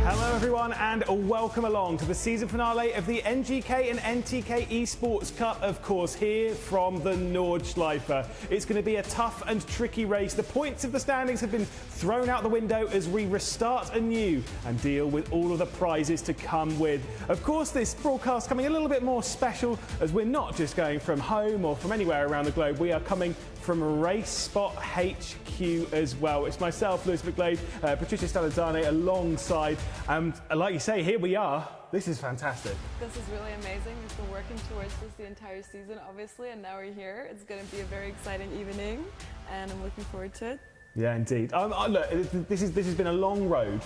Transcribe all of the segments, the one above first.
Hello everyone and welcome along to the season finale of the NGK and NTK Esports Cup, of course, here from the Nordschleife. It's going to be a tough and tricky race. The points of the standings have been thrown out the window as we restart anew and deal with all of the prizes to come with. Of course, this broadcast coming a little bit more special as we're not just going from home or from anywhere around the globe. We are coming from Race Spot HQ as well. It's myself, Lewis McGlade, Patricia Stalazzani alongside, and like you say, here we are. This is fantastic. This is really amazing. We've been working towards this the entire season, obviously, and now we're here. It's going to be a very exciting evening, and I'm looking forward to it. Yeah, indeed. Look, this has been a long road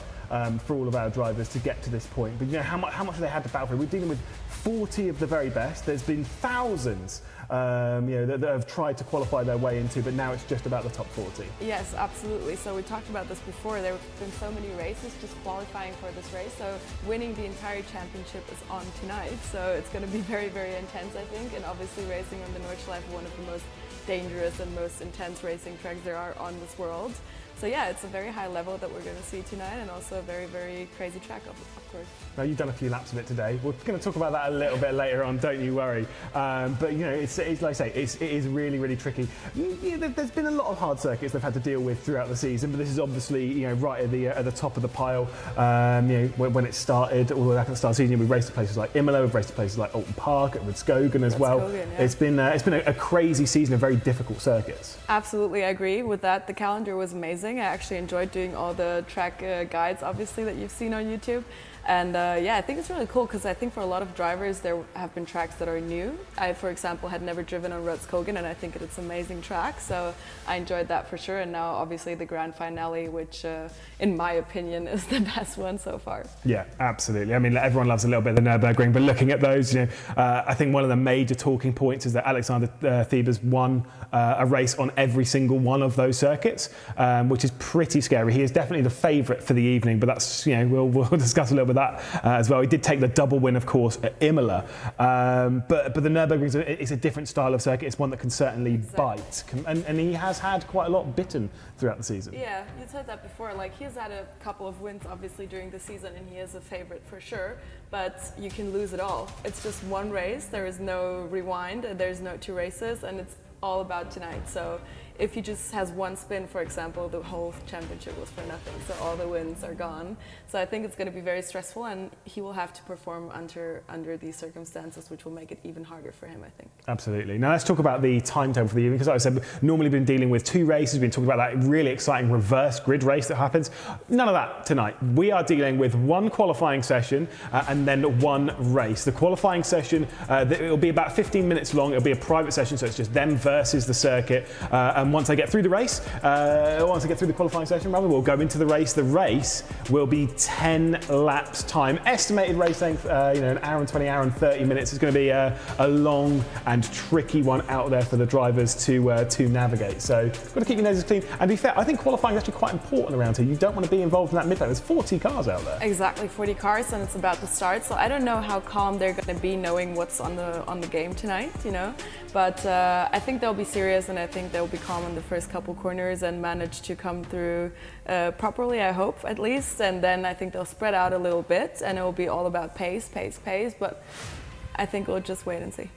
for all of our drivers to get to this point. But you know how much have they had to battle for? We're dealing with 40 of the very best. There's been thousands, that have tried to qualify their way into, but now it's just about the top 40. Yes, absolutely. So we talked about this before. There have been so many races just qualifying for this race. So winning the entire championship is on tonight. So it's going to be very, very intense, I think. And obviously racing on the Nordschleife, one of the most dangerous and most intense racing tracks there are on this world. So yeah, it's a very high level that we're going to see tonight, and also a very, very crazy track, of course. Now, you've done a few laps of it today. We're going to talk about that a little bit later on, don't you worry. But you know, it's like I say, it is really, really tricky. There's been a lot of hard circuits they've had to deal with throughout the season, but this is obviously right at the top of the pile. When it started, all the way back at the start of the season, we've raced at places like Imola, we've raced at places like Oulton Park, at Rudskogen as well. Yeah. It's been a crazy season of very difficult circuits. Absolutely, I agree with that. The calendar was amazing. I actually enjoyed doing all the track guides, obviously, that you've seen on YouTube. And yeah, I think it's really cool because I think for a lot of drivers there have been tracks that are new. I, for example, had never driven on Rudskogen, and I think it's an amazing track, so I enjoyed that for sure. And now obviously the grand finale, which in my opinion is the best one so far. Yeah, absolutely. I mean, everyone loves a little bit of the Nürburgring, but looking at those, I think one of the major talking points is that Alexander Thieber's won a race on every single one of those circuits, which is pretty scary. He is definitely the favourite for the evening, but that's, we'll discuss a little bit of that as well. He did take the double win, of course, at Imola, but the Nürburgring is a different style of circuit. It's one that can certainly bite, and he has had quite a lot bitten throughout the season. Yeah, you said that before. Like, he's had a couple of wins, obviously, during the season, and he is a favourite for sure. But you can lose it all. It's just one race. There is no rewind. There's no two races, and it's all about tonight. So if he just has one spin, for example, the whole championship was for nothing. So all the wins are gone. So I think it's going to be very stressful, and he will have to perform under these circumstances, which will make it even harder for him, I think. Absolutely. Now let's talk about the timetable for the evening, because like I said, we've normally been dealing with two races. We've been talking about that really exciting reverse grid race that happens. None of that tonight. We are dealing with one qualifying session and then one race. The qualifying session, it'll be about 15 minutes long. It'll be a private session, so it's just them versus the circuit. And once I get through the race, once I get through the qualifying session, rather, we'll go into the race. The race will be 10 laps time. Estimated race length, an hour and 20, hour and 30 minutes. It's going to be a long and tricky one out there for the drivers to navigate. So got to keep your noses clean. And to be fair, I think qualifying is actually quite important around here. You don't want to be involved in that mid-lane. There's 40 cars out there. Exactly, 40 cars, and it's about to start. So I don't know how calm they're going to be knowing what's on the game tonight, But I think they'll be serious, and I think they'll be calm in the first couple corners and manage to come through properly, I hope, at least. And then I think they'll spread out a little bit, and it will be all about pace, but I think we'll just wait and see.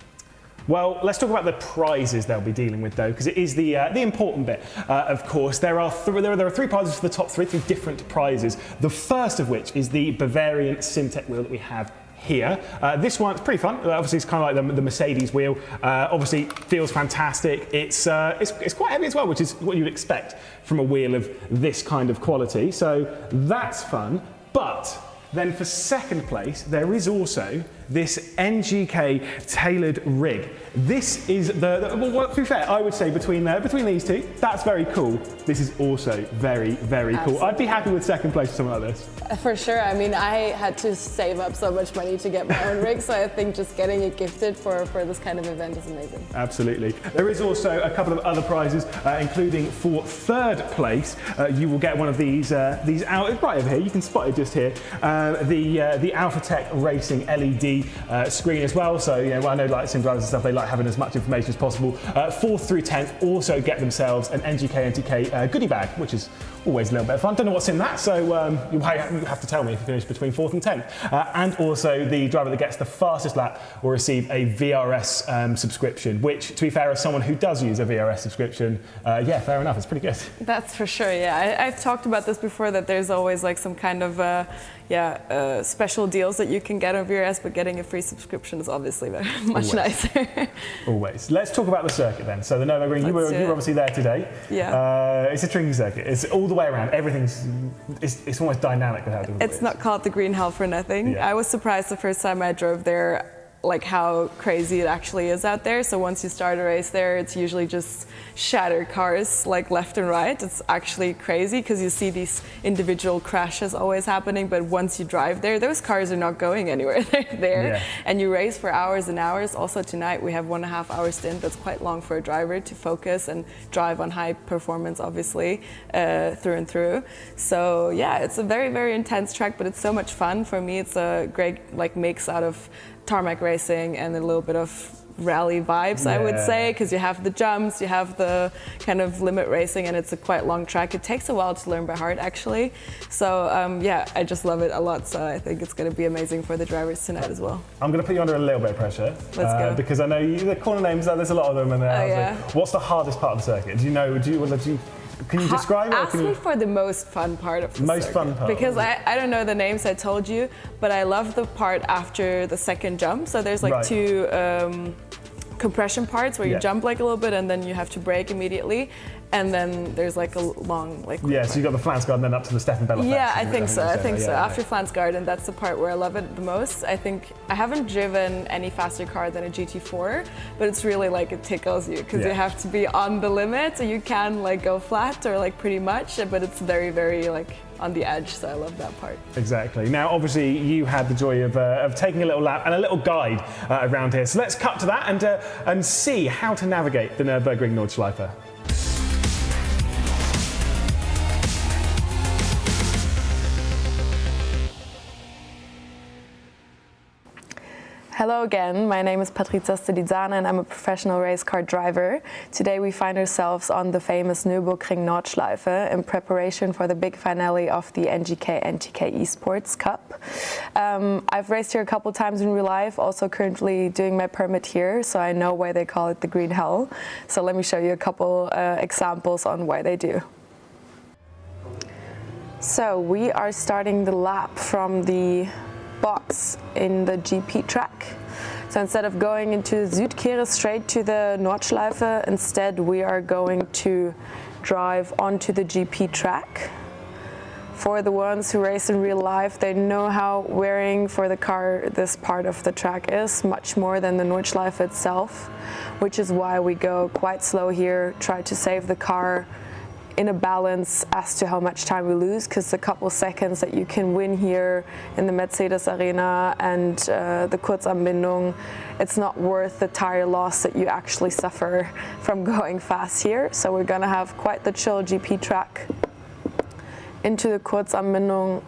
Well, let's talk about the prizes they'll be dealing with, though, because it is the important bit. Of course, there are three prizes for the top three different prizes. The first of which is the Bavarian Simtek wheel that we have here. This one's pretty fun. Obviously, it's kind of like the Mercedes wheel. Obviously, feels fantastic. It's quite heavy as well, which is what you'd expect from a wheel of this kind of quality. So that's fun. But then for second place, there is also this NGK tailored rig. This is well, to be fair, I would say between these two, that's very cool. This is also very, very cool. I'd be happy with second place for something like this. For sure. I mean, I had to save up so much money to get my own rig, so I think just getting it gifted for this kind of event is amazing. Absolutely. There is also a couple of other prizes, including for third place, you will get one of these out right over here. You can spot it just here. The AlphaTech Racing LED LCD screen as well. So I know like sim drivers and stuff, they like having as much information as possible. 4th through 10th also get themselves an NGK NTK goodie bag, which is always a little bit of fun. Don't know what's in that, so you have to tell me if you finish between 4th and 10th. And also the driver that gets the fastest lap will receive a VRS subscription, which, to be fair, as someone who does use a VRS subscription, yeah, fair enough, it's pretty good. That's for sure, yeah. I've talked about this before, that there's always like some kind of special deals that you can get on VRS, but getting a free subscription is obviously very much nicer. Always. Let's talk about the circuit then. So the Nürburgring, you were obviously there today. Yeah. It's a tricky circuit. It's all the way around. Everything's it's almost dynamic with how it's not called the Green Hell for nothing. Yeah. I was surprised the first time I drove there, like how crazy it actually is out there. So once you start a race there, it's usually just shattered cars like left and right. It's actually crazy because you see these individual crashes always happening, but once you drive there, those cars are not going anywhere. They're there, and you race for hours and hours. Also tonight we have 1.5 hour stint. That's quite long for a driver to focus and drive on high performance, obviously, through and through. So yeah, it's a very, very intense track, but it's so much fun. For me, it's a great like mix out of tarmac racing and a little bit of rally vibes, I would say, because you have the jumps, you have the kind of limit racing, and it's a quite long track. It takes a while to learn by heart, actually. So yeah, I just love it a lot. So I think it's going to be amazing for the drivers tonight as well. I'm going to put you under a little bit of pressure. Let's go. Because I know the corner names, there's a lot of them in there. Oh, yeah. Like, what's the hardest part of the circuit? Do you know? Can you describe it? Ask me for the most fun part of the most fun part. Because I don't know the names I told you, but I love the part after the second jump. So there's like two compression parts where you jump like a little bit and then you have to brake immediately. And then there's like a long so you got the Flansgaard and then up to the Stefan Bell effect. Yeah, I think so. After Flansgaard, and that's the part where I love it the most. I think I haven't driven any faster car than a GT4, but it's really like it tickles you because you have to be on the limit, so you can like go flat or like pretty much, but it's very, very like on the edge, so I love that part. Exactly. Now, obviously, you had the joy of taking a little lap and a little guide around here. So let's cut to that and see how to navigate the Nürburgring Nordschleife. Hello again, my name is Patrizia Stelizzana and I'm a professional race car driver. Today we find ourselves on the famous Nürburgring Nordschleife in preparation for the big finale of the NGK NTK Esports Cup. I've raced here a couple times in real life, also currently doing my permit here, so I know why they call it the Green Hell. So let me show you a couple examples on why they do. So we are starting the lap from the box in the GP track. So instead of going into Südkehre straight to the Nordschleife, instead we are going to drive onto the GP track. For the ones who race in real life, they know how wearing for the car this part of the track is, much more than the Nordschleife itself, which is why we go quite slow here, try to save the car in a balance as to how much time we lose, because the couple seconds that you can win here in the Mercedes Arena and the Kurzanbindung, it's not worth the tire loss that you actually suffer from going fast here. So we're gonna have quite the chill GP track into the Kurzanbindung,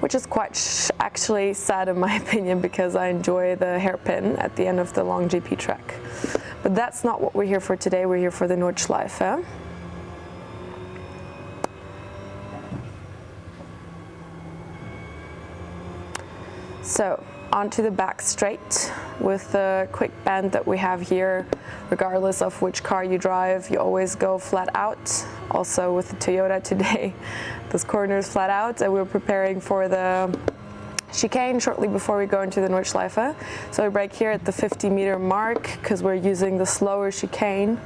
which is quite actually sad in my opinion, because I enjoy the hairpin at the end of the long GP track. But that's not what we're here for today. We're here for the Nordschleife. So onto the back straight with the quick bend that we have here. Regardless of which car you drive, you always go flat out. Also with the Toyota today, this corner is flat out, and we're preparing for the chicane shortly before we go into the Nordschleife. So we brake here at the 50-meter mark because we're using the slower chicane.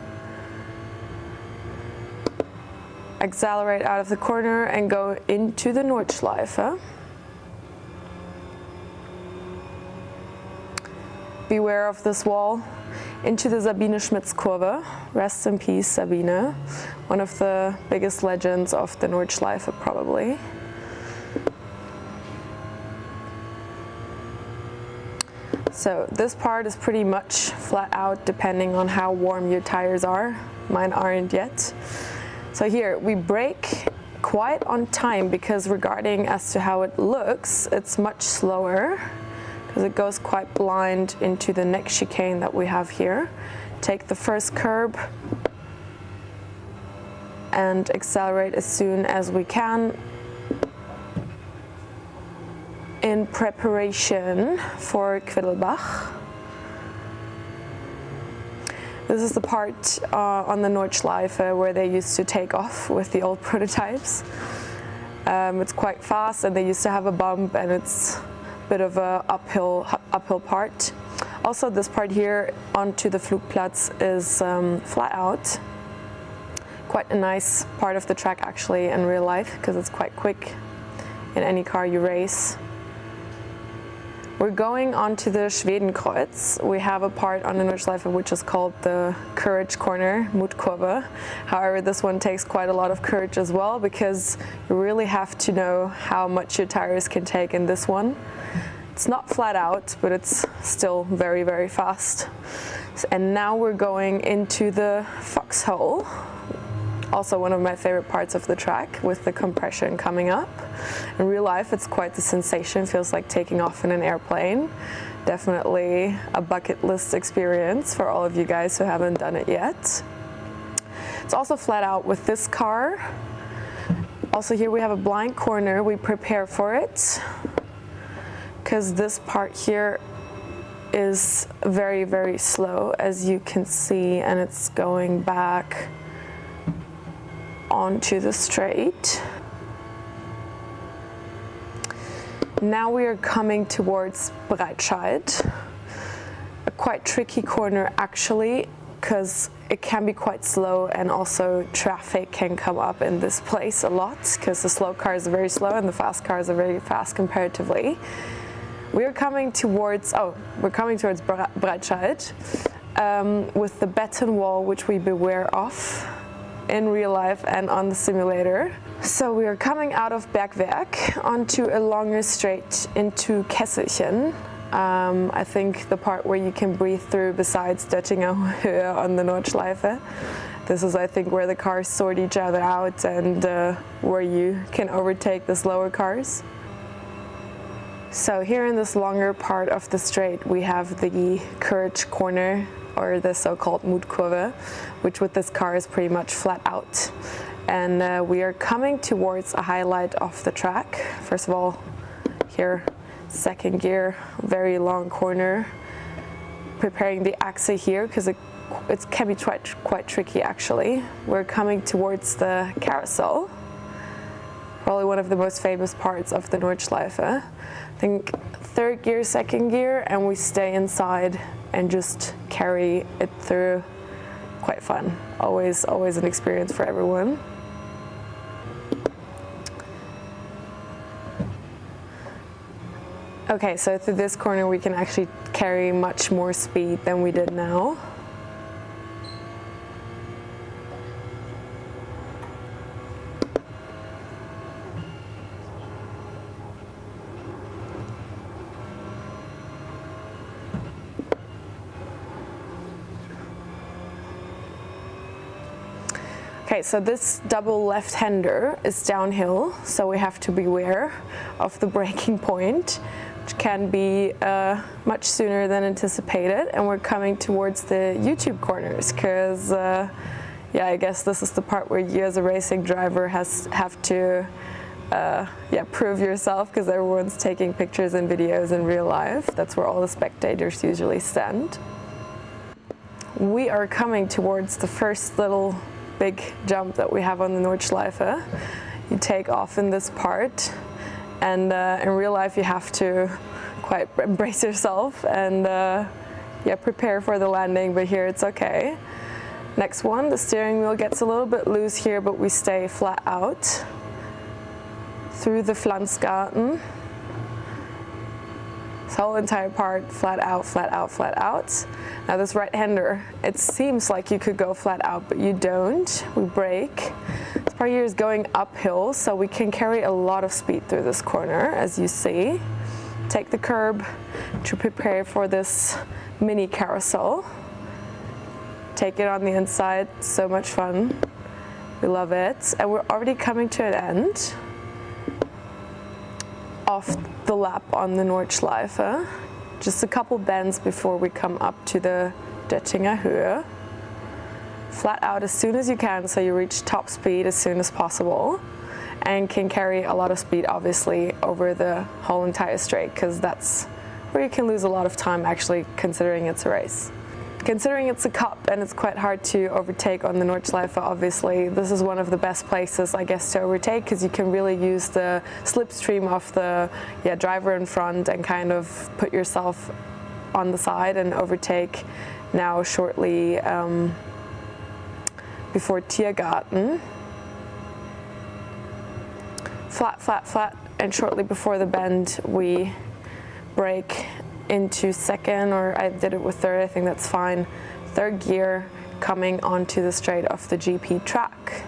Accelerate out of the corner and go into the Nordschleife. Beware of this wall. Into the Sabine Schmitz Kurve. Rest in peace, Sabine. One of the biggest legends of the Nordschleife, probably. So this part is pretty much flat out depending on how warm your tires are. Mine aren't yet. So here we brake quite on time, because regarding as to how it looks, it's much slower because it goes quite blind into the next chicane that we have here. Take the first curb and accelerate as soon as we can in preparation for Quiddelbach. This is the part on the Nordschleife where they used to take off with the old prototypes. It's quite fast, and they used to have a bump, and it's a bit of a uphill part. Also, this part here onto the Flugplatz is flat out. Quite a nice part of the track actually in real life, because it's quite quick in any car you race. We're going on to the Schwedenkreuz. We have a part on the Nordschleife which is called the Courage Corner, Mutkurve. However, this one takes quite a lot of courage as well, because you really have to know how much your tires can take in this one. It's not flat out, but it's still very, very fast. And now we're going into the foxhole. Also one of my favorite parts of the track, with the compression coming up. In real life, it's quite the sensation. Feels like taking off in an airplane. Definitely a bucket list experience for all of you guys who haven't done it yet. It's also flat out with this car. Also here we have a blind corner. We prepare for it, because this part here is very, very slow, as you can see, and it's going back onto the straight. Now we are coming towards Breitscheid, a quite tricky corner actually, because it can be quite slow, and also traffic can come up in this place a lot, because the slow cars are very slow and the fast cars are very fast comparatively. We're coming towards Breitscheid with the beton wall, which we beware of in real life and on the simulator. So we are coming out of Bergwerk onto a longer straight into Kesselchen. I think the part where you can breathe through, besides Döttinger Höhe on the Nordschleife. This is, I think, where the cars sort each other out, and where you can overtake the slower cars. So here in this longer part of the straight, we have the Courage Corner, or the so-called Mutkurve, which with this car is pretty much flat out. And we are coming towards a highlight of the track. First of all, here, second gear, very long corner. Preparing the axle here, because it can be quite tricky actually. We're coming towards the carousel. Probably one of the most famous parts of the Nordschleife. I think third gear, second gear, and we stay inside and just carry it through. Quite fun. Always an experience for everyone. Okay, so through this corner we can actually carry much more speed than we did now. Okay, so this double left-hander is downhill, so we have to beware of the braking point, which can be much sooner than anticipated. And we're coming towards the YouTube corners, because yeah, I guess this is the part where you as a racing driver have to prove yourself, because everyone's taking pictures and videos in real life. That's where all the spectators usually stand. We are coming towards the first little big jump that we have on the Nordschleife. You take off in this part, and in real life you have to quite embrace yourself and prepare for the landing, but here it's okay. Next one, the steering wheel gets a little bit loose here, but we stay flat out through the Pflanzgarten. This whole entire part, flat out, flat out, flat out. Now this right-hander, it seems like you could go flat out, but you don't. We brake. This part here is going uphill, so we can carry a lot of speed through this corner, as you see. Take the curb to prepare for this mini carousel. Take it on the inside, so much fun. We love it. And we're already coming to an end of the lap on the Nordschleife. Just a couple bends before we come up to the Dettinger Höhe. Flat out as soon as you can so you reach top speed as soon as possible, and can carry a lot of speed obviously over the whole entire straight, because that's where you can lose a lot of time actually, considering it's a race. Considering it's a cup and it's quite hard to overtake on the Nordschleife, obviously, this is one of the best places, I guess, to overtake, because you can really use the slipstream of the driver in front and kind of put yourself on the side and overtake now shortly before Tiergarten. Flat, flat, flat, and shortly before the bend we brake into second, or I did it with third, I think that's fine. Third gear coming onto the straight of the GP track.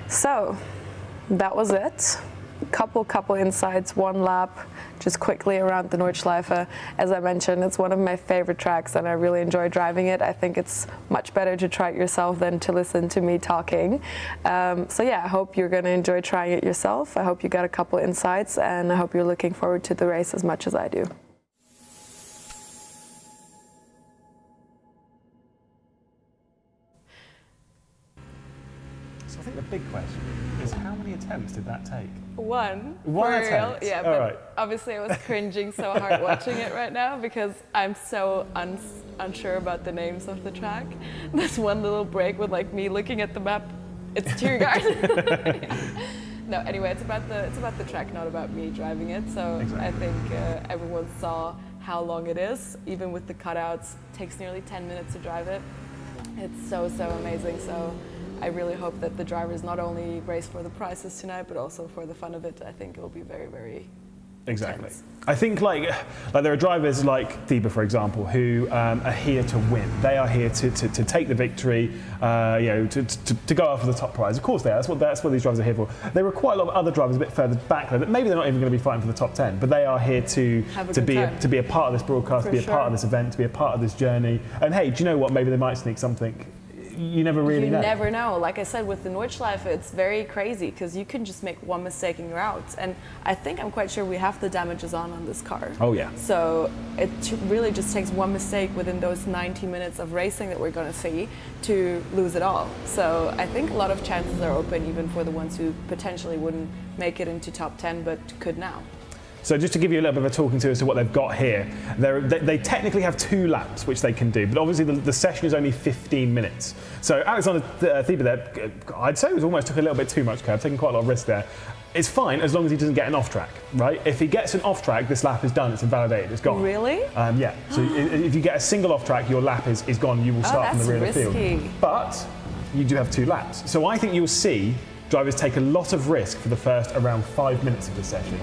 So that was it. Couple insights, one lap, just quickly around the Nordschleife. As I mentioned, it's one of my favorite tracks and I really enjoy driving it. I think it's much better to try it yourself than to listen to me talking. So yeah, I hope you're going to enjoy trying it yourself. I hope you got a couple insights, and I hope you're looking forward to the race as much as I do. So I think the big question is, how many attempts did that take? One attempt? Yeah, All but right. obviously I was cringing so hard watching it right now because I'm so unsure about the names of the track. There's one little break with like me looking at the map. It's Tiergarten. No, anyway, it's about the track, not about me driving it. So exactly. I think everyone saw how long it is. Even with the cutouts, it takes nearly 10 minutes to drive it. It's so amazing. So I really hope that the drivers not only race for the prizes tonight, but also for the fun of it. I think it will be very exactly. intense. I think like there are drivers like Thiba, for example, who are here to win. They are here to take the victory, to go after the top prize. Of course they are. That's what these drivers are here for. There are quite a lot of other drivers a bit further back there that maybe they're not even going to be fighting for the top 10, but they are here to be a part of this broadcast, to be a part of this event, to be a part of this journey. And hey, do you know what? Maybe they might sneak something. You never really know. You never know. Like I said, with the Nordschleife, it's very crazy because you can just make one mistake and you're out. And I'm quite sure we have the damages on this car. Oh yeah. So it really just takes one mistake within those 90 minutes of racing that we're going to see to lose it all. So I think a lot of chances are open, even for the ones who potentially wouldn't make it into top 10 but could now. So just to give you a little bit of a talking to as to what they've got here, they technically have 2 laps, which they can do, but obviously the session is only 15 minutes. So Alexander Thiba there, I'd say it was almost took a little bit too much curve, taking quite a lot of risk there. It's fine as long as he doesn't get an off track, right? If he gets an off track, this lap is done, it's invalidated, it's gone. Really? Yeah, so if you get a single off track, your lap is gone, you will start from the rear of the field. But you do have 2 laps. So I think you'll see drivers take a lot of risk for the first around 5 minutes of the session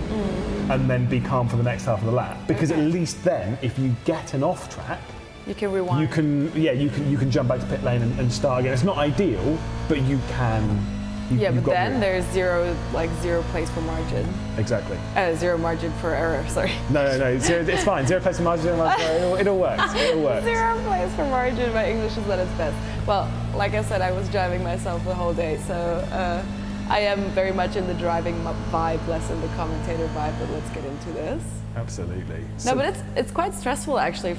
and then be calm for the next half of the lap, because at least then if you get an off track, you can rewind. You can jump back to pit lane and start again. It's not ideal, but you can. But then there's zero place for margin. Exactly. Zero margin for error. Sorry. No. It's fine. Zero place for margin. It all works. It all works. Zero place for margin. My English is at its best. Well, like I said, I was driving myself the whole day, so I am very much in the driving vibe, less in the commentator vibe. But let's get into this. Absolutely. No, but it's quite stressful actually.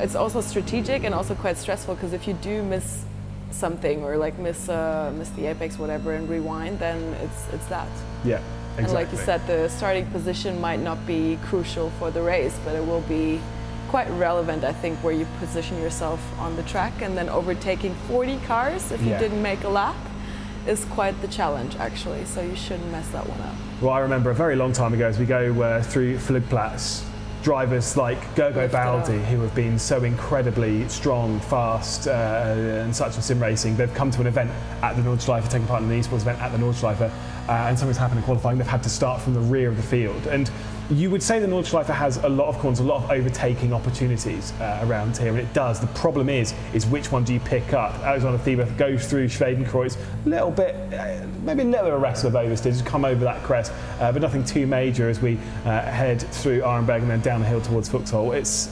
It's also strategic and also quite stressful, because if you do miss something or like miss the apex, whatever, and rewind, then it's that. Yeah, exactly. And like you said, the starting position might not be crucial for the race, but it will be quite relevant, I think, where you position yourself on the track, and then overtaking 40 cars if you didn't make a lap is quite the challenge actually, so you shouldn't mess that one up. Well, I remember a very long time ago, as we go through Flugplatz, drivers like Gergo Baldi, who have been so incredibly strong, fast, and such in sim racing, they've come to an event at the Nordschleife, taking part in an esports event at the Nordschleife, and something's happened in qualifying. They've had to start from the rear of the field, and you would say the Nordschleife has a lot of corners, a lot of overtaking opportunities around here, and it does. The problem is which one do you pick up? Alexander Thiba goes through Schwedenkreuz, a little bit, maybe a little bit of a wrestle of oversteers, just come over that crest, but nothing too major as we head through Arenberg and then down the hill towards Fuchshol. It's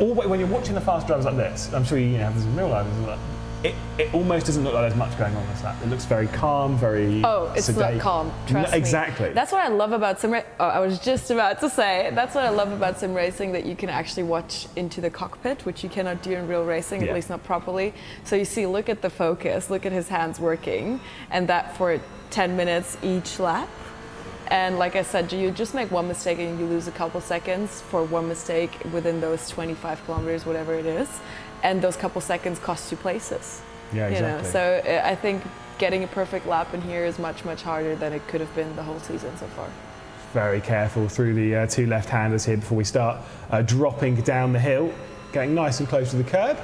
when you're watching the fast drivers like this, I'm sure you have this in real life as well. It almost doesn't look like there's much going on this lap. It looks very calm, very it's sedate. not calm, trust me. Exactly. That's what I love about sim racing. I was just about to say, that's what I love about sim racing, that you can actually watch into the cockpit, which you cannot do in real racing, at least not properly. So you see, look at the focus, look at his hands working, and that for 10 minutes each lap. And like I said, you just make one mistake and you lose a couple seconds for one mistake within those 25 kilometers, whatever it is. And those couple seconds cost you places. Yeah, exactly. So I think getting a perfect lap in here is much, much harder than it could have been the whole season so far. Very careful through the two left-handers here before we start dropping down the hill, getting nice and close to the curb.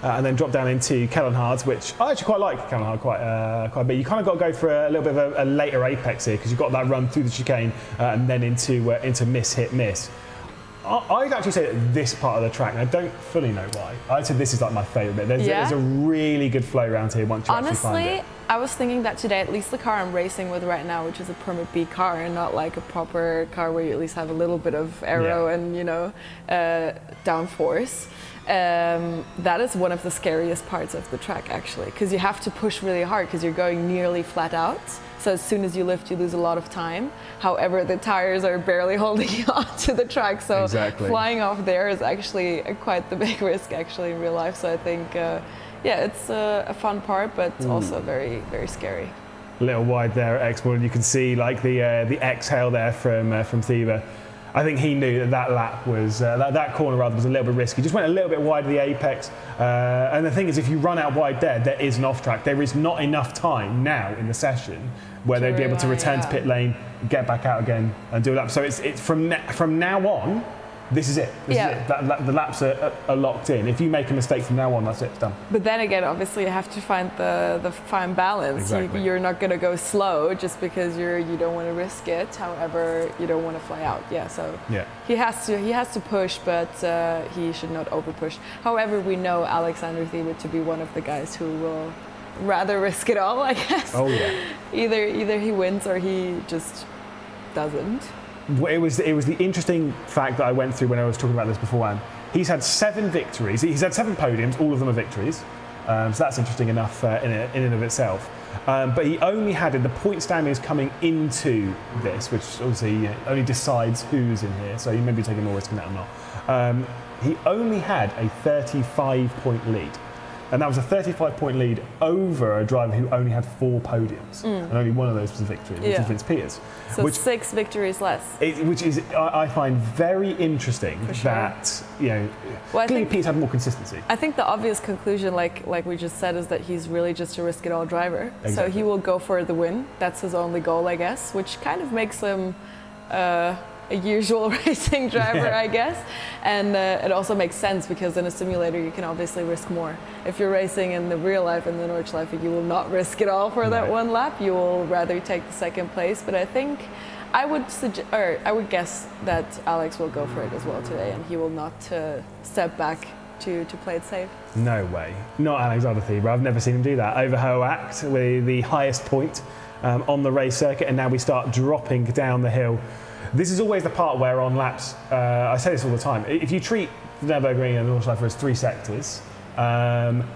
And then drop down into Kellenhard's, which I actually quite like Kellenhard quite a bit. You kind of got to go for a little bit of a later apex here because you've got that run through the chicane and then into miss, hit, miss. I'd actually say that this part of the track, and I don't fully know why, I'd say this is like my favourite bit. There's a really good flow around here once you actually find it. Honestly, I was thinking that today, at least the car I'm racing with right now, which is a Permit B car and not like a proper car where you at least have a little bit of aero and, downforce. That is one of the scariest parts of the track actually, because you have to push really hard because you're going nearly flat out. So as soon as you lift, you lose a lot of time. However, the tires are barely holding you onto the track, so flying off there is actually quite the big risk actually in real life. So I think, it's a fun part, but also very, very scary. A little wide there at Exmouth, and you can see like the exhale there from Thiba. I think he knew that lap was, that corner rather was a little bit risky. Just went a little bit wide of the apex. And the thing is, if you run out wide there is an off track. There is not enough time now in the session where they'd be able to return to pit lane, get back out again and do a lap. So it's from now on, this is it. This is it. The laps are locked in. If you make a mistake from now on, that's it, it's done. But then again, obviously, you have to find the fine balance. Exactly. You're not going to go slow just because you don't want to risk it. However, you don't want to fly out. He has to push, but he should not over push. However, we know Alexander Thiba to be one of the guys who will rather risk it all, I guess. Oh yeah. Either he wins or he just doesn't. It was the interesting fact that I went through when I was talking about this beforehand. He's had 7 victories. He's had 7 podiums. All of them are victories. So that's interesting enough in and of itself. But he only had, in the point standings coming into this, which obviously only decides who's in here, so you may be taking more risk in that or not. He only had a 35-point lead. And that was a 35-point lead over a driver who only had 4 podiums. And only one of those was a victory, which is Vince Peters. So 6 victories less. Which is, I find very interesting that, clearly Peters had more consistency. I think the obvious conclusion, like we just said, is that he's really just a risk-it-all driver. Exactly. So he will go for the win. That's his only goal, I guess, which kind of makes him a usual racing driver, I guess. And it also makes sense because in a simulator you can obviously risk more. If you're racing in the real life in the Nordschleife, you will not risk it all for that one lap. You will rather take the second place. But I think I would guess that Alex will go for it as well today, and he will not step back to play it safe. No way. Not Alexander Thiba. I've never seen him do that. Over Hoact with the highest point on the race circuit, and now we start dropping down the hill. This is always the part where on laps, I say this all the time, if you treat the Nürburgring and Nordschleife as 3 sectors,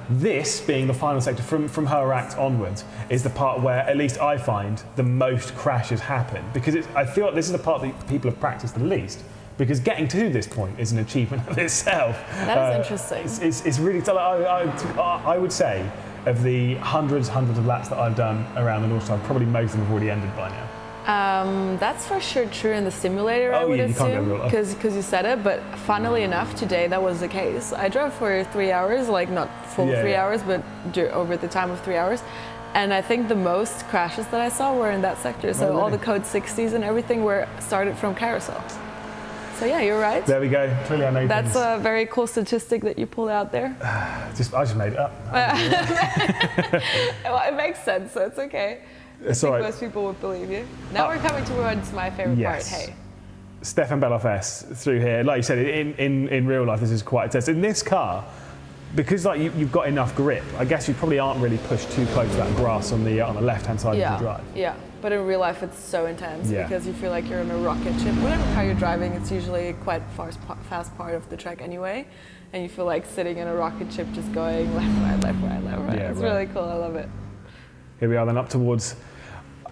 this being the final sector from Hoact onwards is the part where, at least I find, the most crashes happen. Because I feel like this is the part that people have practiced the least. Because getting to this point is an achievement of itself. That is interesting. It's really, I would say, of the hundreds of laps that I've done around the Nordschleife, probably most of them have already ended by now. That's for sure true in the simulator, I would assume, because you said it, but funnily enough, today that was the case. I drove for 3 hours, like not full 3 hours, but over the time of 3 hours. And I think the most crashes that I saw were in that sector. So all the code 60s and everything were started from carousel. So yeah, you're right. There we go. Clearly I know That's a very cool statistic that you pulled out there. I just made it up. Well, it makes sense, so it's okay. I think most people would believe you. Now we're coming towards my favorite part. Hey, Stefan Bellof S through here. Like you said, in real life, this is quite a test. In this car, because like you've got enough grip, I guess you probably aren't really pushed too close to that grass on the left-hand side of the drive. Yeah, but in real life it's so intense because you feel like you're in a rocket ship. Whatever car you're driving, it's usually quite fast part of the track anyway, and you feel like sitting in a rocket ship just going left, right, left, right, left, right. It's really cool. I love it. Here we are then up towards,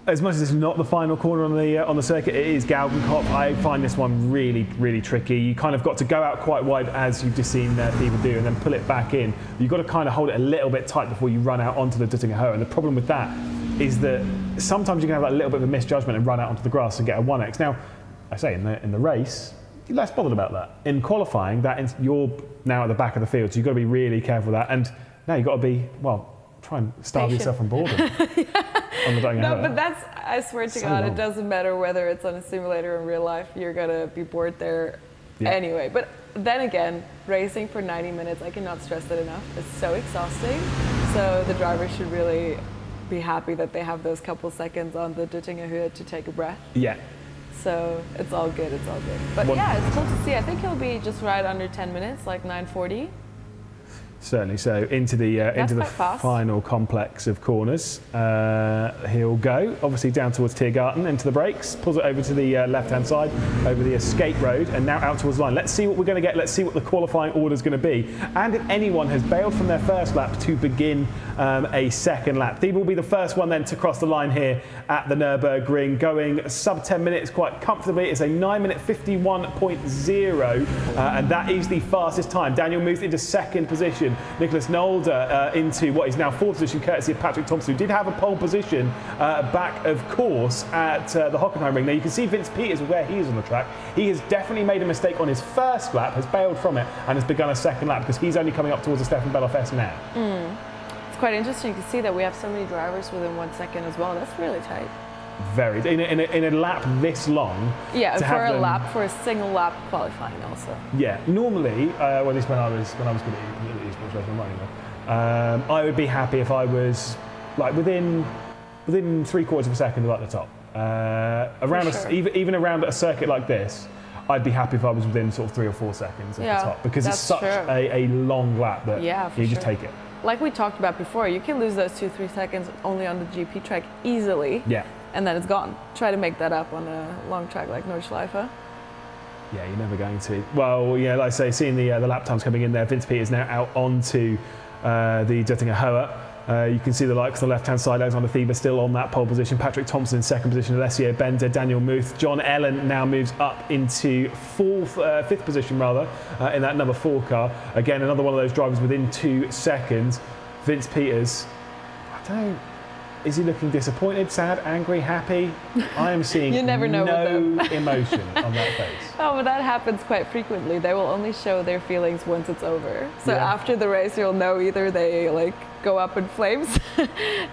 as much as it's not the final corner on the circuit, it is Galgenkop. I find this one really, really tricky. You kind of got to go out quite wide, as you've just seen people do, and then pull it back in. You've got to kind of hold it a little bit tight before you run out onto the Dezember Hoe. And the problem with that is that sometimes you can have that little bit of a misjudgment and run out onto the grass and get a 1x. Now, I say in the race, you're less bothered about that. In qualifying, you're now at the back of the field, so you've got to be really careful with that. And now you've got to be, try and starve yourself from boredom. No, but I swear to God, it doesn't matter whether it's on a simulator or in real life, you're gonna be bored there anyway. But then again, racing for 90 minutes, I cannot stress that enough, it's so exhausting. So the drivers should really be happy that they have those couple seconds on the Duttingenhöhe to take a breath. Yeah. So it's all good, it's all good. But it's cool to see. I think he'll be just right under 10 minutes, like 9:40. Certainly. So into the final complex of corners, he'll go obviously down towards Tiergarten, into the brakes, pulls it over to the left-hand side, over the escape road, and now out towards the line. Let's see what we're going to get. Let's see what the qualifying order is going to be, and if anyone has bailed from their first lap to begin a second lap. Thiebe will be the first one then to cross the line here at the Nürburgring, going sub 10 minutes quite comfortably. It's a 9-minute 51.0, and that is the fastest time. Daniel moves into second position. Nicholas Zolder into what is now fourth position, courtesy of Patrick Thompson, who did have a pole position back, of course, at the Hockenheimring. Now you can see Vince Peters where he is on the track. He has definitely made a mistake on his first lap, has bailed from it, and has begun a second lap because he's only coming up towards the Stefan Bellof S now. It's quite interesting to see that we have so many drivers within 1 second as well. That's really tight. Very. In a lap this long. Yeah, for a single lap qualifying also. Yeah, normally, at least when I was good at esports racing, I would be happy if I was like within 3/4 of a second of at the top. Even around a circuit like this, I'd be happy if I was within sort of 3 or 4 seconds of the top, because it's such a long lap that you just take it. Like we talked about before, you can lose those 2-3 seconds only on the GP track easily. Yeah. And then it's gone. Try to make that up on a long track like Nordschleife. Yeah, you're never going to. Well, yeah, like I say, seeing the lap times coming in there, Vince Peters now out onto the Duttingenhöhe. You can see the likes on the left-hand side, Alexander Thiebe still on that pole position, Patrick Thompson in second position, Alessio Bender, Daniel Muth. John Ellen now moves up into fifth position in that number 4 car. Again, another one of those drivers within 2 seconds. Vince Peters, I don't know, is he looking disappointed, sad, angry, happy? I am seeing you never know no emotion on that face. Oh, but that happens quite frequently. They will only show their feelings once it's over. So after the race, you'll know either they go up in flames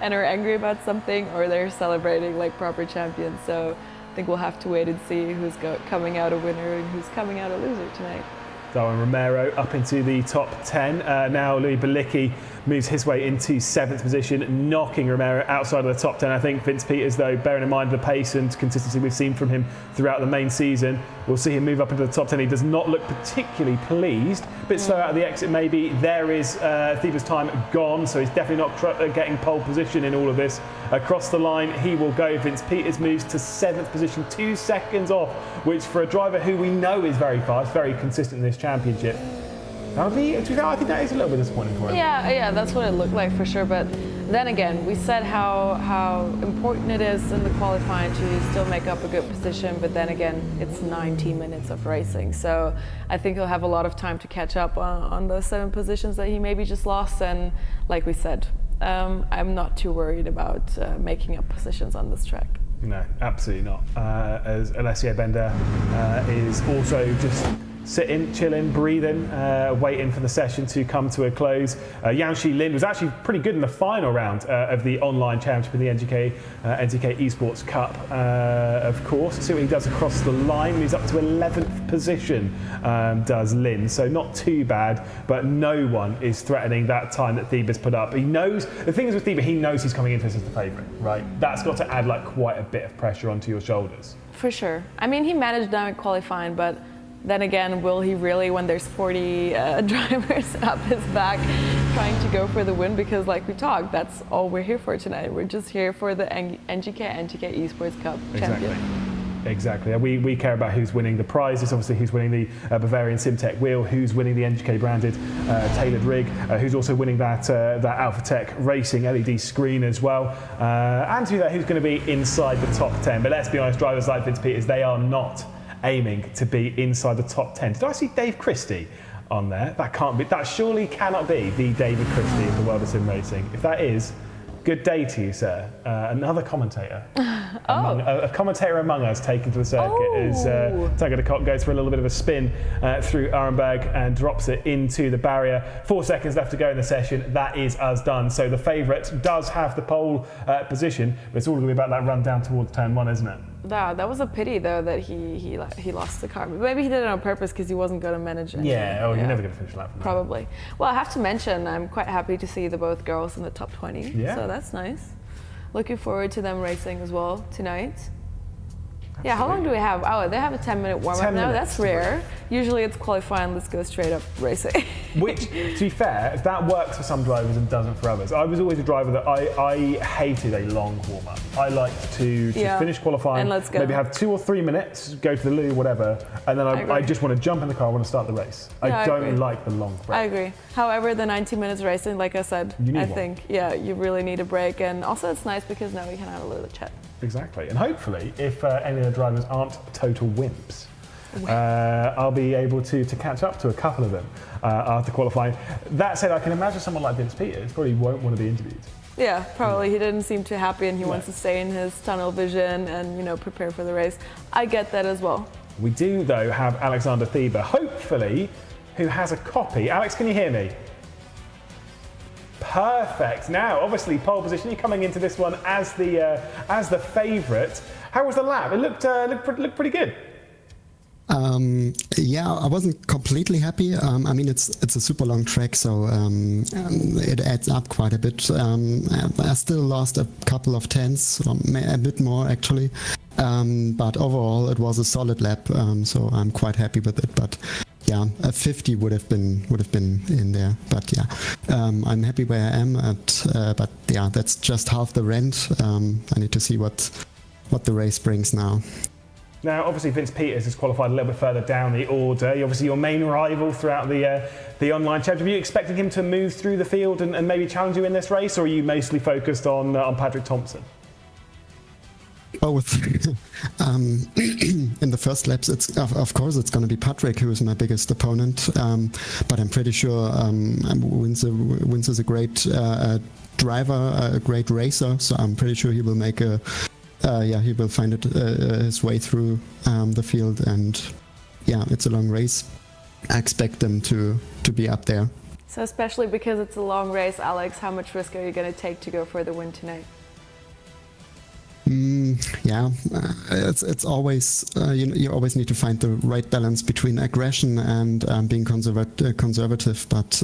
and are angry about something, or they're celebrating like proper champions. So I think we'll have to wait and see who's coming out a winner and who's coming out a loser tonight. Darwin Romero up into the top 10. Now Louis Belicki moves his way into 7th position, knocking Romero outside of the top 10. I think Vince Peters, though, bearing in mind the pace and consistency we've seen from him throughout the main season, we'll see him move up into the top 10. He does not look particularly pleased. A bit slow out of the exit, maybe. There is Thiebe's time gone, so he's definitely not getting pole position in all of this. Across the line, he will go. Vince Peters moves to 7th position, 2 seconds off, which for a driver who we know is very fast, very consistent in this championship, I think that is a little bit disappointing for him. Yeah, that's what it looked like for sure. But then again, we said how important it is in the qualifying to still make up a good position. But then again, it's 90 minutes of racing, so I think he'll have a lot of time to catch up on those 7 positions that he maybe just lost. And like we said, I'm not too worried about making up positions on this track. No, absolutely not. As Alessio Bender is also just sitting, chilling, breathing, waiting for the session to come to a close. Yanxi Lin was actually pretty good in the final round of the online championship in the NGK NTK Esports Cup, of course. See what he does across the line. Moves up to 11th position, does Lin. So not too bad, but no one is threatening that time that Thiebe's put up. He knows, the thing is with Thiebe, he knows he's coming into this as the favourite, right? That's got to add quite a bit of pressure onto your shoulders. For sure. I mean, he managed dynamic qualifying, but Then again, will he really, when there's 40 drivers up his back trying to go for the win? Because like we talked, that's all we're here for tonight. We're just here for the NGK NTK Esports Cup champion. Exactly. We care about who's winning the prizes, obviously who's winning the Bavarian SimTech wheel, who's winning the NGK branded tailored rig, who's also winning that AlphaTech Racing LED screen as well, and to that, who's going to be inside the top 10. But let's be honest, drivers like Vince Peters, they are not aiming to be inside the top 10. Did I see Dave Christie on there? That can't be. That surely cannot be the David Christie of the world of sim racing. If that is, good day to you, sir. Another commentator. A commentator among us taken to the circuit as Tiger de Kock goes for a little bit of a spin through Arenberg and drops it into the barrier. 4 seconds left to go in the session. That is us done. So the favourite does have the pole position, but it's all going to be about that run down towards turn 1, isn't it? That was a pity though that he lost the car. Maybe he did it on purpose because he wasn't going to manage it. Yeah, you're never going to finish a lap from that. Probably. Well, I have to mention I'm quite happy to see the both girls in the top 20. Yeah. So that's nice. Looking forward to them racing as well tonight. Yeah, how long do we have? Oh, they have a 10-minute warm-up now. That's rare. Usually it's qualifying, let's go straight up racing. Which, to be fair, that works for some drivers and doesn't for others. I was always a driver that I hated a long warm-up. I liked to finish qualifying, and let's go. Maybe have 2 or 3 minutes, go to the loo, whatever, and then I just want to jump in the car, I want to start the race. Yeah, I don't like the long break. I agree. However, the 90 minutes racing, like I said, I think, you really need a break. And also it's nice because now we can have a little chat. Exactly, and hopefully, if any of the drivers aren't total wimps, I'll be able to catch up to a couple of them after qualifying. That said, I can imagine someone like Vince Peters probably won't want to be interviewed. Yeah, probably. He didn't seem too happy and he wants to stay in his tunnel vision and, prepare for the race. I get that as well. We do, though, have Alexander Thieber, hopefully, who has a copy. Alex, can you hear me? Perfect. Now, obviously, pole position. You're coming into this one as the favourite. How was the lap? It looked pretty good. Yeah, I wasn't completely happy. I mean, it's a super long track, so it adds up quite a bit. I still lost a couple of tenths, a bit more actually. But overall, it was a solid lap, so I'm quite happy with it. But yeah, a 50 would have been in there. But yeah, I'm happy where I am. But yeah, that's just half the rent. I need to see what the race brings now. Now, obviously, Vince Peters has qualified a little bit further down the order. Obviously, your main rival throughout the online championship. Are you expecting him to move through the field and maybe challenge you in this race, or are you mostly focused on Patrick Thompson? Both. In the first laps, of course it's going to be Patrick who is my biggest opponent, but I'm pretty sure Wins is a great driver, a great racer, so I'm pretty sure he will make he will find his way through the field, and yeah, it's a long race. I expect them to be up there. So especially because it's a long race, Alex, how much risk are you going to take to go for the win tonight? Yeah, it's always you always need to find the right balance between aggression and being conservative. But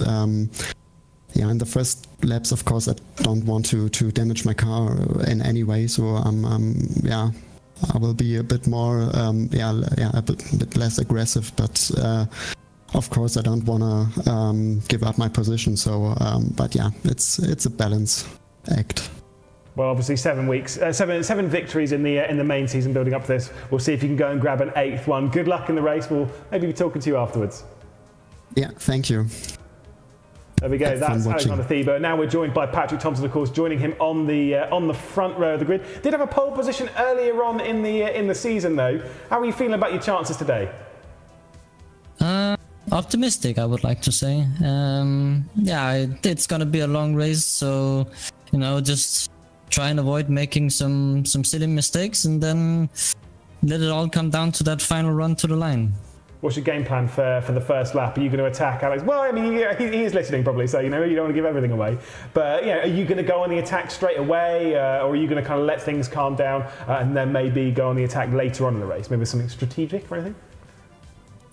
yeah, in the first laps, of course, I don't want to damage my car in any way. So I will be a bit more a bit less aggressive. But of course, I don't want to give up my position. So, but yeah, it's a balance act. Well, obviously 7 weeks, seven victories in the main season building up to this. We'll see if you can go and grab an 8th one. Good luck in the race. We'll maybe be talking to you afterwards. Yeah, thank you. There we go. That's Alexander Thieber. Now we're joined by Patrick Thompson, of course, joining him on the front row of the grid. Did have a pole position earlier on in the season, though. How are you feeling about your chances today? Optimistic, I would like to say. It's gonna be a long race, so just try and avoid making some silly mistakes, and then let it all come down to that final run to the line. What's your game plan for the first lap? Are you going to attack Alex? Well, I mean, he is listening probably, so you don't want to give everything away. But are you going to go on the attack straight away, or are you going to kind of let things calm down and then maybe go on the attack later on in the race? Maybe something strategic or anything?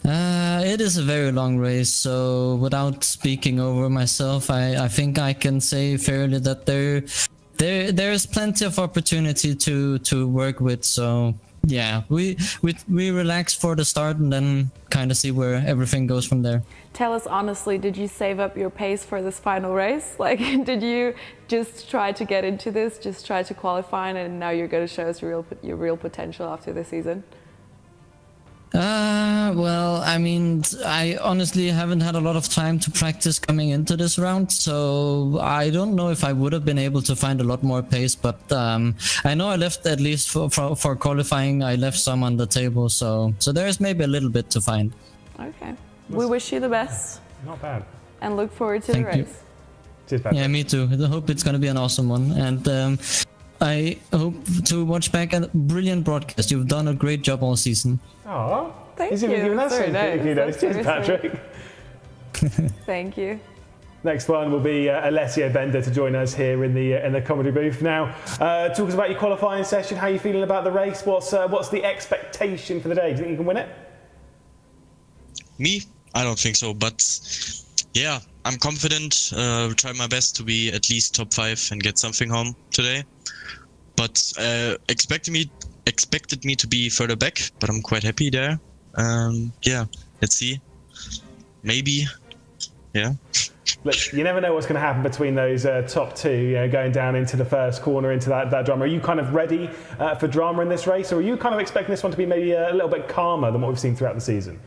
It is a very long race, so without speaking over myself, I think I can say fairly that there is plenty of opportunity to work with. So yeah, we relax for the start and then kind of see where everything goes from there. Tell us honestly, did you save up your pace for this final race? Like, did you just try to get into this, just try to qualify, and now you're going to show us your real potential after the season? Well, I mean, I honestly haven't had a lot of time to practice coming into this round, so I don't know if I would have been able to find a lot more pace, but I know I left at least for qualifying, I left some on the table, so there's maybe a little bit to find. Okay. We wish you the best. Not bad. And look forward to Thank the you. race. Cheers, Patrick. Yeah, me too. I hope it's going to be an awesome one, and I hope to watch back a brilliant broadcast. You've done a great job all season. Aww. Thank He's you. even giving us Very some nice. kudos. That's Cheers, very Patrick. Thank you. Next one will be Alessio Bender to join us here in the comedy booth. Now, talk us about your qualifying session. How are you feeling about the race? What's the expectation for the day? Do you think you can win it? Me? I don't think so, but yeah, I'm confident. Try my best to be at least top 5 and get something home today. But expected me to be further back, but I'm quite happy there. Yeah, let's see. Maybe, yeah. Look, you never know what's going to happen between those top two, going down into the first corner, into that drama. Are you kind of ready for drama in this race, or are you kind of expecting this one to be maybe a little bit calmer than what we've seen throughout the season?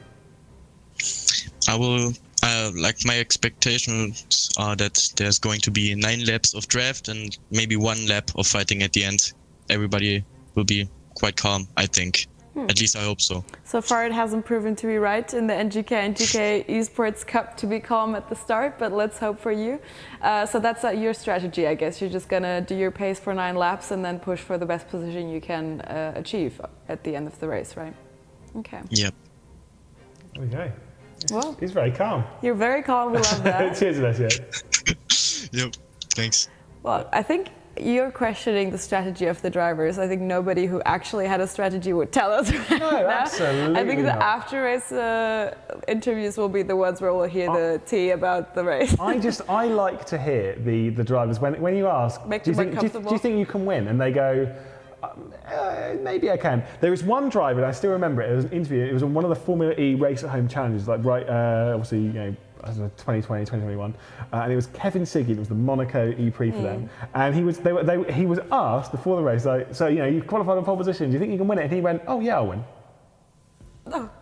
I will, my expectations are that there's going to be 9 laps of draft and maybe 1 lap of fighting at the end. Everybody will be quite calm, I think. At least I hope so. So far it hasn't proven to be right in the NGK NTK Esports Cup to be calm at the start, but let's hope for you. So that's your strategy, I guess. You're just going to do your pace for 9 laps and then push for the best position you can achieve at the end of the race, right? Okay. Yep. Okay. Well, He's very calm. you're very calm. We love that. Cheers, Alessio. Yep. Thanks. Well, I think you're questioning the strategy of the drivers. I think nobody who actually had a strategy would tell us right now. absolutely I think the not. after-race interviews will be the ones where we'll hear the tea about the race. I like to hear the drivers when you ask, Make do you them think uncomfortable. do you think you can win? And they go, maybe I can. There was one driver, and I still remember it. It was an interview. It was on one of the Formula E race at home challenges, obviously, 2020, 2021, and it was Kevin Siggy. It was the Monaco E-Prix for them, and he was asked before the race, like, so you qualified on pole position. Do you think you can win it? And he went, oh yeah, I'll win.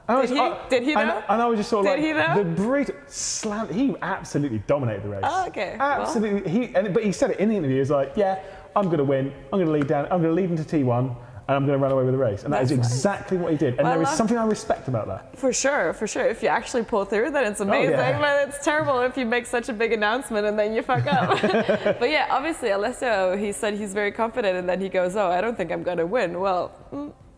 Oh, did he know? And I was just sort of Did he know? the brutal slam. He absolutely dominated the race. Oh, okay. Absolutely. But he said it in the interview. He was like, yeah, I'm going to win. I'm going to lead down. I'm going to lead into T1. And I'm going to run away with the race. And that is That's exactly what he did. And Well, there is something I respect about that. For sure. If you actually pull through, then it's amazing. yeah. But it's terrible if you make such a big announcement and then you fuck up. But yeah, obviously, Alessio, he said he's very confident, and then he goes, oh, I don't think I'm going to win. Well,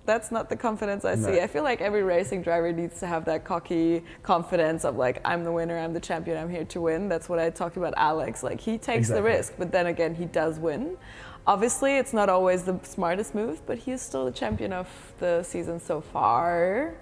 that's not the confidence I see. I feel like every racing driver needs to have that cocky confidence of like, I'm the winner, I'm the champion, I'm here to win. That's what I talked about Alex. Like, he takes the risk, but then again, he does win. Obviously, it's not always the smartest move, but he's still the champion of the season so far.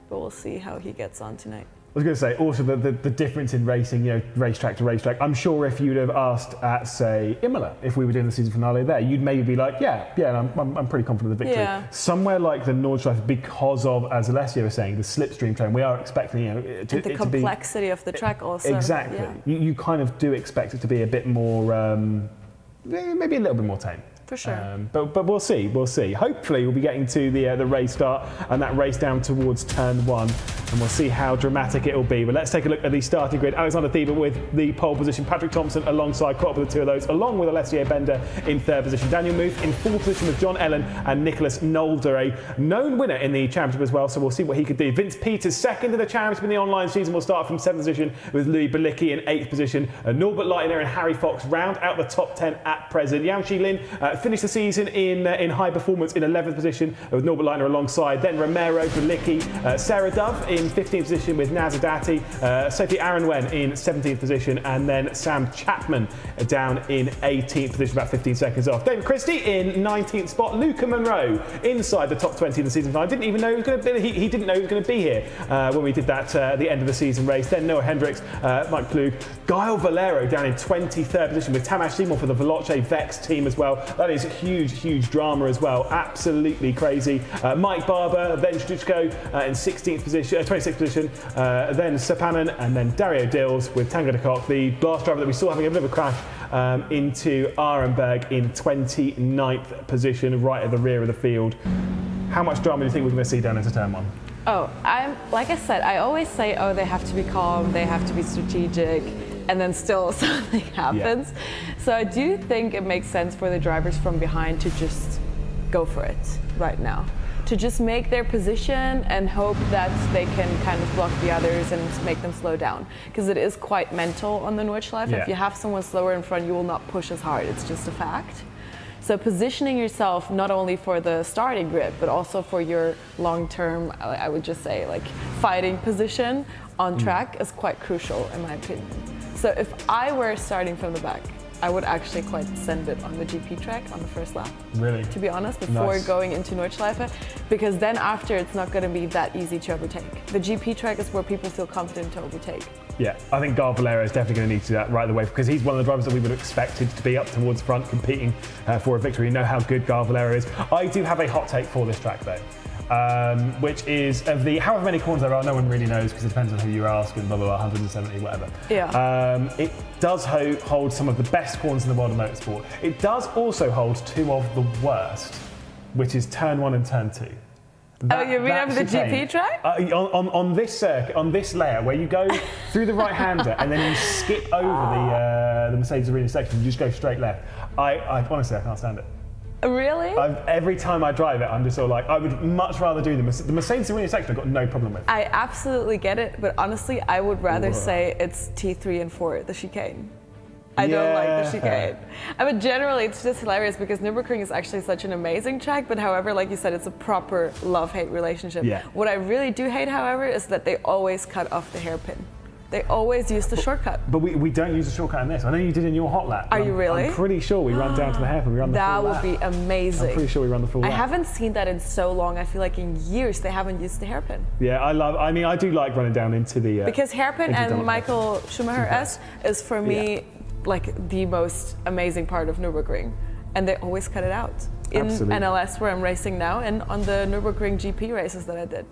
But we'll see how he gets on tonight. I was going to say, also the difference in racing, racetrack to racetrack. I'm sure if you'd have asked at, say, Imola, if we were doing the season finale there, you'd maybe be like, I'm pretty confident of the victory. Yeah. Somewhere like the Nordschleife, because of, as Alessio was saying, the slipstream train, we are expecting, And the complexity of the track also. Exactly. Yeah. You kind of do expect it to be a bit more, maybe a little bit more tame. For sure. But we'll see. Hopefully we'll be getting to the race start and that race down towards turn 1, and we'll see how dramatic it will be. But let's take a look at the starting grid. Alexander Thieber with the pole position, Patrick Thompson alongside, caught up with the two of those, along with Alessio Bender in 3rd position, Daniel Muth in 4th position with John Ellen and Nicholas Nolder, a known winner in the championship as well, so we'll see what he could do. Vince Peters 2nd in the championship in the online season, will start from 7th position with Louis Balicki in 8th position. Norbert Leitner and Harry Fox round out the top 10 at present. Yang Shi Lin finished the season in high performance in 11th position with Norbert Leitner alongside. Then Romero, Balicki, Sarah Dove in 15th position with Nazadati, Sophie Aronwen in 17th position, and then Sam Chapman down in 18th position, about 15 seconds off. David Christie in 19th spot. Luca Monroe inside the top 20 in the season final. Didn't even know he was going to be. He didn't know he was going to be here when we did that at the end of the season race. Then Noah Hendricks, Mike Plug, Guile Valero down in 23rd position with Tamas Seymour for the Veloce Vex team as well. That is huge drama as well. Absolutely crazy. Mike Barber, then Stutsko in 26th position. Then Sapanen, and then Dario Dills with Tango de Kock, the blast driver that we saw having a bit of a crash into Arenberg in 29th position, right at the rear of the field. How much drama do you think we're going to see down into turn 1? Oh, like I said, I always say, oh, they have to be calm, they have to be strategic, and then still something happens. Yeah. So I do think it makes sense for the drivers from behind to just go for it right now. To just make their position and hope that they can kind of block the others and make them slow down. Because it is quite mental on the Nordschleife. Yeah. If you have someone slower in front, you will not push as hard. It's just a fact. So positioning yourself not only for the starting grid, but also for your long-term, I would just say, like fighting position on track is quite crucial in my opinion. So if I were starting from the back, I would actually quite send it on the GP track on the first lap. Really? To be honest, before going into Nordschleife, because then after it's not going to be that easy to overtake. The GP track is where people feel confident to overtake. Yeah, I think Guile Valero is definitely going to need to do that right away because he's one of the drivers that we would have expected to be up towards front competing for a victory. You know how good Guile Valero is. I do have a hot take for this track though. Which is of the however many corners there are, no one really knows because it depends on who you ask and blah blah blah, 170 whatever. Yeah. It does hold some of the best corners in the world of motorsport. It does also hold two of the worst, which is turn 1 and turn 2. You mean over the GP track? On this circuit, on this layer, where you go through the right-hander and then you skip over the Mercedes Arena section, you just go straight left. I honestly, I can't stand it. Really? Every time I drive it, I'm just sort of like, I would much rather do the Mercedes Arena section. I've got no problem with. I absolutely get it, but honestly, I would rather say it's T3 and 4, the chicane. I don't like the chicane. I mean, generally, it's just hilarious because Nürburgring is actually such an amazing track, but however, like you said, it's a proper love-hate relationship. Yeah. What I really do hate, however, is that they always cut off the hairpin. They always use the shortcut. But we don't use the shortcut in this. I know you did in your hot lap. Are you really? I'm pretty sure we run down to the hairpin. We run the full lap. That would be amazing. I'm pretty sure we run the full lap. I haven't seen that in so long. I feel like in years they haven't used the hairpin. Yeah, I mean, I do like running down into the... because hairpin and Michael Schumacher S is for me like the most amazing part of Nürburgring. And they always cut it out. In NLS where I'm racing now and on the Nürburgring GP races that I did.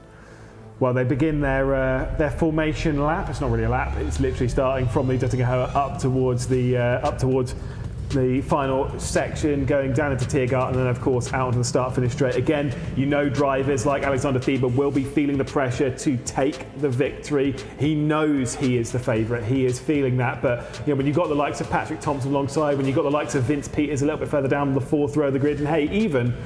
Well, they begin their formation lap. It's not really a lap. It's literally starting from the Duttingenhoe up towards the final section, going down into Tiergarten, and then of course out onto the start-finish straight. Again, you know, drivers like Alexander Thieber will be feeling the pressure to take the victory. He knows he is the favourite. He is feeling that. But you know, when you've got the likes of Patrick Thompson alongside, when you've got the likes of Vince Peters a little bit further down the fourth row of the grid, and hey, even.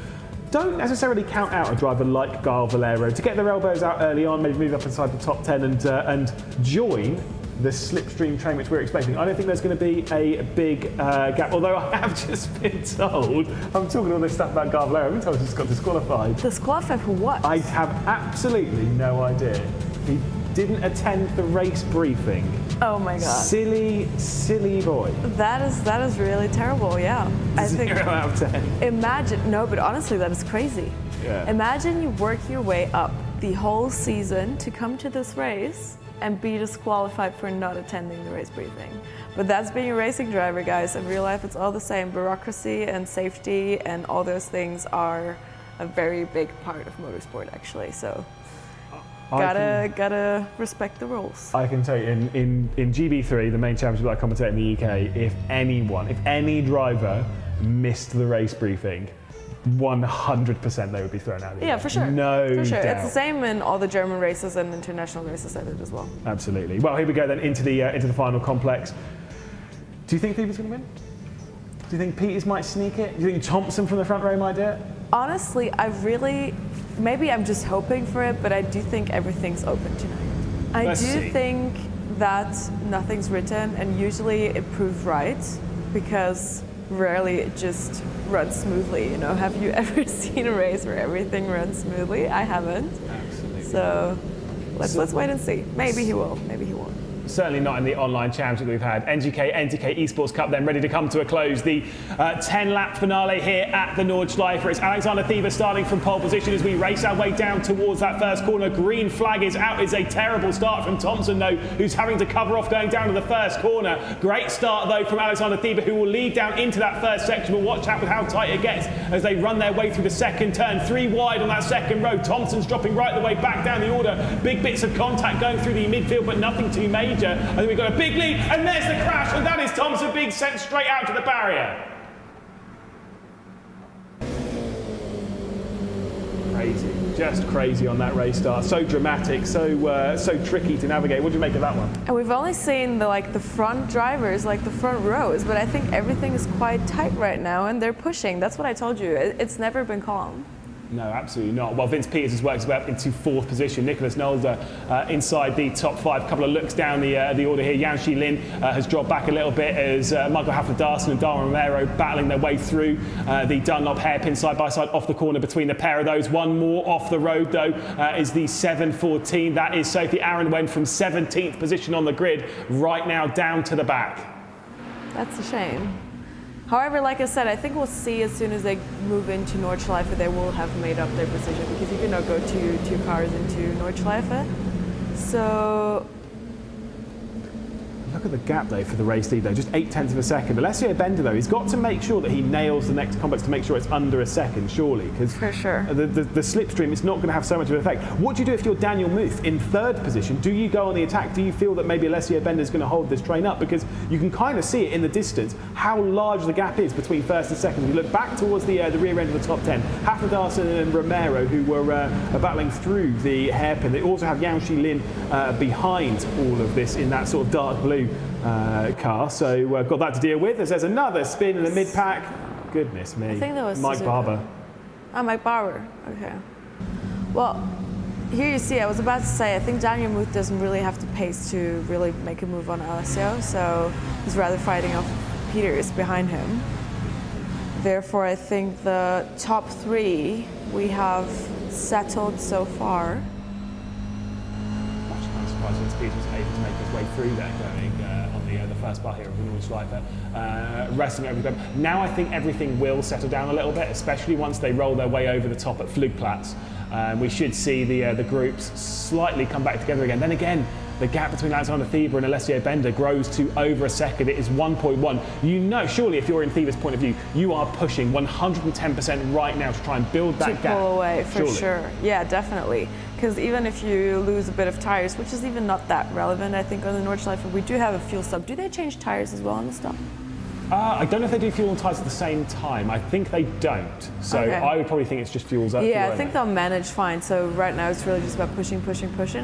Don't necessarily count out a driver like Guile Valero to get their elbows out early on, maybe move up inside the top 10 and join the slipstream train which we're expecting. I don't think there's going to be a big gap, although I have just been told, I'm talking all this stuff about Guile Valero, I've been told he's got disqualified. Disqualified for what? I have absolutely no idea. He didn't attend the race briefing. Oh my God. Silly boy. That is really terrible, yeah. I think 0 out of 10. Imagine, no, but honestly, that is crazy. Yeah. Imagine you work your way up the whole season to come to this race and be disqualified for not attending the race briefing. But that's being a racing driver, guys. In real life, it's all the same. Bureaucracy and safety and all those things are a very big part of motorsport, actually. So. Gotta respect the rules. I can tell you, in GB3, the main championship that I commentate in the UK, if any driver missed the race briefing, 100% they would be thrown out of the Yeah, for sure. No for sure. doubt. It's the same in all the German races and international races I did as well. Absolutely. Well, here we go then into the final complex. Do you think Thieber's going to win? Do you think Peters might sneak it? Do you think Thompson from the front row might do it? Honestly, maybe I'm just hoping for it, but I do think everything's open tonight. I do think that nothing's written, and usually it proves right, because rarely it just runs smoothly. You know, have you ever seen a race where everything runs smoothly? I haven't. Absolutely. So Let's wait and see. Maybe he will, maybe he won't. Certainly not in the online championship we've had. NGK NTK Esports Cup then ready to come to a close. The 10-lap finale here at the Nordschleife. It's Alexander Thieber starting from pole position as we race our way down towards that first corner. Green flag is out. It's a terrible start from Thompson, though, who's having to cover off going down to the first corner. Great start, though, from Alexander Thieber, who will lead down into that first section. But watch out with how tight it gets as they run their way through the second turn. 3 wide on that second row. Thompson's dropping right the way back down the order. Big bits of contact going through the midfield, but nothing too major. I think we've got a big lead, and there's the crash, and that is Thompson being sent straight out to the barrier. Crazy, just crazy on that race start. So dramatic, so tricky to navigate. What do you make of that one? And we've only seen the front drivers, like the front rows, but I think everything is quite tight right now, and they're pushing. That's what I told you. It's never been calm. No, absolutely not. Well, Vince Peters has worked his way up into 4th position. Nicholas Zolder inside the top 5. A couple of looks down the order here. Yan Shi Lin has dropped back a little bit as Michael Hafler-Darson and Darwin Romero battling their way through the Dunlop hairpin side by side off the corner between the pair of those. One more off the road, though, is the 7:14. That is Sophie Aaron went from 17th position on the grid right now down to the back. That's a shame. However, like I said, I think we'll see as soon as they move into Nordschleife, they will have made up their position because you cannot go two cars into Nordschleife. So Look at the gap, though, for the race lead, though. Just 0.8 of a second. Alessio Bender, though, he's got to make sure that he nails the next complex to make sure it's under a second, surely. Because for sure. The slipstream is not going to have so much of an effect. What do you do if you're Daniel Muth in 3rd position? Do you go on the attack? Do you feel that maybe Alessio Bender is going to hold this train up? Because you can kind of see it in the distance, how large the gap is between 1st and 2nd. You look back towards the rear end of the top 10. Hafler-Darson and Romero, who were battling through the hairpin. They also have Yan Shi Lin behind all of this in that sort of dark blue car, so got that to deal with. As there's another spin in the mid-pack. Goodness me. I think that was Mike Suzuka. Barber. Oh, Mike Barber. Okay. Well, here you see, I was about to say, I think Daniel Muth doesn't really have the pace to really make a move on Alessio, so he's rather fighting off Peters behind him. Therefore, I think the top 3 we have settled so far. I'm surprised Vince Peters was able to make his way through there, going on the first bar here of the Nordschleife, wrestling over them. Now I think everything will settle down a little bit, especially once they roll their way over the top at Flugplatz. We should see the groups slightly come back together again. Then again, the gap between Alexander Thieber and Alessio Bender grows to over a second. It is 1.1. You know, surely if you're in Thieber's point of view, you are pushing 110% right now to try and build that gap. To pull away, for surely. sure. Yeah, definitely. Because even if you lose a bit of tires, which is even not that relevant, I think on the Nordschleife, we do have a fuel stop. Do they change tires as well on the stop? I don't know if they do fuel and tyres at the same time. I think they don't. So Okay. I would probably think it's just fuels up. Yeah, fuel I think they'll manage fine. So right now it's really just about pushing.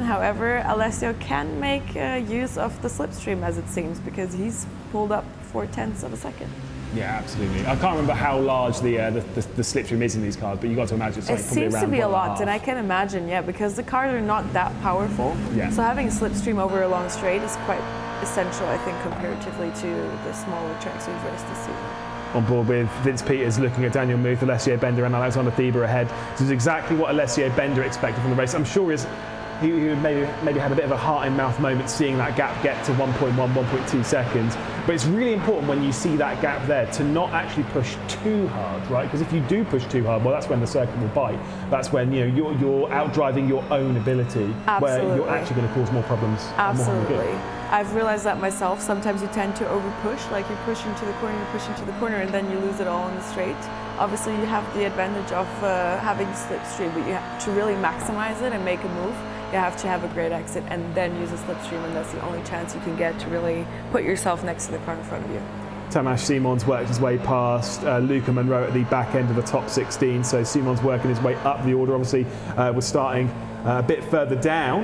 However, Alessio can make use of the slipstream, as it seems, because he's pulled up 0.4 of a second. Yeah, absolutely. I can't remember how large the slipstream is in these cars, but you got to imagine it's It like probably seems around to be a 1.5. lot, and I can imagine, yeah, because the cars are not that powerful. Yeah. So having a slipstream over a long straight is quite essential, I think, comparatively to the smaller tracks we've raced this season. On board with Vince Peters looking at Daniel Muth, Alessio Bender and Alexander Thieber ahead. This is exactly what Alessio Bender expected from the race. I'm sure he maybe had a bit of a heart-in-mouth moment seeing that gap get to 1.1, 1.2 seconds. But it's really important when you see that gap there to not actually push too hard, right? Because if you do push too hard, well, that's when the circuit will bite. That's when you're outdriving your own ability, where you're actually going to cause more problems. Absolutely. I've realized that myself. Sometimes you tend to over-push, like you push into the corner, and then you lose it all in the straight. Obviously, you have the advantage of having slipstream, but you have to really maximize it and make a move. You have to have a great exit and then use a slipstream, and that's the only chance you can get to really put yourself next to the car in front of you. Tamas Simons worked his way past Luca Monroe at the back end of the top 16, so Simons working his way up the order. Obviously, was starting a bit further down,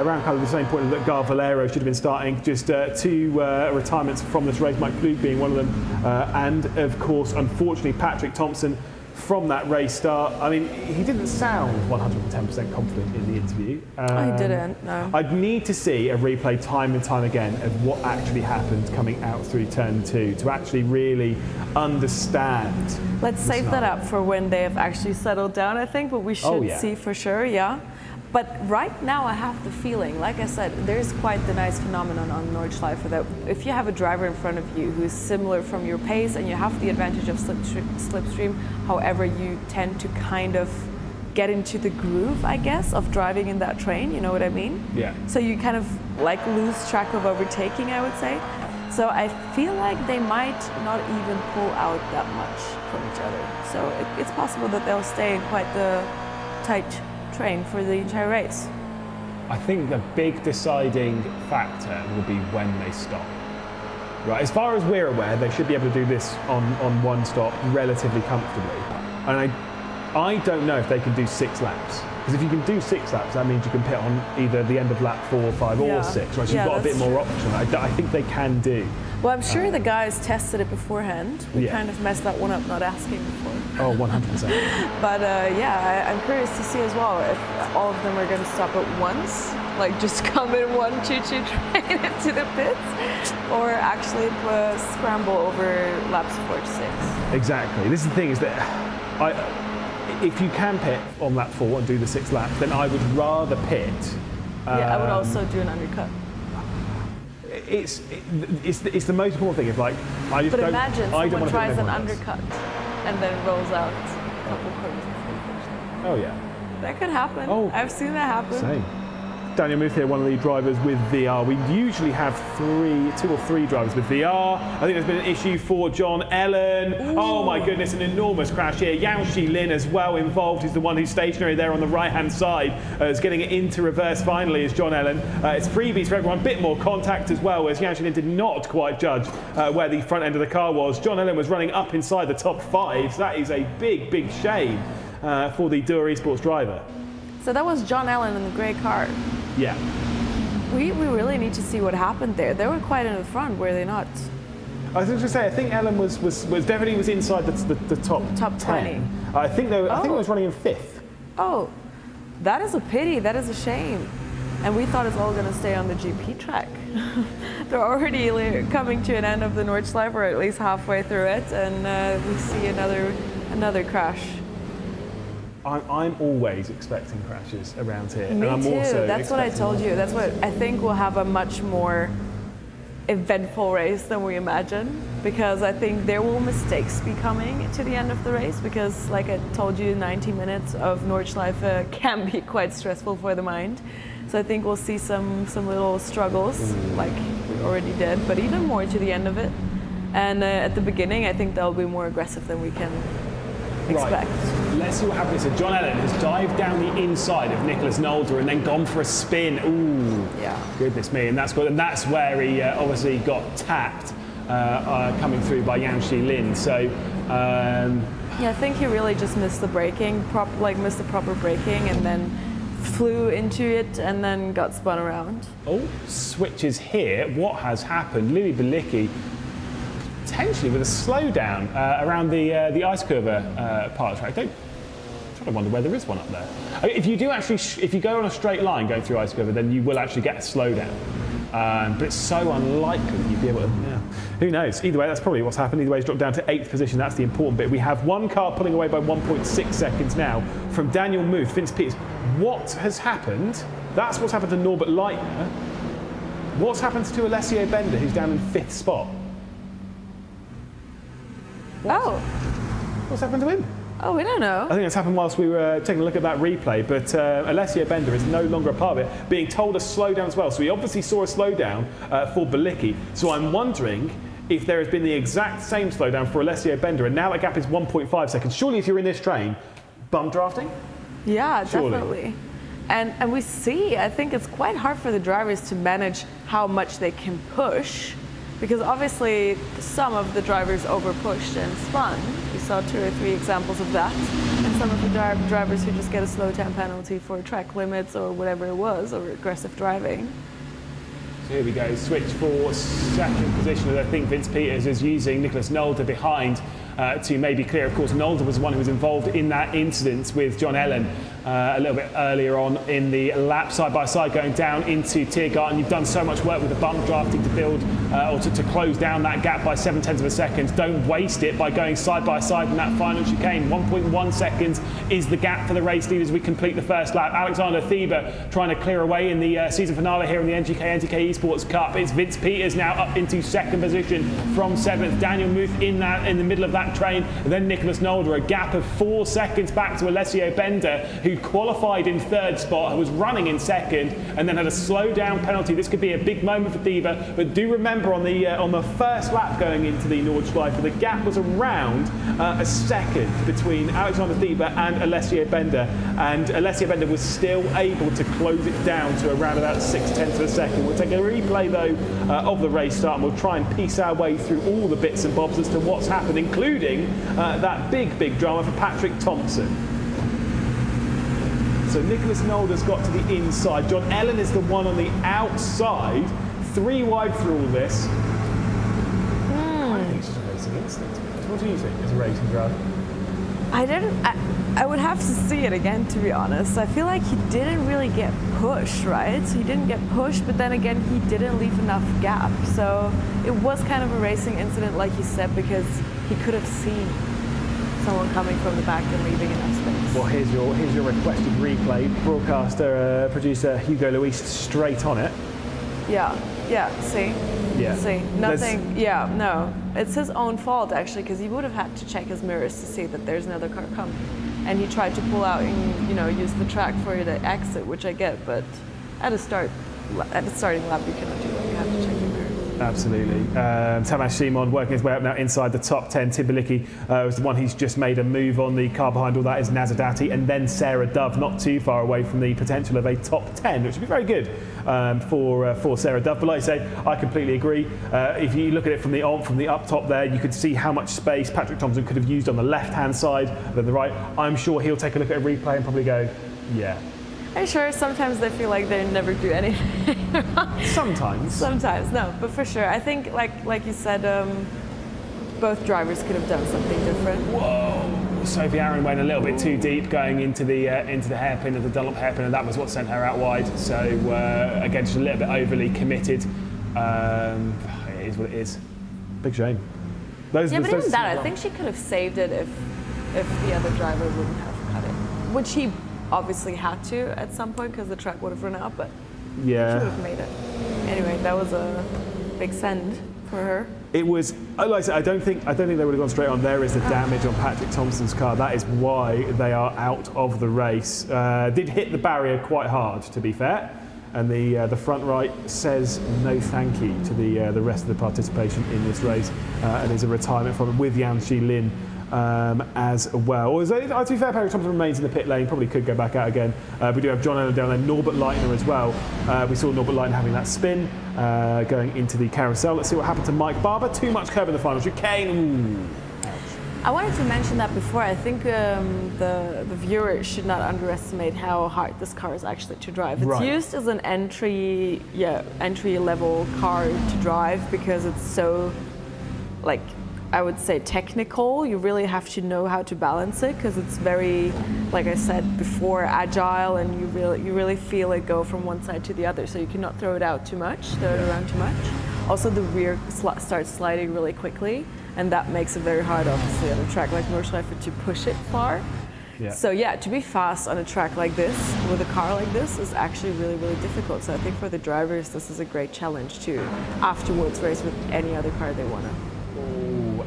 around kind of the same point that Gar Valero should have been starting. Just 2 retirements from this race, Mike Klug being one of them, and of course, unfortunately, Patrick Thompson from that race start. I mean, he didn't sound 110% confident in the interview. He didn't, no. I'd need to see a replay time and time again of what actually happened coming out through turn 2 to actually really understand. Let's save that up for when they have actually settled down, I think, but we should see for sure, yeah. But right now I have the feeling, like I said, there's quite the nice phenomenon on Nordschleife that if you have a driver in front of you who's similar from your pace and you have the advantage of slipstream, however, you tend to kind of get into the groove, I guess, of driving in that train, you know what I mean? Yeah. So you kind of like lose track of overtaking, I would say. So I feel like they might not even pull out that much from each other. So it's possible that they'll stay in quite the tight train for the entire race. I think the big deciding factor will be when they stop. Right, as far as we're aware, they should be able to do this on one stop relatively comfortably. And I don't know if they can do 6 laps. Because if you can do 6 laps, that means you can pit on either the end of lap 4, 5 or 6, right? So you've got a bit more option. I think they can do. Well, I'm sure the guys tested it beforehand. We kind of messed that one up not asking before. Oh, 100%. But yeah, I'm curious to see as well if all of them are going to stop at once, like just come in one choo-choo train into the pits, or actually scramble over laps 4 to 6. Exactly. This is the thing, is that if you can pit on lap 4 and do the 6 laps, then I would rather pit. Yeah, I would also do an undercut. It's the most important thing. If like I just but don't. imagine I don't someone want to tries an else. undercut and then rolls out a couple corners before the finish line. Oh yeah. That could happen. Oh, I've seen that happen. Same. Daniel Muth here, one of the drivers with VR. We usually have 2 or 3 drivers with VR. I think there's been an issue for John Ellen. Ooh. Oh my goodness, an enormous crash here. Yaoxi Lin as well involved. He's the one who's stationary there on the right-hand side. Is getting it into reverse finally is John Ellen. It's freebies for everyone. Bit more contact as well, as Yaoxi Lin did not quite judge where the front end of the car was. John Ellen was running up inside the top 5. So that is a big, big shame for the Dura Esports driver. So that was John Ellen in the grey car. Yeah. We really need to see what happened there. They were quite in the front, were they not? I was going to say, I think Ellen was definitely was inside the top 20. I think I think it was running in 5th. Oh, that is a pity. That is a shame. And we thought it's all going to stay on the GP track. They're already coming to an end of the Nordschleife, or at least halfway through it, and we see another crash. I'm always expecting crashes around here. Me and I'm too. Also that's what I told you. That's what I think we'll have a much more eventful race than we imagine, because I think there will mistakes be coming to the end of the race, because like I told you, 90 minutes of Nordschleife can be quite stressful for the mind. So I think we'll see some little struggles like we already did, but even more to the end of it. And at the beginning, I think they'll be more aggressive than we can expect. Right. Let's see what happens. So John Ellen has dived down the inside of Nicholas Nolder and then gone for a spin. Ooh, yeah. Goodness me, and that's good. And that's where he obviously got tapped coming through by Yaoxi Lin. So. Yeah, I think he really just missed the braking, missed the proper braking, and then flew into it and then got spun around. Oh, switches here. What has happened? Louis Belicki potentially with a slowdown around the ice curver part of the track. I'm trying to wonder where there is one up there. I mean, if you go on a straight line going through ice curver, then you will actually get a slowdown. But it's so unlikely that you'd be able to. Yeah. Who knows? Either way, that's probably what's happened. Either way, he's dropped down to 8th position. That's the important bit. We have one car pulling away by 1.6 seconds now from Daniel Muth, Vince Peters. What has happened? That's what's happened to Norbert Leitner. What's happened to Alessio Bender, who's down in 5th spot? Oh. What's happened to him? Oh, we don't know. I think it's happened whilst we were taking a look at that replay, but Alessio Bender is no longer a part of it, being told to slow down as well. So we obviously saw a slowdown for Belicki. So I'm wondering if there has been the exact same slowdown for Alessio Bender, and now that gap is 1.5 seconds. Surely if you're in this train, bum drafting? Yeah, Surely. definitely. And we see, I think it's quite hard for the drivers to manage how much they can push, because obviously some of the drivers over-pushed and spun. We saw 2 or 3 examples of that. And some of the drivers who just get a slow time penalty for track limits or whatever it was, or aggressive driving. So here we go, switch for 2nd position, and I think Vince Peters is using Nicholas Nolder behind to maybe clear. Of course, Nolder was the one who was involved in that incident with John Ellen a little bit earlier on in the lap, side by side going down into Tiergarten. You've done so much work with the bump drafting to build or to close down that gap by 0.7 of a second. Don't waste it by going side by side in that final chicane. 1.1 seconds is the gap for the race lead as we complete the first lap. Alexander Thieber trying to clear away in the season finale here in the NGK NTK Esports Cup. It's Vince Peters now up into second position from 7th. Daniel Muth in the middle of that train, and then Nicholas Nolder, a gap of 4 seconds back to Alessio Bender, who qualified in 3rd spot, who was running in 2nd, and then had a slow down penalty. This could be a big moment for Thieber, but do remember on the first lap going into the Nordschleife, the gap was around a second between Alexander Thieber and Alessio Bender, and Alessio Bender was still able to close it down to around about 0.6 of a second. We'll take a replay though of the race start, and we'll try and piece our way through all the bits and bobs as to what's happened, including that big drama for Patrick Thompson. So Nicholas Nolder's got to the inside. John Ellen is the one on the outside. 3 wide through all this. I think she's a racing instinct. What do you think as a racing driver? I would have to see it again, to be honest. I feel like he didn't really get pushed, right? So he didn't get pushed, but then again, he didn't leave enough gap. So it was kind of a racing incident, like you said, because he could have seen someone coming from the back and leaving enough space. Well, here's your requested replay. Broadcaster, producer Hugo Luis straight on it. Yeah, see? Yeah. See, nothing, no. It's his own fault, actually, because he would have had to check his mirrors to see that there's another car coming. And he tried to pull out and, use the track for the exit, which I get, but at a starting lap, you cannot do that. You have to check your mirrors. Absolutely. Tamas Simon working his way up now inside the top 10. Tibilicki was the one who's just made a move on. The car behind all that is Nazadati, and then Sarah Dove, not too far away from the potential of a top 10, which would be very good for Sarah Dove. But like I say, I completely agree. If you look at it from the up top there, you could see how much space Patrick Thompson could have used on the left-hand side than the right. I'm sure he'll take a look at a replay and probably go, yeah. I'm sure sometimes they feel like they never do anything. Sometimes, no, but for sure. I think, like you said, both drivers could have done something different. Whoa! Sophie Aaron went a little bit too deep going into the hairpin of the Dunlop hairpin, and that was what sent her out wide. So again, just a little bit overly committed. It is what it is. Big shame. But even that, I think she could have saved it if the other driver wouldn't have cut it, which he obviously had to at some point because the track would have run out, but yeah, she would have made it. Anyway, that was a big send for her. It was, like I said, I don't think they would have gone straight on. There is the damage on Patrick Thompson's car. That is why they are out of the race. Did hit the barrier quite hard, to be fair, and the front right says no thank you to the rest of the participation in this race, and is a retirement from it with Yanxi Lin as well. Although, to be fair, Patrick Thompson remains in the pit lane, probably could go back out again. We do have John Allen down there, Norbert Leitner as well. We saw Norbert Leitner having that spin going into the carousel. Let's see what happened to Mike Barber. Too much curb in the final chicane. I wanted to mention that before. I think the viewer should not underestimate how hard this car is actually to drive. It's used as an entry level car to drive because it's so, I would say, technical. You really have to know how to balance it because it's very, like I said before, agile, and you really feel it go from one side to the other. So you cannot throw it around too much. Also, the rear starts sliding really quickly, and that makes it very hard, obviously, on a track like Nordschleife to push it far. Yeah. So yeah, to be fast on a track like this with a car like this is actually really, really difficult. So I think for the drivers, this is a great challenge to afterwards race with any other car they want to.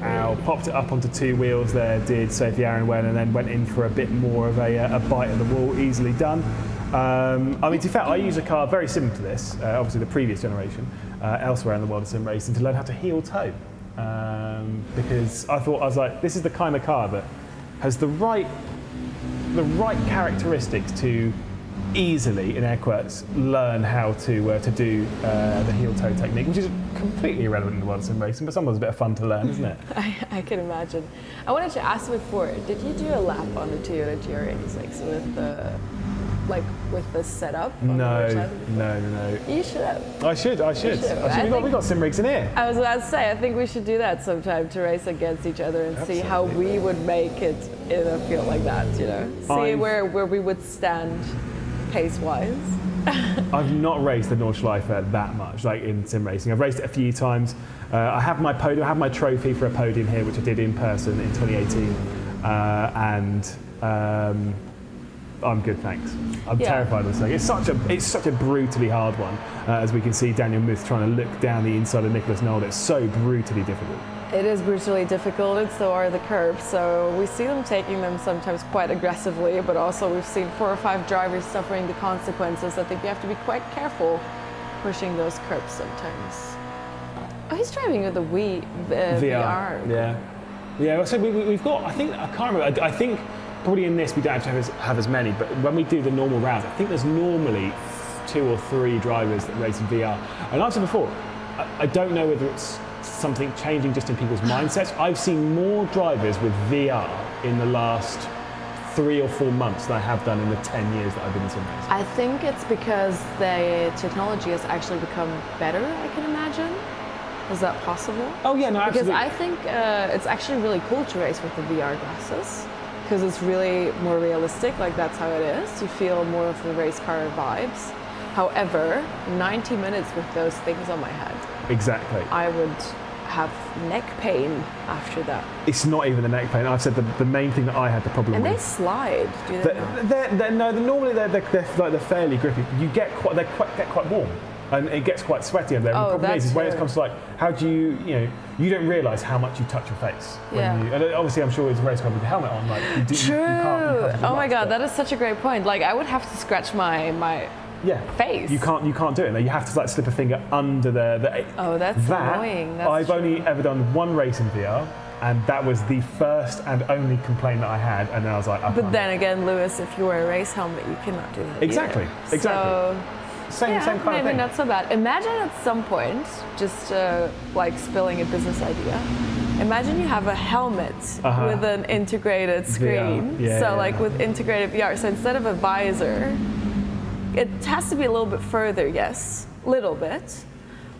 Ow, popped it up onto 2 wheels there, did Sophie Aaron, and then went in for a bit more of a bite of the wall. Easily done. I mean, to be fair, I use a car very similar to this, obviously the previous generation, elsewhere in the world of sim racing, to learn how to heel toe. Because I was like, this is the kind of car that has the right characteristics to easily, in air quotes, learn how to do the heel toe technique, which is completely irrelevant in the world of sim racing, but sometimes a bit of fun to learn, isn't it? I can imagine. I wanted to ask before, did you do a lap on the Toyota GR86 with like with this setup? No, on the Nordschleife before? no. You should have. I should. We got sim rigs in here. I was about to say, I think we should do that sometime to race against each other and see how we would make it in a field like that, you know? See where we would stand pace-wise. I've not raced the Nordschleife that much, like in sim racing. I've raced it a few times. I have my podium, I have my trophy for a podium here, which I did in person in 2018. I'm good, thanks. I'm terrified of this thing. It's such a brutally hard one, as we can see Daniel Muth trying to look down the inside of Nicholas Nolde. It's so brutally difficult. It is brutally difficult, and so are the curbs. So we see them taking them sometimes quite aggressively, but also we've seen 4 or 5 drivers suffering the consequences. I think you have to be quite careful pushing those curbs sometimes. Oh, he's driving with the VR. Yeah. So we've got. I can't remember. I think probably in this we don't have to have as many, but when we do the normal rounds, I think there's normally 2 or 3 drivers that race in VR. And like I said before, I don't know whether it's something changing just in people's mindsets. I've seen more drivers with VR in the last 3 or 4 months than I have done in the 10 years that I've been in sim racing. I think it's because the technology has actually become better, I can imagine. Is that possible? Oh yeah, no, absolutely. Because I think it's actually really cool to race with the VR glasses, because it's really more realistic, like that's how it is. You feel more of the race car vibes. However, 90 minutes with those things on my head. Exactly. I would have neck pain after that. It's not even the neck pain. I've said the main thing that I had the problem and with. And they slide, do they not? Normally they're fairly grippy. You get quite warm. And it gets quite sweaty under there. And the problem is when it comes to like, how do you don't realise how much you touch your face. And obviously I'm sure it's a race car with the helmet on, like you can't oh my god, that is such a great point. Like I would have to scratch my face. You can't do it. You have to like slip a finger under the oh, that's annoying. I've only ever done one race in VR, and that was the first and only complaint that I had, and then I was like, but then again, Lewis, if you wear a race helmet, you cannot do that Exactly. So, Same kind of thing. Maybe not so bad. Imagine at some point, just like spilling a business idea, imagine you have a helmet with an integrated screen. Like with integrated VR. So instead of a visor, it has to be a little bit further, yes, little bit.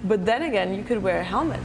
But then again, you could wear a helmet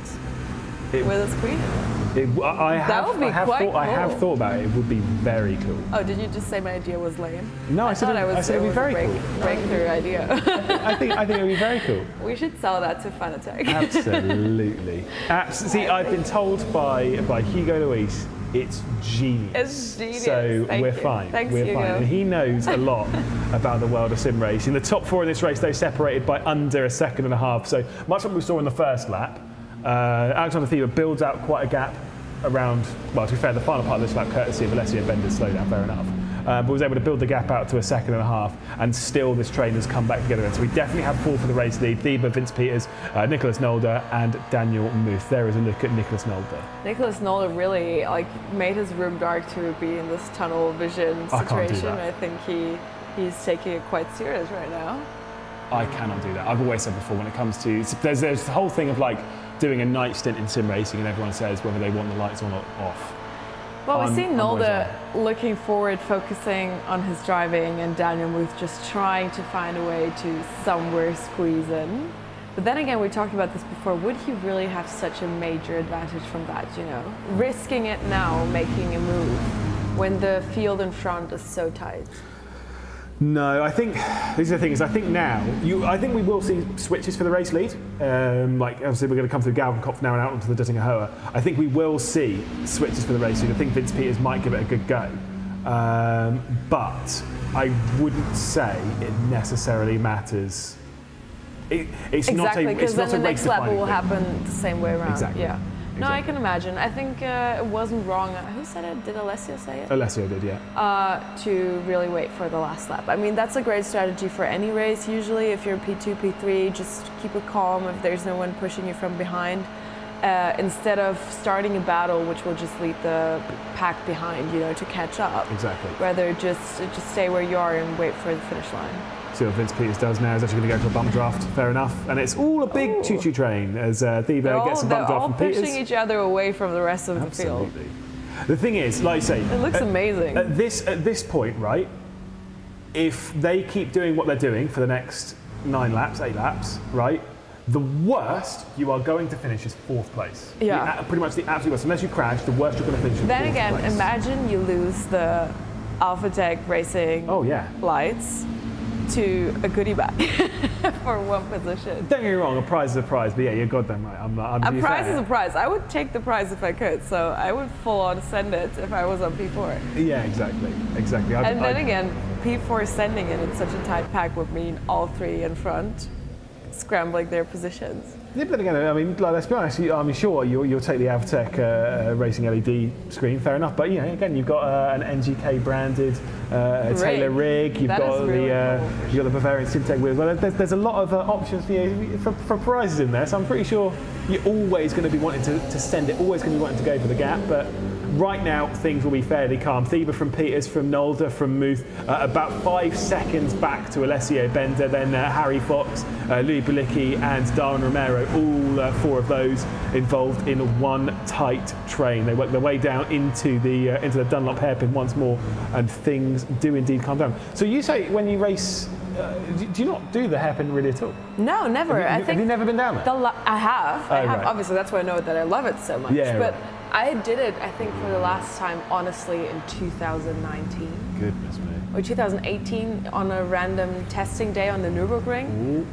with a screen in it. I have thought about it. It would be very cool. Oh, did you just say my idea was lame? No, I said it would be very cool. Breakthrough idea. I think it would be very cool. We should sell that to Fanatec. Absolutely. See, I've been told by Hugo Luis, it's genius. It's genius. So we're fine. Thanks, we're Hugo. fine. And he knows a lot about the world of sim racing. The top 4 in this race, though, separated by under a second and a half. So much like we saw in the first lap. Alexander Thieber builds out quite a gap around, well, to be fair, the final part of this lap, courtesy of Alessio and Bender's slowdown, fair enough. But was able to build the gap out to a second and a half, and still this train has come back together. So we definitely have 4 for the race lead: Thieber, Vince Peters, Nicholas Nolde, and Daniel Muth. There is a look at Nicholas Nolde. Nicholas Nolde really made his room dark to be in this tunnel vision situation. I think he's taking it quite serious right now. I cannot do that. I've always said before, when it comes to there's the whole thing of like doing a night stint in sim racing, and everyone says whether they want the lights on or off. Well, we see Nolde looking forward, focusing on his driving, and Daniel Muth just trying to find a way to somewhere squeeze in. But then again, we talked about this before, would he really have such a major advantage from that, Risking it now, making a move, when the field in front is so tight? No, I think these are the things. I think now, I think we will see switches for the race lead. Like obviously we're going to come through Galgenkopf now and out onto the Duttinger Hoa. I think we will see switches for the race lead. I think Vince Peters might give it a good go, but I wouldn't say it necessarily matters. It's exactly, not because then the next lap will happen the same way around. Exactly. Yeah. No, I can imagine. I think it wasn't wrong. Who said it? Did Alessio say it? Alessio did, yeah. To really wait for the last lap. I mean, that's a great strategy for any race, usually. If you're P2, P3, just keep it calm if there's no one pushing you from behind. Instead of starting a battle, which will just lead the pack behind, to catch up. Exactly. Rather just stay where you are and wait for the finish line. See what Vince Peters does now. He's actually going to go to a bump draft. Fair enough. And it's all a big choo-choo train as Thieber gets a bump draft from Peters. They're all pushing each other away from the rest of the field. The thing is, like I say, it looks amazing. At this point, right? if they keep doing what they're doing for the next 8 laps, right? The worst you are going to finish is 4th place. Yeah. Pretty much the absolute worst. Unless you crash, the worst you're going to finish is 4th place. Then again, imagine you lose the Alpha Tech Racing lights to a goodie bag for 1 position. Don't get me wrong, a prize is a prize, but yeah, you're goddamn right. A prize is a prize. I would take the prize if I could, so I would full on send it if I was on P4. Yeah, exactly. And then again, P4 sending it in such a tight pack would mean all 3 in front scrambling their positions. Yeah, but again, I mean, let's be honest. I'm sure you'll take the Avtec Racing LED screen, fair enough. But again, you've got an NGK branded Taylor rig. You've got the Bavarian Syntec wheels. Well, there's a lot of options for prizes in there. So I'm pretty sure you're always going to be wanting to send it. Always going to be wanting to go for the gap, but. Right now, things will be fairly calm. Thieber from Peters, from Nolder, from Muth, about 5 seconds back to Alessio Bender, then Harry Fox, Louis Balicki and Darwin Romero, all 4 of those involved in one tight train. They work their way down into the Dunlop hairpin once more, and things do indeed calm down. So you say when you race, do you not do the hairpin really at all? No, never. Have you never been down there? I have. I have. Right. Obviously, that's why I know that I love it so much. Yeah, but right. I did it, I think, for the last time, honestly, in 2019. Goodness me. Or 2018 on a random testing day on the Nürburgring. Ooh.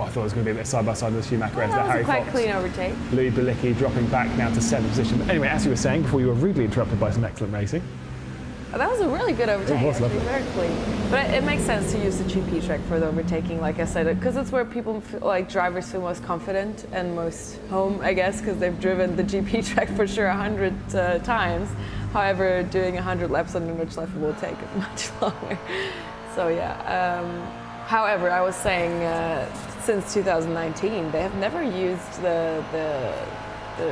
I thought it was going to be a bit side by side with Schumacher and That Harry was a quite Fox. clean overtake. Louis Balicki dropping back now to 7th position. But anyway, as you were saying before, you were rudely interrupted by some excellent racing. That was a really good overtake. It was lovely. Very clean. But it makes sense to use the GP track for the overtaking, like I said, because it's where people feel, like drivers feel most confident and most home, I guess, because they've driven the GP track for sure 100 times. However, doing 100 laps on the Nordschleife will take much longer. So yeah. However, I was saying since 2019, they have never used the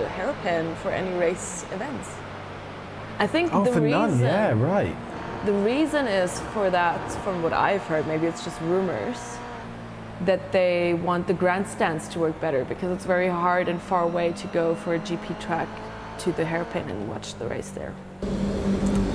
hairpin for any race events. I think the for reason, none, yeah, right. The reason is for that, from what I've heard, maybe it's just rumors, that they want the grandstands to work better because it's very hard and far away to go for a GP track to the hairpin and watch the race there.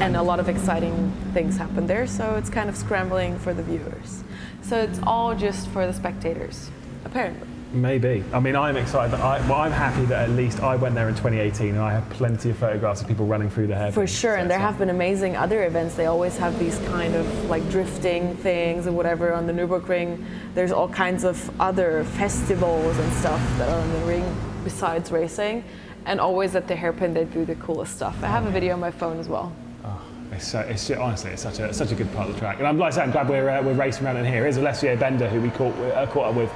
And a lot of exciting things happen there, so it's kind of scrambling for the viewers. So it's all just for the spectators, apparently. Maybe. I mean, I'm excited. I'm happy that at least I went there in 2018 and I have plenty of photographs of people running through the hairpin. For sure, and there have been amazing other events. They always have these kind of like drifting things and whatever on the Nürburgring. There's all kinds of other festivals and stuff that are on the ring besides racing. And always at the hairpin they do the coolest stuff. I have a video on my phone as well. Honestly, it's such a good part of the track. And I'm glad we're racing around in here. Here's Alessio Bender, who we caught up with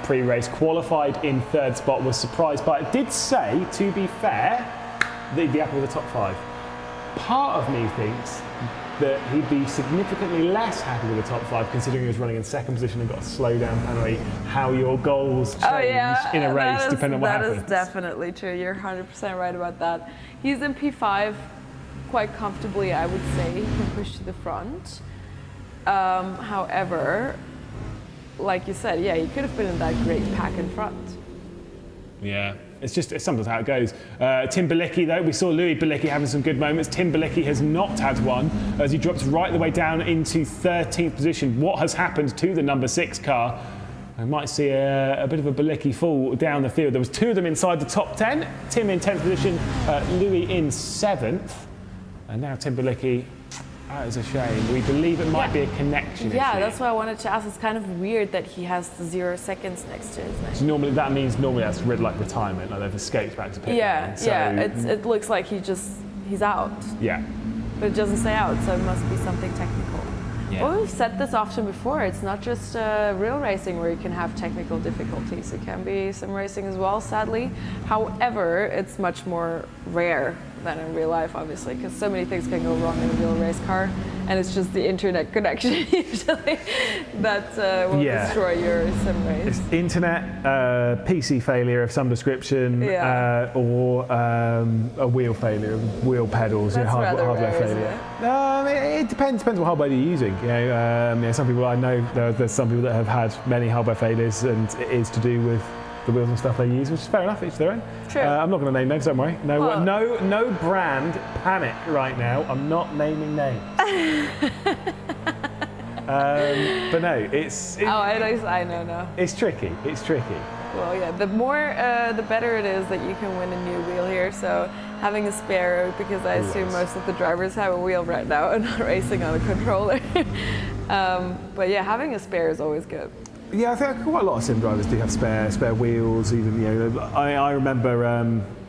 pre-race, qualified in 3rd spot, was surprised by it. Did say, to be fair, that he'd be happy with the top 5. Part of me thinks that he'd be significantly less happy with the top 5, considering he was running in 2nd position and got a slow down penalty. How your goals change in a race, depending on what happens. That is definitely true. You're 100% right about that. He's in P5 quite comfortably, I would say. He can push to the front. However, like you said, yeah, he could have been in that great pack in front. Yeah, it's sometimes how it goes. Tim Balicki, though, we saw Louis Balicki having some good moments. Tim Balicki has not had one as he drops right the way down into 13th position. What has happened to the number 6 car? I might see a bit of a Balicki fall down the field. There was 2 of them inside the top 10. Tim in 10th position, Louis in 7th. And now Tim Balicki, that is a shame. We believe it might be a connection issue. Yeah, that's why I wanted to ask. It's kind of weird that he has the 0 seconds next to his name. So normally that's like retirement, like they've escaped back to pit lane. So, it looks like he's out. Yeah. But it doesn't say out, so it must be something technical. Yeah. Well, we've said this often before. It's not just real racing where you can have technical difficulties. It can be sim racing as well, sadly. However, it's much more rare than in real life, obviously, because so many things can go wrong in a real race car, and it's just the internet connection usually that will destroy your sim race. It's internet, PC failure of some description, or a wheel failure, wheel pedals, hardware failure. It depends what hardware you're using. Some people I know, there's some people that have had many hardware failures, and it is to do with the wheels and stuff they use, which is fair enough, each their own. True. I'm not going to name names, don't worry. No brand panic right now. I'm not naming names. But no, I know now. it's tricky. It's tricky. Well, yeah, the more, the better it is that you can win a new wheel here. So having a spare, because I assume most of the drivers have a wheel right now and not racing on a controller. But yeah, having a spare is always good. Yeah, I think quite a lot of sim drivers do have spare wheels. Even I remember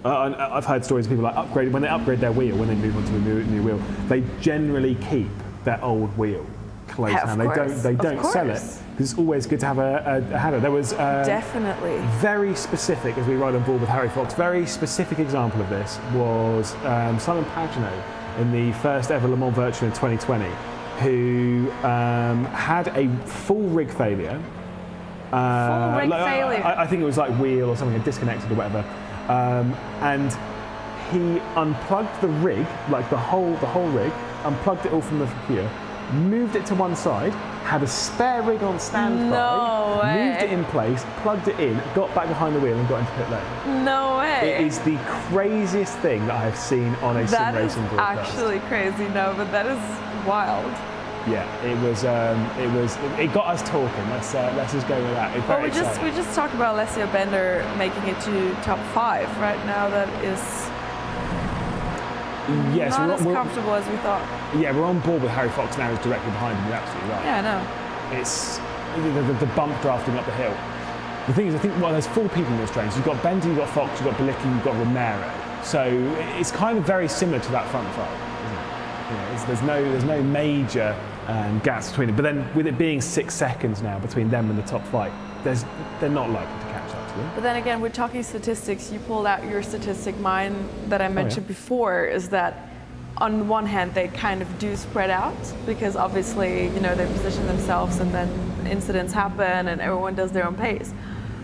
I've heard stories of people like when they upgrade their whel, when they move on to a new wheel, they generally keep their old wheel close Yeah, down. They don't sell it because it's always good to have a handle. There was Definitely very specific, as we ride on board with Harry Fox. Very specific example of this was Simon Pagenaud in the first ever Le Mans Virtual in 2020, who had a full rig failure. Failure. I think it was like wheel or something, disconnected or whatever, and he unplugged the rig, like the whole rig, unplugged it all from the computer, moved it to one side, had a spare rig on standby, No way. moved it in place, plugged it in, got back behind the wheel and got into pit lane. No way. It is the craziest thing that I have seen on a sim That is racing broadcast. actually crazy, no, but that is wild. Yeah, it got us talking. Let's just go with that. It's Well, very exciting. we just talked about Alessio Bender making it to top 5 right now. That is Yes, not as comfortable as we thought. Yeah, we're on board with Harry Fox now. Is directly behind him. You're absolutely right. Yeah, I know. It's the bump drafting up the hill. The thing is, I think there's 4 people in this train. So you've got Bender, you've got Fox, you've got Bilicki, you've got Romero. So it's kind of very similar to that front 5, isn't it? There's no major gaps between them. But then with it being 6 seconds now between them and the top 5, they're not likely to catch up to them. But then again, we're talking statistics. You pulled out your statistic. Mine that I mentioned before is that on the one hand, they kind of do spread out because obviously, they position themselves and then incidents happen and everyone does their own pace.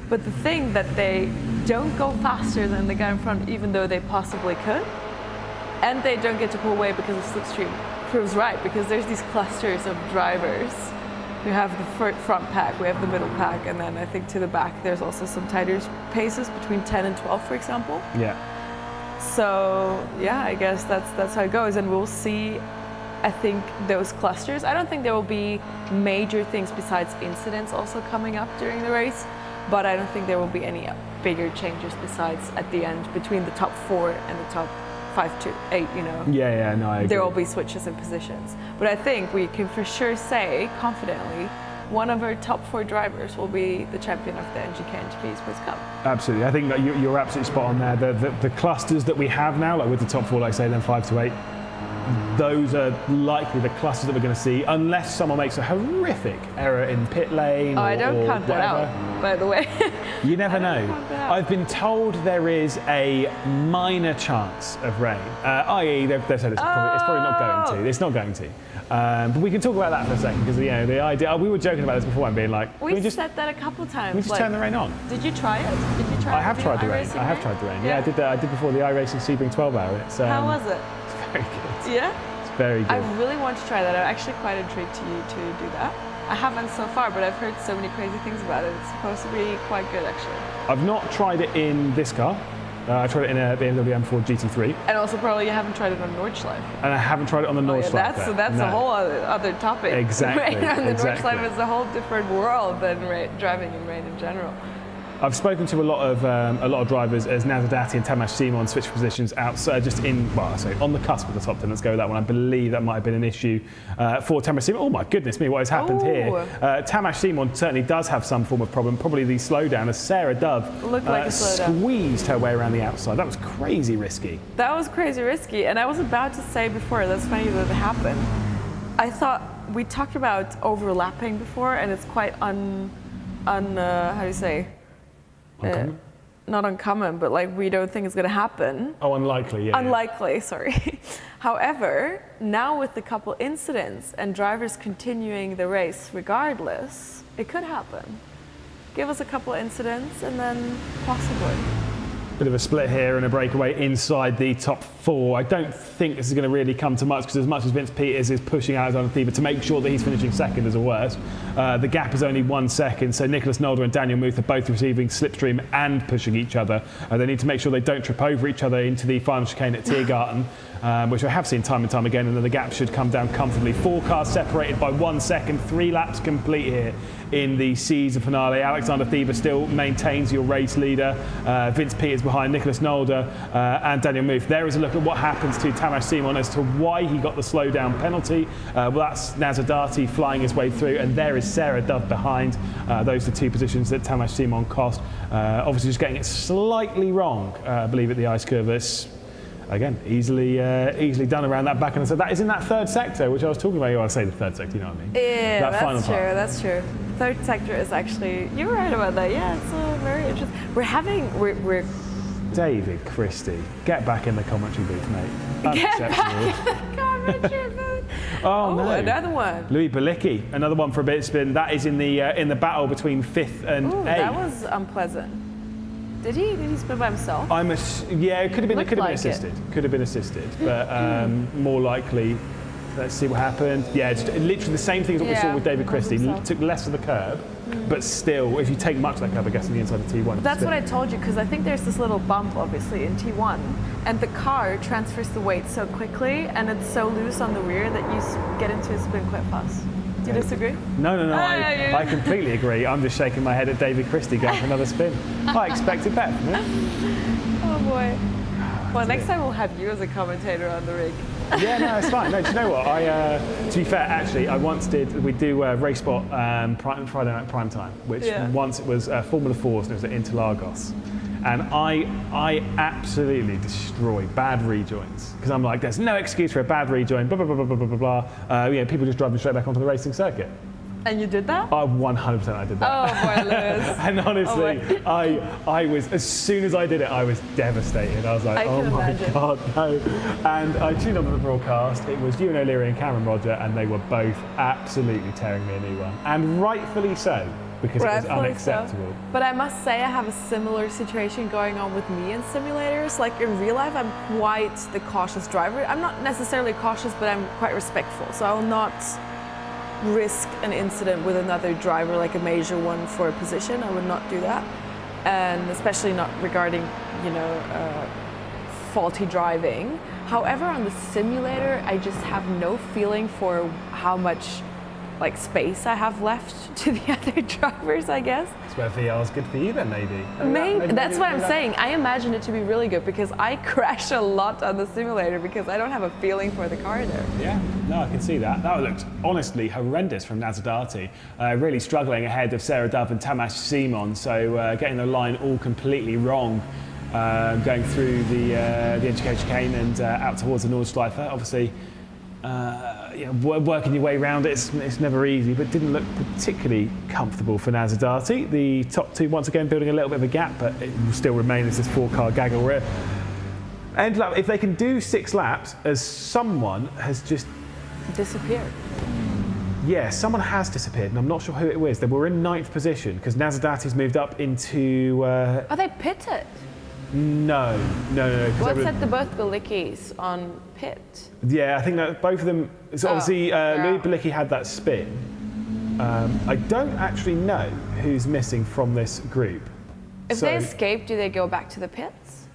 But the thing that they don't go faster than the guy in front, even though they possibly could, and they don't get to pull away because of slipstream, proves right, because there's these clusters of drivers. We have the front pack, we have the middle pack, and then I think to the back there's also some tighter paces between 10 and 12, for example. Yeah. So yeah, I guess that's how it goes, and we'll see. I think those clusters. I don't think there will be major things besides incidents also coming up during the race, but I don't think there will be any bigger changes besides at the end between the top 4 and the top 5 to 8. Yeah, no, I agree. There will be switches in positions, but I think we can for sure say confidently one of our top 4 drivers will be the champion of the NGK NTK Esports Cup. Absolutely, I think that you're absolutely spot on there. The clusters that we have now, like with the top 4, like say then 5 to 8, those are likely the clusters that we're going to see, unless someone makes a horrific error in pit lane. I don't count that out, by the way. You never know. I've been told there is a minor chance of rain, i.e. they've said it's probably not going to. It's not going to. But we can talk about that for a second, because the idea, we were joking about this before and being like, we said that a couple times. We just turn the rain on. Did you try it? Did you try? I have tried the rain. I have tried the rain. Yeah, I did before the iRacing Sebring 12 hour. How was it? It's very good. Yeah? It's very good. I really want to try that. I'm actually quite intrigued to do that. I haven't so far, but I've heard so many crazy things about it. It's supposed to be quite good, actually. I've not tried it in this car. I tried it in a BMW M4 GT3. And also probably you haven't tried it on Nordschleife. And I haven't tried it on the Nordschleife. Yeah, that's a whole other topic. Exactly. The Nordschleife is a whole different world than driving in rain in general. I've spoken to a lot of drivers as Nazadati and Tamas Simon switched positions outside, just on the cusp of the top 10. Let's go with that one. I believe that might have been an issue for Tamas Simon. Oh my goodness me, what has happened here? Tamas Simon certainly does have some form of problem, probably the slowdown, as Sarah Dove squeezed her way around the outside. That was crazy risky. That was crazy risky, and I was about to say before, that's funny that it happened. I thought we talked about overlapping before, and it's quite how do you say? Not uncommon, but like we don't think it's going to happen. Oh, unlikely, yeah. Unlikely, sorry. However, now with the couple incidents and drivers continuing the race regardless, it could happen. Give us a couple incidents and then possibly. Bit of a split here and a breakaway inside the top 4. I don't think this is going to really come to much, because as much as Vince Peters is pushing Alexander Thieber to make sure that he's finishing second as a worst, the gap is only 1 second, so Nicholas Nolder and Daniel Muth are both receiving slipstream and pushing each other. They need to make sure they don't trip over each other into the final chicane at Tiergarten, which I have seen time and time again, and then the gap should come down comfortably. 4 cars separated by 1 second, 3 laps complete here in the season finale. Alexander Thieber still maintains your race leader. Vince Peters behind Nicholas Nolder and Daniel Muth. There is a look at what happens to Tamas Simon as to why he got the slowdown penalty. Well, that's Nazardati flying his way through, and there is Sarah Dove behind. Those are 2 positions that Tamas Simon cost. Obviously just getting it slightly wrong, I believe, at the ice curve. It's, again, easily done around that back. And so that is in that 3rd sector, which I was talking about. I say the 3rd sector, you know what I mean? Yeah, that that's true, that's true. 3rd sector is actually, you're right about that. Yeah, it's very interesting. We're David Christie, get back in the commentary booth, mate. Unacceptable. Commentary booth. Oh no, another one. Louis Balicki, another one for a bit spin. That is in the battle between 5th and 8th. That was unpleasant. Did he spin by himself? Yeah, it could have been assisted. Could have been assisted, but more likely. Let's see what happened. Yeah, just literally the same thing as what we saw with David Christie. Took less of the curb, but still, if you take much of that curb, I guess on the inside of T1. That's what I told you, because I think there's this little bump, obviously, in T1, and the car transfers the weight so quickly, and it's so loose on the rear that you get into a spin quite fast. Do you disagree? No. I completely agree. I'm just shaking my head at David Christie going for another spin. I expected better from him. Oh boy. Well, next time we'll have you as a commentator on the rig. Yeah, no, it's fine. No, do you know what? To be fair, actually, I once we do Race Spot Friday night prime time, which once it was Formula 4, and it was at Interlagos. And I absolutely destroy bad rejoins, because I'm like, there's no excuse for a bad rejoin, blah, blah, blah, blah, blah, blah, blah. People just driving straight back onto the racing circuit. And you did that? 100% I did that. Oh, boy, Lewis. And honestly, I was, as soon as I did it, I was devastated. I was like, oh my God, no. And I tuned on to the broadcast. It was Ewan O'Leary and Cameron Roger, and they were both absolutely tearing me a new one. And rightfully so, because it was unacceptable. So. But I must say, I have a similar situation going on with me in simulators. Like in real life, I'm quite the cautious driver. I'm not necessarily cautious, but I'm quite respectful. So I will not risk an incident with another driver, like a major one, for a position. I would not do that, and especially not regarding, faulty driving. However, on the simulator, I just have no feeling for how much space I have left to the other drivers, I guess. That's where VR is good for you then, maybe. Maybe. That's what I'm saying. I imagine it to be really good, because I crash a lot on the simulator because I don't have a feeling for the car there. Yeah, no, I can see that. That looked honestly horrendous from Nazardati. Really struggling ahead of Sarah Dove and Tamas Simon, so getting the line all completely wrong. Going through the NGK chicane and out towards the Nordschleife. Obviously, working your way around it, it's never easy, but didn't look particularly comfortable for Nazardati. The top 2 once again building a little bit of a gap, but it will still remain as this 4-car gaggle. End up, if they can do 6 laps, as someone has just disappeared. Yeah, someone has disappeared, and I'm not sure who it was. They were in 9th position because Nazardati's moved up into. Are they pitted? No. What set the both Balickis on pit? Yeah, I think that both of them. So obviously, Louis Balicki had that spin. I don't actually know who's missing from this group. If they escape, do they go back to the pits,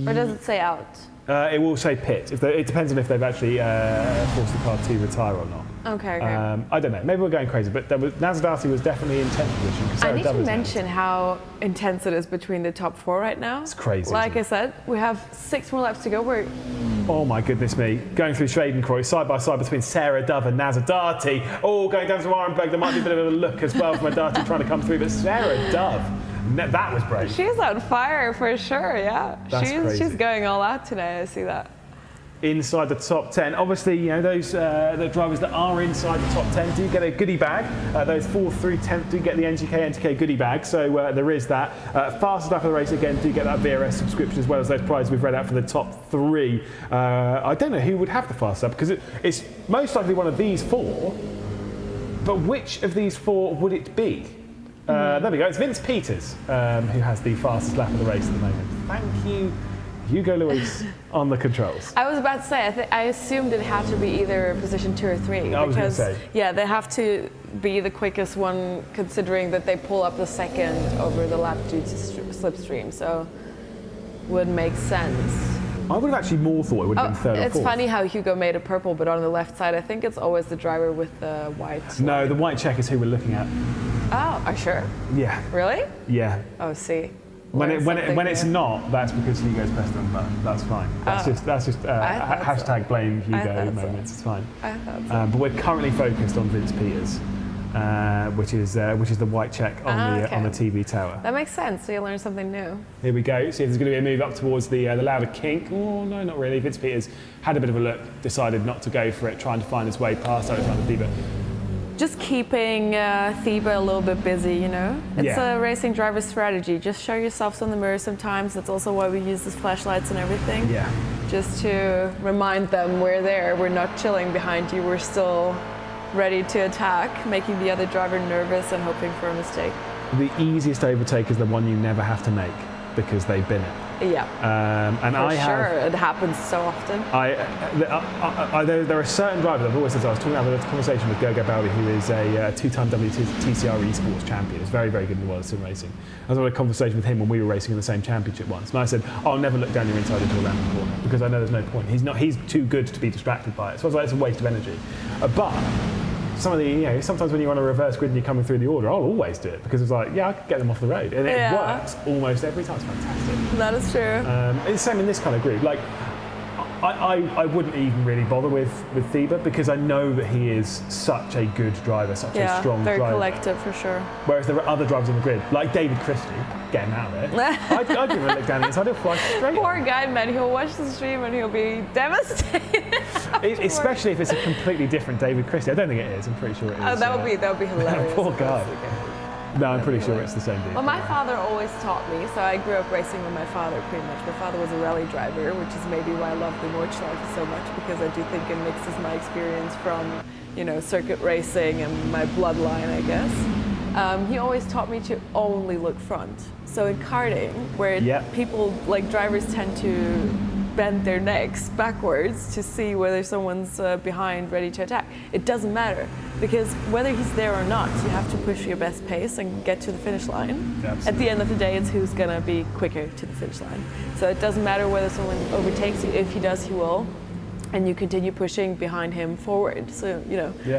or does it say out? It will say pit. It depends on if they've actually forced the car to retire or not. Okay. I don't know. Maybe we're going crazy, but Nazardati was definitely in 10th position. I need to mention how intense it is between the top 4 right now. It's crazy. Like I said, we have 6 more laps to go. Oh my goodness me. Going through Schwedenkreuz, side by side between Sarah Dove and Nazardati. Oh, going down to Warenberg. There might be a bit of a look as well from Nazardati trying to come through, but Sarah Dove, that was brave. She's on fire for sure, yeah. That's crazy. She's going all out today, I see that. Inside the top 10. Obviously, those the drivers that are inside the top 10 do get a goodie bag. Those 4th through 10th do get the NGK NTK goodie bag, so there is that. Fastest lap of the race, again, do get that VRS subscription, as well as those prizes we've read out for the top 3. I don't know who would have the fastest lap, because it's most likely one of these 4, but which of these 4 would it be? There we go. It's Vince Peters who has the fastest lap of the race at the moment. Thank you, Hugo Luis, on the controls. I was about to say, I assumed it had to be either position 2 or 3. I was going to say. Yeah, they have to be the quickest one, considering that they pull up the second over the lap due to slipstream. So, would make sense. I would have actually more thought it would have been third or fourth. It's funny how Hugo made it purple, but on the left side, I think it's always the driver with the white. No, the white check is who we're looking at. Oh, are you sure? Yeah. Really? Yeah. Oh, see. When it's not, that's because Hugo's pressed on the button. That's fine. That's just hashtag blame Hugo moments. It's fine. I thought so. But we're currently focused on Vince Peters, which is the white check on the TV tower. That makes sense. So you learn something new. Here we go. See if there's going to be a move up towards the louder kink. Oh no, not really. Vince Peters had a bit of a look, decided not to go for it, trying to find his way past Alexander Thiebe. Just keeping Thiebe a little bit busy, you know? It's a racing driver's strategy. Just show yourselves on the mirror sometimes. That's also why we use these flashlights and everything. Yeah. Just to remind them we're there. We're not chilling behind you. We're still ready to attack, making the other driver nervous and hoping for a mistake. The easiest overtake is the one you never have to make because they've been it. Yeah. And it happens so often. There are certain drivers, I've always said, I was having a conversation with Gergo Bowley, who is a 2-time WTCR Esports champion. He's very, very good in the world of sim racing. I was having a conversation with him when we were racing in the same championship once. And I said, I'll never look down your inside into a random corner because I know there's no point. He's too good to be distracted by it. So I was like, it's a waste of energy. But some of the, sometimes when you're on a reverse grid and you're coming through the order, I'll always do it because it's like, I could get them off the road. And it works almost every time. It's fantastic. That is true. It's the same in this kind of group. Like, I wouldn't even really bother with Thiebe because I know that he is such a good driver, such a strong driver. Yeah, very collective for sure. Whereas there are other drivers on the grid, like David Christie, get him out of there. I'd give him a look down the inside, he'll fly straight. Poor guy, man, he'll watch the stream and he'll be devastated. Especially if it's a completely different David Christie. I don't think it is, I'm pretty sure it is. Oh, that would be hilarious. Poor guy. No, I'm pretty sure it's the same dude. Well, my father always taught me, so I grew up racing with my father pretty much. My father was a rally driver, which is maybe why I love the Nordschleife so much, because I do think it mixes my experience from, circuit racing and my bloodline, I guess. He always taught me to only look front. So in karting, where people, like drivers, tend to bend their necks backwards to see whether someone's behind, ready to attack. It doesn't matter, because whether he's there or not, you have to push your best pace and get to the finish line. Absolutely. At the end of the day, it's who's gonna be quicker to the finish line. So it doesn't matter whether someone overtakes you. If he does, he will. And you continue pushing behind him forward. So,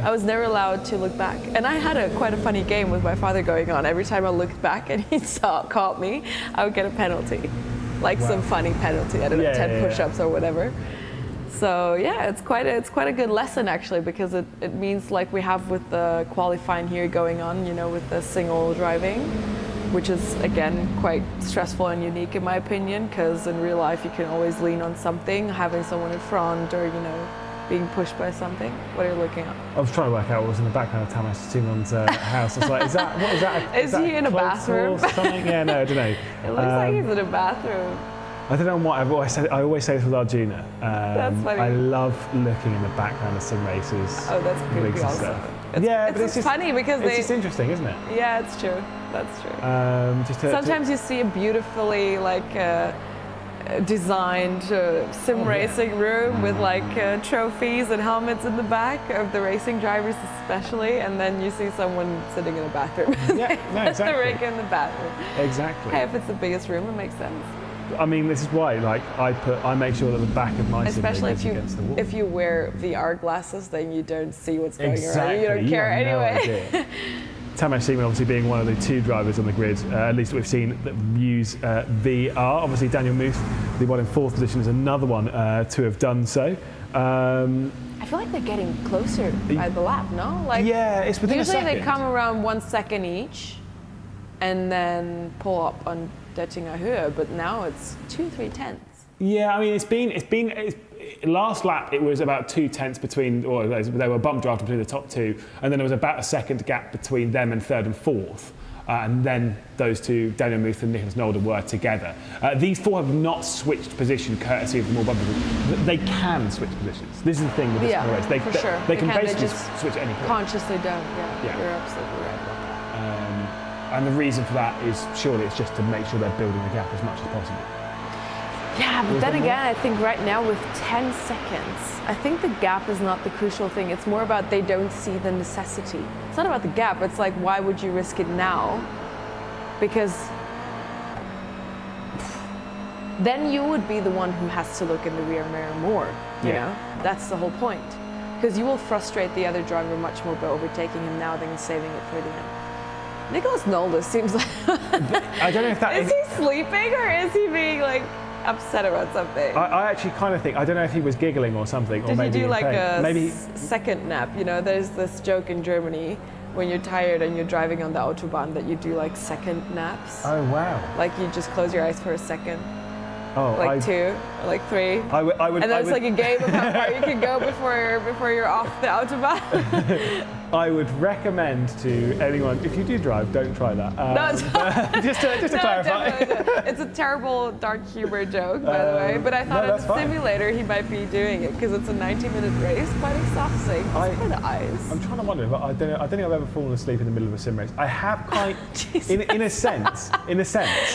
I was never allowed to look back. And I had quite a funny game with my father going on. Every time I looked back and he caught me, I would get a penalty. Some funny penalty, I don't know, 10 push-ups or whatever. So it's quite a good lesson actually, because it means like we have with the qualifying here going on, with the single driving, which is again quite stressful and unique in my opinion, because in real life you can always lean on something, having someone in front or being pushed by something. What are you looking at? I was trying to work out what was in the background of Tamas Simon's house. I was like, what is that? Is he in a bathroom? Or something? Yeah, no, I don't know. It looks like he's in a bathroom. I don't know what I always say this with Arjuna. That's funny. I love looking in the background of sim races. Oh, that's creepy also. It's just funny because it's just interesting, isn't it? Yeah, it's true. That's true. Sometimes you see a beautifully designed sim racing room with trophies and helmets in the back of the racing drivers especially, and then you see someone sitting in a bathroom. Yeah, no, exactly. The rig in the bathroom. Exactly. Hey, if it's the biggest room, it makes sense. I mean, this is why I make sure that the back of my sim rig is against the wall. If you wear VR glasses, then you don't see what's going on. You don't You care have anyway. No idea. Tamas Simon obviously being one of the two drivers on the grid, at least we've seen, that use VR. Obviously Daniel Muth, the one in fourth position, is another one to have done so. I feel like they're getting closer by the lap, no? It's within a second. Usually they come around 1 second each and then pull up on Dettinger Höhe, but now it's 2-3 tenths. Yeah, I mean, it's been last lap it was about 2 tenths between, or they were bump drafted between the top two, and then there was about a second gap between them and third and fourth. And then those two, Daniel Muth and Nicholas Nolder, were together. These four have not switched position courtesy of the more bumpy. They can switch positions. This is the thing with this kind of race. For sure. They can basically switch at any point. Consciously don't, yeah. You're absolutely right about that. And the reason for that is surely it's just to make sure they're building the gap as much as possible. Yeah, but then again, I think right now with 10 seconds, I think the gap is not the crucial thing. It's more about they don't see the necessity. It's not about the gap. It's like, why would you risk it now? Because then you would be the one who has to look in the rear mirror more, you know? That's the whole point. Because you will frustrate the other driver much more by overtaking him now than saving it for the end. Nicholas Zolder seems like... I don't know if that is he sleeping or is he being like upset about something? I actually kind of think, I don't know if he was giggling or something, or Did maybe you do like maybe second nap? You know, there's this joke in Germany when you're tired and you're driving on the Autobahn that you do like second naps. Oh wow! Like you just close your eyes for a second. Oh, like 2, or like 3. I would. And then it's like a game of how far you can go before you're off the Autobahn. I would recommend to anyone, if you do drive, don't try that. Just to clarify. Definitely. It's a terrible dark humor joke, by the way. But I thought in the simulator he might be doing it because it's a 90-minute race, quite exhausting. For the eyes. I'm trying to wonder, but I don't think I've ever fallen asleep in the middle of a sim race. I have quite, in a sense.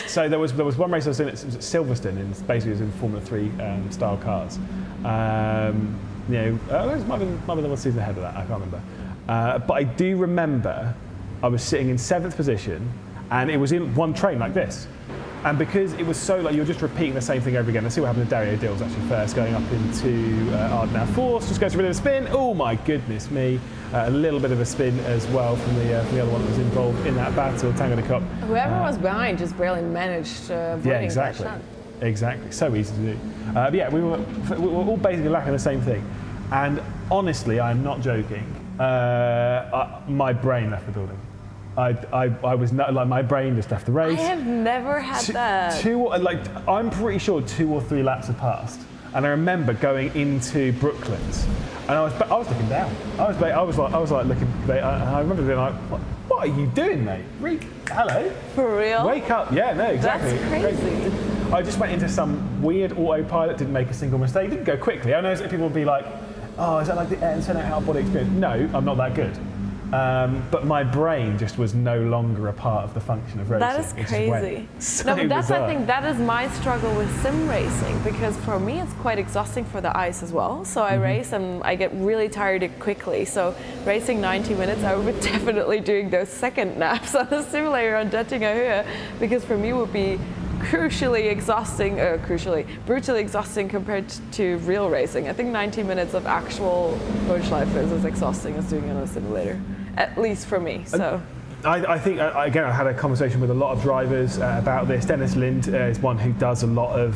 So there was one race I was in at Silverstone, and basically it was in Formula 3 style cars. It might have been one season ahead of that. I can't remember. But I do remember I was sitting in 7th position and it was in one train like this. And because it was so like you were just repeating the same thing over again. Let's see what happened to Dario Dills actually first, going up into Ardenau Force, just goes for a bit of a spin. Oh my goodness me. A little bit of a spin as well from the other one that was involved in that battle, Tango de Cop. Whoever was behind just barely managed avoiding that shot. Exactly, so easy to do. But yeah, we were all basically lacking the same thing. And honestly, I'm not joking. My brain left the building. I was not, like, my brain just left the race. I have never had that. I'm pretty sure 2 or 3 laps had passed, and I remember going into Brooklands, and I was looking down. I was like looking. I remember being like, "What are you doing, mate? Hello? For real? Wake up!" Yeah, no, exactly. That's crazy. I just went into some weird autopilot, didn't make a single mistake, didn't go quickly. I know people will be like, "Oh, is that like the Ayrton out body experience?" No, I'm not that good. But my brain just was no longer a part of the function of racing. That is crazy. So but bizarre. I think that is my struggle with sim racing, because for me it's quite exhausting for the eyes as well. So I race and I get really tired quickly. So racing 90 minutes, I would be definitely doing those second naps on the simulator on Dettinger Höhe, because for me it would be brutally exhausting compared to real racing. I think 90 minutes of actual Nordschleife is as exhausting as doing it on a simulator, at least for me. So. I think, again, I had a conversation with a lot of drivers about this. Dennis Lind is one who does a lot of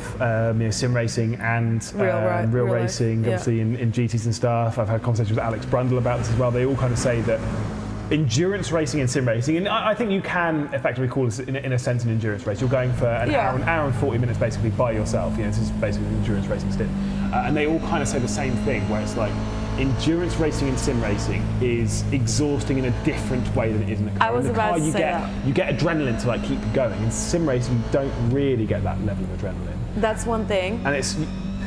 sim racing and real racing, obviously in GTs and stuff. I've had conversations with Alex Brundle about this as well. They all kind of say that endurance racing and sim racing, and I think you can effectively call this in a sense an endurance race. You're going for an hour and 40 minutes basically by yourself. This is basically an endurance racing stint. And they all kind of say the same thing, where it's like endurance racing and sim racing is exhausting in a different way than it is in the car. I was about to say that. You get adrenaline to like keep you going. In sim racing, you don't really get that level of adrenaline. That's one thing. And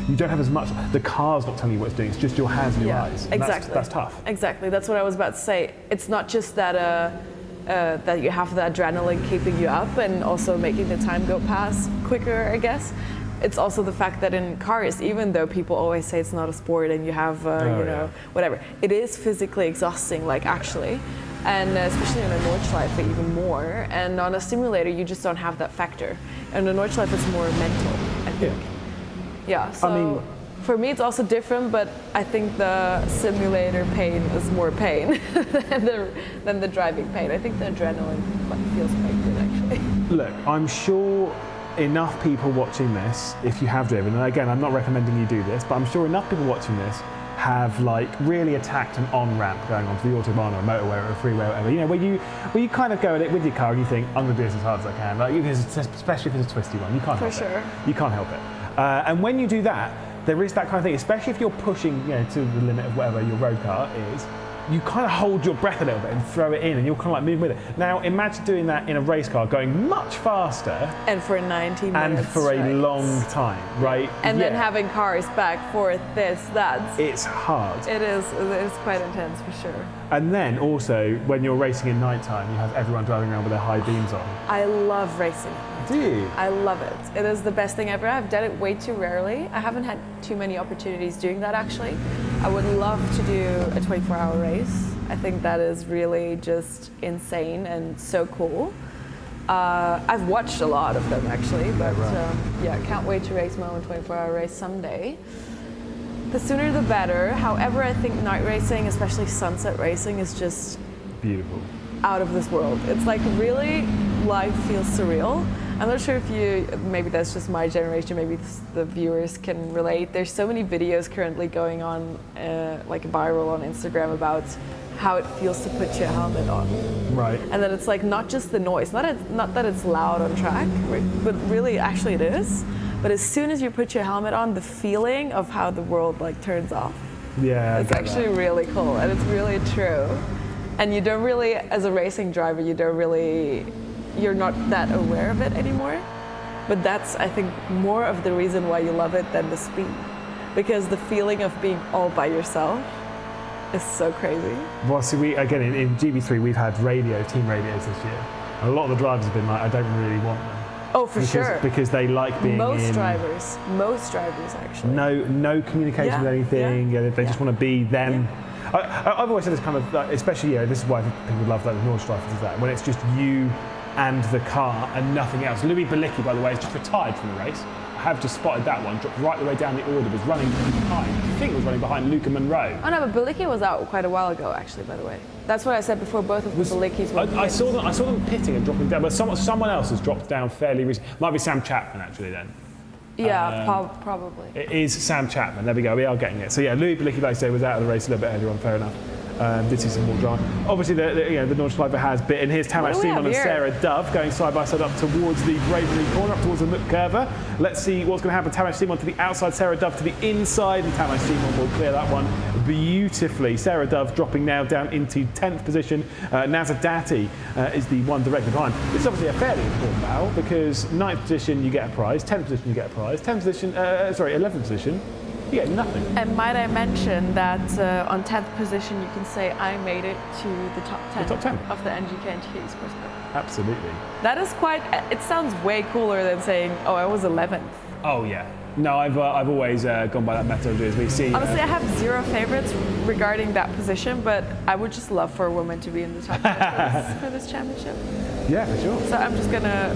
you don't have as much. The car's not telling you what it's doing. It's just your hands and your eyes. And exactly. That's tough. Exactly. That's what I was about to say. It's not just that that you have the adrenaline keeping you up and also making the time go past quicker, I guess. It's also the fact that in cars, even though people always say it's not a sport and you have whatever, it is physically exhausting, like actually. And especially on a Nordschleife even more. And on a simulator, you just don't have that factor. And on a Nordschleife, it's more mental, I think. Yeah, so for me it's also different, but I think the simulator pain is more pain than the driving pain. I think the adrenaline feels quite good actually. Look, I'm sure enough people watching this, if you have driven, and again I'm not recommending you do this, but I'm sure enough people watching this have like really attacked an on-ramp going onto the Autobahn or a motorway or a freeway or whatever, where you kind of go at it with your car and you think, I'm going to do this as hard as I can, especially if it's a twisty one, you can't help it. You can't help it. And when you do that, there is that kind of thing, especially if you're pushing to the limit of whatever your road car is, you kind of hold your breath a little bit and throw it in and you'll kind of like move with it. Now imagine doing that in a race car, going much faster. And for 90 minutes. And for a long time, right? And then having cars back, forth, this, that. It's hard. It is quite intense for sure. And then also, when you're racing in nighttime, you have everyone driving around with their high beams on. I love racing. Do you? I love it. It is the best thing ever. I've done it way too rarely. I haven't had too many opportunities doing that actually. I would love to do a 24-hour race. I think that is really just insane and so cool. I've watched a lot of them actually, but yeah, can't wait to race my own 24-hour race someday. The sooner the better. However, I think night racing, especially sunset racing, is just beautiful. Out of this world. It's like really, life feels surreal. I'm not sure if maybe that's just my generation, maybe the viewers can relate. There's so many videos currently going on, like viral on Instagram about how it feels to put your helmet on. Right. And then it's like not just the noise, not that it's loud on track, but really actually it is. But as soon as you put your helmet on, the feeling of how the world like turns off. Yeah. It's actually really cool and it's really true. And you don't really, as a racing driver, you're not that aware of it anymore. But that's, I think, more of the reason why you love it than the speed. Because the feeling of being all by yourself is so crazy. Well, see, again, in GB3, we've had team radios this year. And a lot of the drivers have been like, I don't really want them. Oh, for sure. Because they like being most drivers actually. No communication with anything. Yeah. They just want to be them. Yeah. I've always said this kind of, especially, this is why people love like the Nordschleife is that, when it's just you and the car and nothing else. Louis Balicki, by the way, has just retired from the race. I have just spotted that one, dropped right the way down the order, was running behind, I think it was running behind Luca Monroe. Oh no, but Balicki was out quite a while ago actually, by the way. That's what I said before, both of the Balickis were I saw them pitting and dropping down, but someone else has dropped down fairly recently. Might be Sam Chapman actually then. Yeah, probably. It is Sam Chapman, there we go, we are getting it. So yeah, Louis Balicki, like I say, was out of the race a little bit earlier on, fair enough. Did see some more drama. Obviously, the Nordschleife has bit, and here's Tamas Simon and Sarah Dove going side by side up towards the Bravery corner, up towards the Nook curver. Let's see what's going to happen. Tamas Simon to the outside, Sarah Dove to the inside, and Tamas Simon will clear that one beautifully. Sarah Dove dropping now down into 10th position. Nazadati is the one directly behind. This is obviously a fairly important battle because 9th position you get a prize, 10th position you get a prize, 11th position. You get nothing. And might I mention that on 10th position you can say I made it to the top 10, of the NGK NTK Esports Cup. Absolutely. That is quite, it sounds way cooler than saying, oh, I was 11th. Oh yeah. No, I've always gone by that methodology as we see. Honestly, I have zero favorites regarding that position, but I would just love for a woman to be in the top 10 for this championship. Yeah, for sure. So I'm just gonna,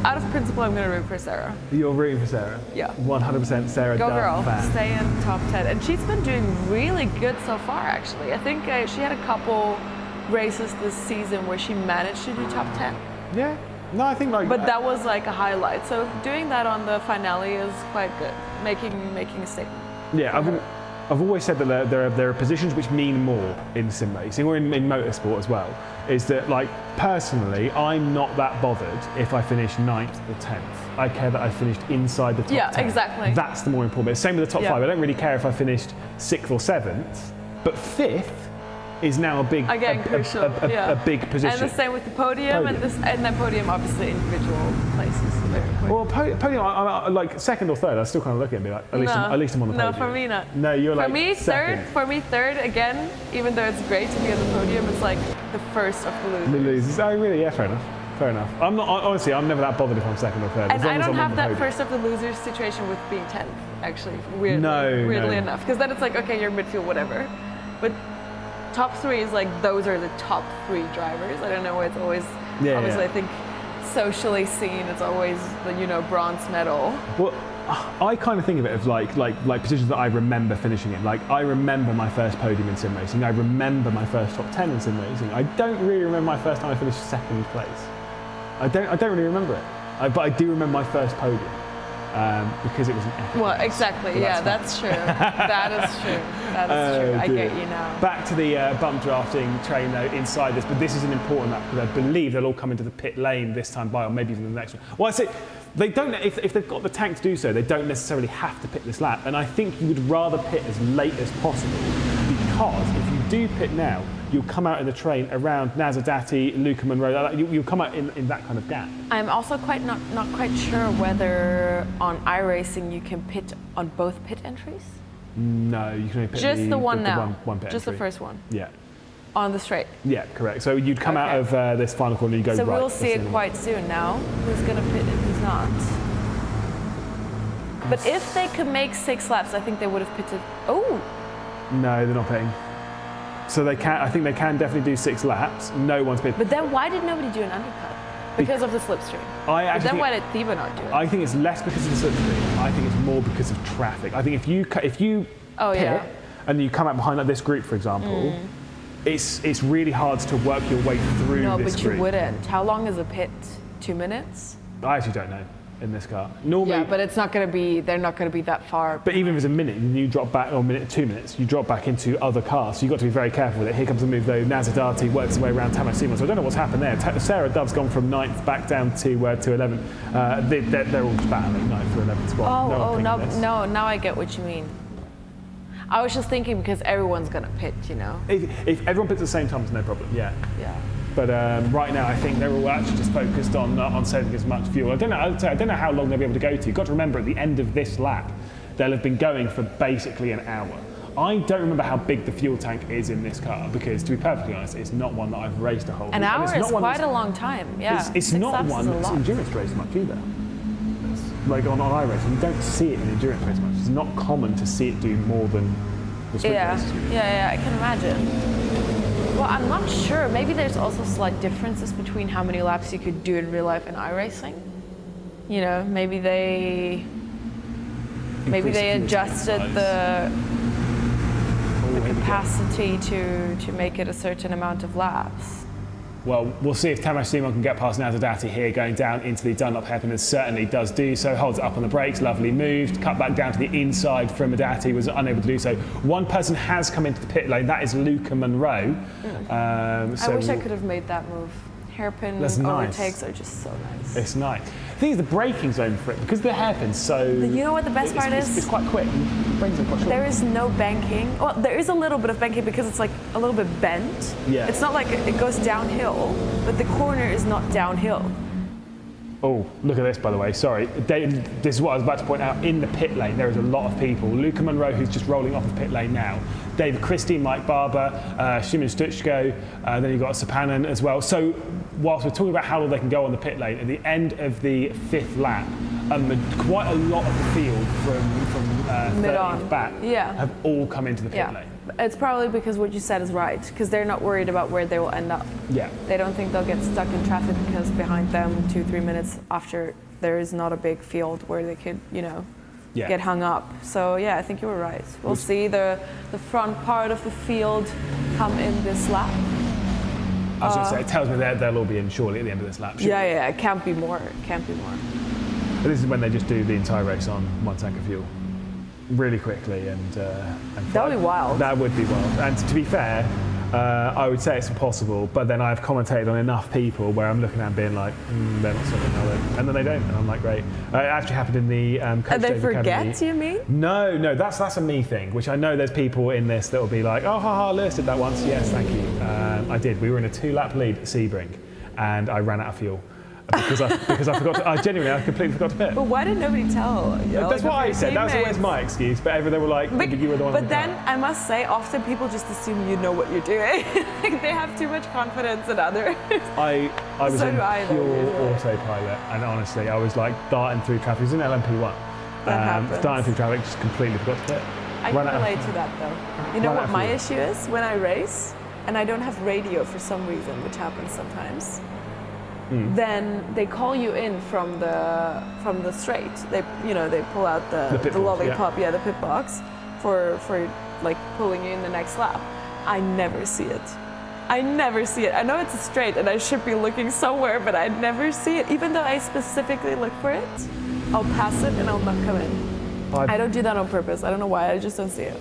out of principle, I'm gonna root for Sarah. You're rooting for Sarah? Yeah. 100% Sarah Go Dove girl, fan. stay in top 10. And she's been doing really good so far, actually. I think she had a couple races this season where she managed to do top 10. Yeah. No, I think like. But that was like a highlight. So doing that on the finale is quite good, making a statement. Yeah, I've always said that there are positions which mean more in sim racing or in motorsport as well. Is that like personally, I'm not that bothered if I finish 9th or 10th. I care that I finished inside the top 10. Yeah, exactly. That's the more important bit. Same with the top 5. I don't really care if I finished 6th or 7th, but 5th is now a big big position. And the same with the podium. And then podium, obviously individual places. Very important. Well, podium, I'm like 2nd or 3rd. I still kind of look at it and be like, at least I'm on the podium. No, for me not. No, you're like for me, second. For me, 3rd again. Even though it's great to be on the podium, it's like the first of the losers. The losers. Oh, really? Yeah, fair enough. Fair enough. Honestly, I'm never that bothered if I'm 2nd or 3rd. And I don't have that first of the losers situation with being 10th. Actually, weirdly enough, because then it's like, okay, you're midfield, whatever. But top 3 is like, those are the top 3 drivers. I don't know why it's always, obviously I think socially seen, it's always the, bronze medal. Well, I kind of think of it as like positions that I remember finishing in. Like, I remember my first podium in sim racing. I remember my first top 10 in sim racing. I don't really remember my first time I finished 2nd place. I don't really remember it. But I do remember my first podium. Because it was an epic Well, race. exactly, yeah, that's true. That is true. That is true. I get you now. Back to the bump drafting train though inside this, but this is an important lap because I believe they'll all come into the pit lane this time by, or maybe even the next one. Well, I say they don't. If they've got the tank to do so, they don't necessarily have to pit this lap. And I think you would rather pit as late as possible because if you do pit now, you'll come out in the train around Nazadati, Luca Monroe. You'll come out in that kind of gap. I'm also not quite sure whether on iRacing you can pit on both pit entries. No, you can only pit just the one now. One pit just entry. the first one. Yeah. On the straight. Yeah, correct. So you'd come out Okay. of this final corner, you go So right. we'll see it quite soon now. Who's going to pit and who's not. But if they could make 6 laps, I think they would have pitted. Oh, No, they're not pitting. So they can. I think they can definitely do 6 laps. No one's pitting. but then why did nobody do an undercut? Because of the slipstream. I But actually then think- why did Thiba not do it? I think it's less because of the slipstream. I think it's more because of traffic. I think if you Oh, pit yeah. and you come out behind like this group, for example, it's really hard to work your way through No, this but group. you wouldn't. How long is a pit? 2 minutes? I actually don't know in this car. Normally, Yeah, but it's not going to be. They're not going to be that far. but even if it's a minute, and you drop back, or a minute, 2 minutes, you drop back into other cars. So you've got to be very careful with it. Here comes the move though. Nazadati works his way around Tamas Simon. So I don't know what's happened there. Sarah Dove's gone from 9th back down to 11th. They're all just battling 9th through 11th spot. Oh, no, one picking this. no. Now I get what you mean. I was just thinking because everyone's going to pit, you know. If everyone pits at the same time, it's no problem. Yeah. Yeah. But right now, I think they're all actually just focused on saving as much fuel. I don't know how long they'll be able to go to. You've got to remember, at the end of this lap, they'll have been going for basically an hour. I don't remember how big the fuel tank is in this car because, to be perfectly honest, it's not one that I've raced a whole. An and hour it's is not one quite that's- a long time. Yeah. It's 6 not laps one is a that's lot. endurance race much either. Like on iRacing, you don't see it in endurance race much. It's not common to see it do more than the sprint Yeah. races. Yeah, I can imagine. Well, I'm not sure. Maybe there's also slight differences between how many laps you could do in real life and iRacing. You know, maybe they Increase the fuel adjusted tank the Oh, here we go. capacity to make it a certain amount of laps. Well, we'll see if Tamas Simon can get past Nazadati here, going down into the Dunlop hairpin, and certainly does do so. Holds it up on the brakes, lovely moved. Cut back down to the inside from Adati, was unable to do so. One person has come into the pit lane, that is Luca Monroe. I wish I could have made that move. Hairpin That's nice. overtakes are just so nice. It's nice. The thing is, the braking zone for it, because the hairpin's so... You know what the best part is? It's quite quick. Brings it quite short. There is no banking. Well, there is a little bit of banking because it's like a little bit bent. Yeah. It's not like it goes downhill, but the corner is not downhill. Oh, look at this, by the way. Sorry. This is what I was about to point out. In the pit lane, there is a lot of people. Luca Monroe, who's just rolling off the pit lane now. David Christie, Mike Barber, Shimon Stuchko, then you've got Sapanen as well. So whilst we're talking about how long they can go on the pit lane, at the end of the 5th lap, quite a lot of the field from Mid-on. 30th back Yeah. have all come into the pit Yeah. lane. It's probably because what you said is right, because they're not worried about where they will end up. Yeah. They don't think they'll get stuck in traffic because behind them 2-3 minutes after there is not a big field where they could, you know, Yeah. get hung up. So yeah, I think you were right. We'll see the front part of the field come in this lap. I was going to say, it tells me they'll all be in surely at the end of this lap. Yeah, yeah, it can't be more. It can't be more. But this is when they just do the entire race on one tank of fuel, really quickly, and That would be wild. That would be wild. And to be fair, I would say it's impossible. But then I've commentated on enough people where I'm looking at and being like, they're not solid now, and then they don't, and I'm like, great. It actually happened in the Coach And they Dave forget, Academy. you mean? No, that's a me thing, which I know there's people in this that will be like, oh, haha, Lewis did that once. Yes, thank you. I did. We were in a 2-lap lead at Sebring, and I ran out of fuel. Because I forgot to, I completely forgot to pit. But why did nobody tell? You know, That's like, what I your said. That's always teammates? my excuse. But they were like, But, you were the one. but in the car." then I must say, often people just assume you know what you're doing. Like, they have too much confidence in others. I was So in do I, though, pure usually. autopilot, and honestly, I was like darting through traffic. It was in LMP1. That happens. Darting through traffic, just completely forgot to pit. I Ran can out of- relate to that though. You know Ran out what of my fuel. issue is? When I race and I don't have radio for some reason, which happens sometimes, Hmm. then they call you in from the straight. They pull out The pit the box, lollipop, the pit box for like pulling you in the next lap. I never see it. I never see it. I know it's a straight and I should be looking somewhere, but I never see it. Even though I specifically look for it, I'll pass it and I'll not come in. I don't do that on purpose. I don't know why. I just don't see it.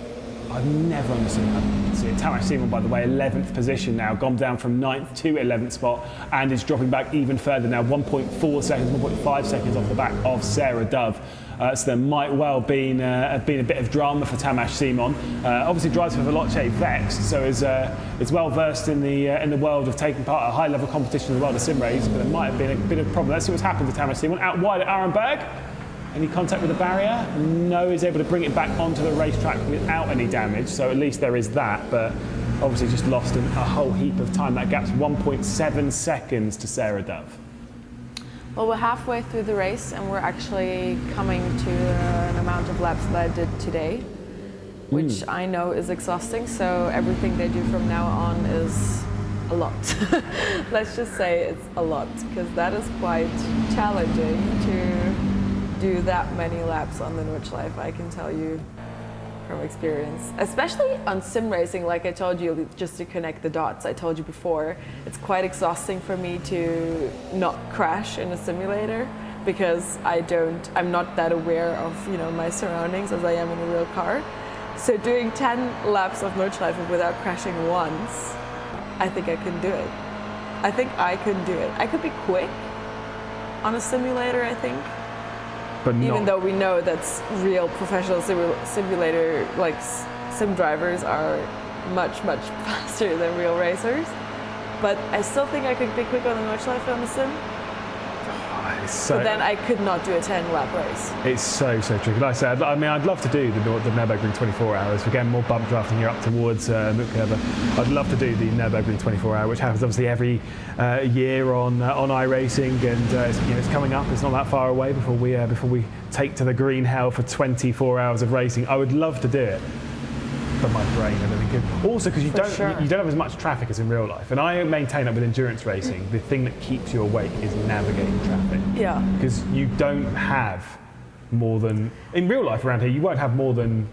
I've never understood how you can see it. Tamas Simon, by the way, 11th position now, gone down from 9th to 11th spot, and is dropping back even further now, 1.4 seconds, 1.5 seconds off the back of Sarah Dove. So there might well been a bit of drama for Tamas Simon. Obviously drives for Veloce Vex, so is well versed in the world of taking part at a high level competition in the world of sim race, but there might have been a bit of a problem. Let's see what's happened to Tamas Simon. Out wide at Arenberg. Any contact with the barrier? No, he's able to bring it back onto the racetrack without any damage, so at least there is that, but obviously just lost a whole heap of time. That gap's 1.7 seconds to Sarah Dove. Well, we're halfway through the race and we're actually coming to an amount of laps that I did today, which I know is exhausting. So everything they do from now on is a lot. Let's just say it's a lot, because that is quite challenging to do that many laps on the Nordschleife, I can tell you from experience. Especially on sim racing, like I told you, just to connect the dots, I told you before, it's quite exhausting for me to not crash in a simulator, because I'm not that aware of, you know, my surroundings as I am in a real car. So doing 10 laps of Nordschleife without crashing once, I think I can do it. I think I could do it. I could be quick on a simulator, I think. But even though we know that real professional simulator, like sim drivers, are much, much faster than real racers. But I still think I could be quick on the Nordschleife on the sim. But then I could not do a 10-lap race. It's so tricky. Like I said, I mean, I'd love to do the Nürburgring 24 hours. We're getting more bump drafting here up towards Mutkerber. I'd love to do the Nürburgring 24 hour, which happens obviously every year on iRacing, and it's coming up. It's not that far away before we take to the green hell for 24 hours of racing. I would love to do it. But my brain, I don't think it. Also, because you don't have as much traffic as in real life, and I maintain that with endurance racing, the thing that keeps you awake is navigating traffic. Yeah. Because you don't have more than in real life around here. You won't have more than.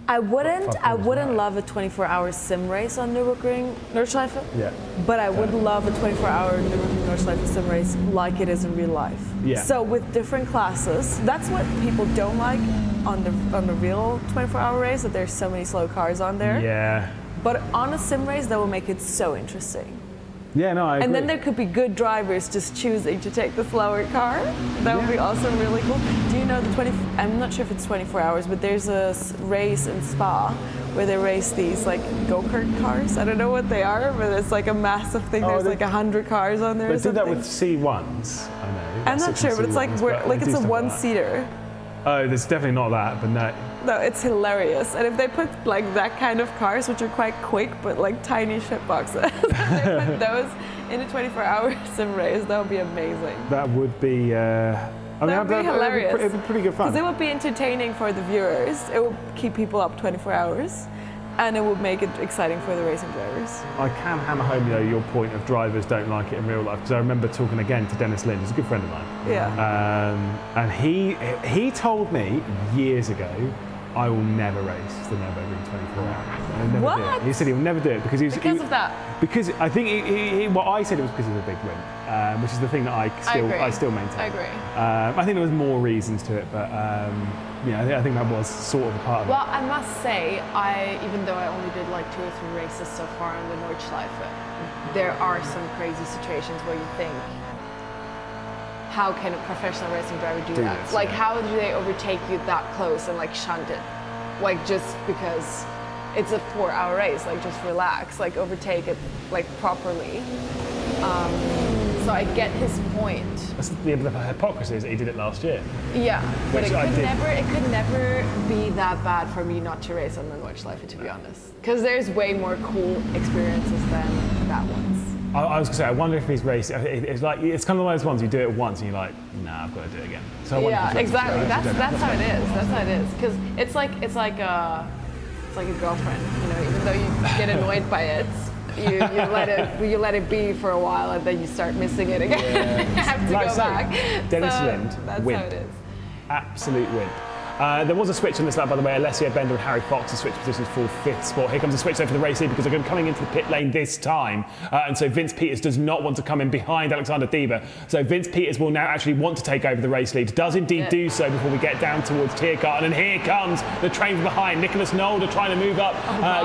I wouldn't love a 24-hour sim race on Nordschleife. Yeah. But I would love a 24-hour Nordschleife sim race like it is in real life. Yeah. So with different classes, that's what people don't like on the real 24-hour race, that there's so many slow cars on there. Yeah. But on a sim race, that will make it so interesting. Yeah, no, I agree. And then there could be good drivers just choosing to take the slower car. That would be also really cool. Do you know I'm not sure if it's 24 hours, but there's a race in Spa where they race these like go-kart cars. I don't know what they are, but it's like a massive thing. There's like 100 cars on there. They do that with C1s, I know. I'm not sure, but it's like it's a one-seater. Oh, there's definitely not that, but no. No, it's hilarious. And if they put like that kind of cars, which are quite quick, but like tiny shit boxes, they put those in a 24-hour sim race, that would be amazing. That would be. That would be hilarious. It'd be pretty good fun. Because it would be entertaining for the viewers. It would keep people up 24 hours. And it would make it exciting for the racing drivers. I can hammer home, your point of drivers don't like it in real life, because I remember talking again to Dennis Lind, who's a good friend of mine. Yeah. And he told me years ago, I will never race the Nürburgring 24 hours. What? Do it. He said he will never do it because of that. Because I think what I said it was because of the big win, which is the thing that I still maintain. I agree. I think there was more reasons to it, but I think that was sort of a part of it. Well, I must say, even though I only did like 2 or 3 races so far on the Nordschleife, there are some crazy situations where you think, how can a professional racing driver do that? This, like, how do they overtake you that close and like shunt it? Like, just because it's a 4-hour race, like just relax, like overtake it like properly. So I get his point. That's the hypocrisy is that he did it last year. Yeah, but Which it could never be that bad for me not to race on the Nordschleife, to be honest. Because there's way more cool experiences than that ones. I was going to say, I wonder if he's racing. It's kind of one of those ones you do it once and you're like, nah, I've got to do it again. So yeah, exactly. That's how it is. That's how it is. Because it's like a girlfriend. Even though you get annoyed by it, you let it be for a while, and then you start missing it again. Yeah. You have to go back. Dennis Lind, that's wimp. how it is. Absolute wimp. There was a switch on this lap, by the way. Alessio Bender and Harry Fox have switched positions for 5th spot. Here comes a switch though for the race lead because they're coming into the pit lane this time. And so Vince Peters does not want to come in behind Alexander Dieber. So Vince Peters will now actually want to take over the race lead. Does indeed do so before we get down towards Tiergarten. And here comes the train from behind. Nicholas Nolder trying to move up,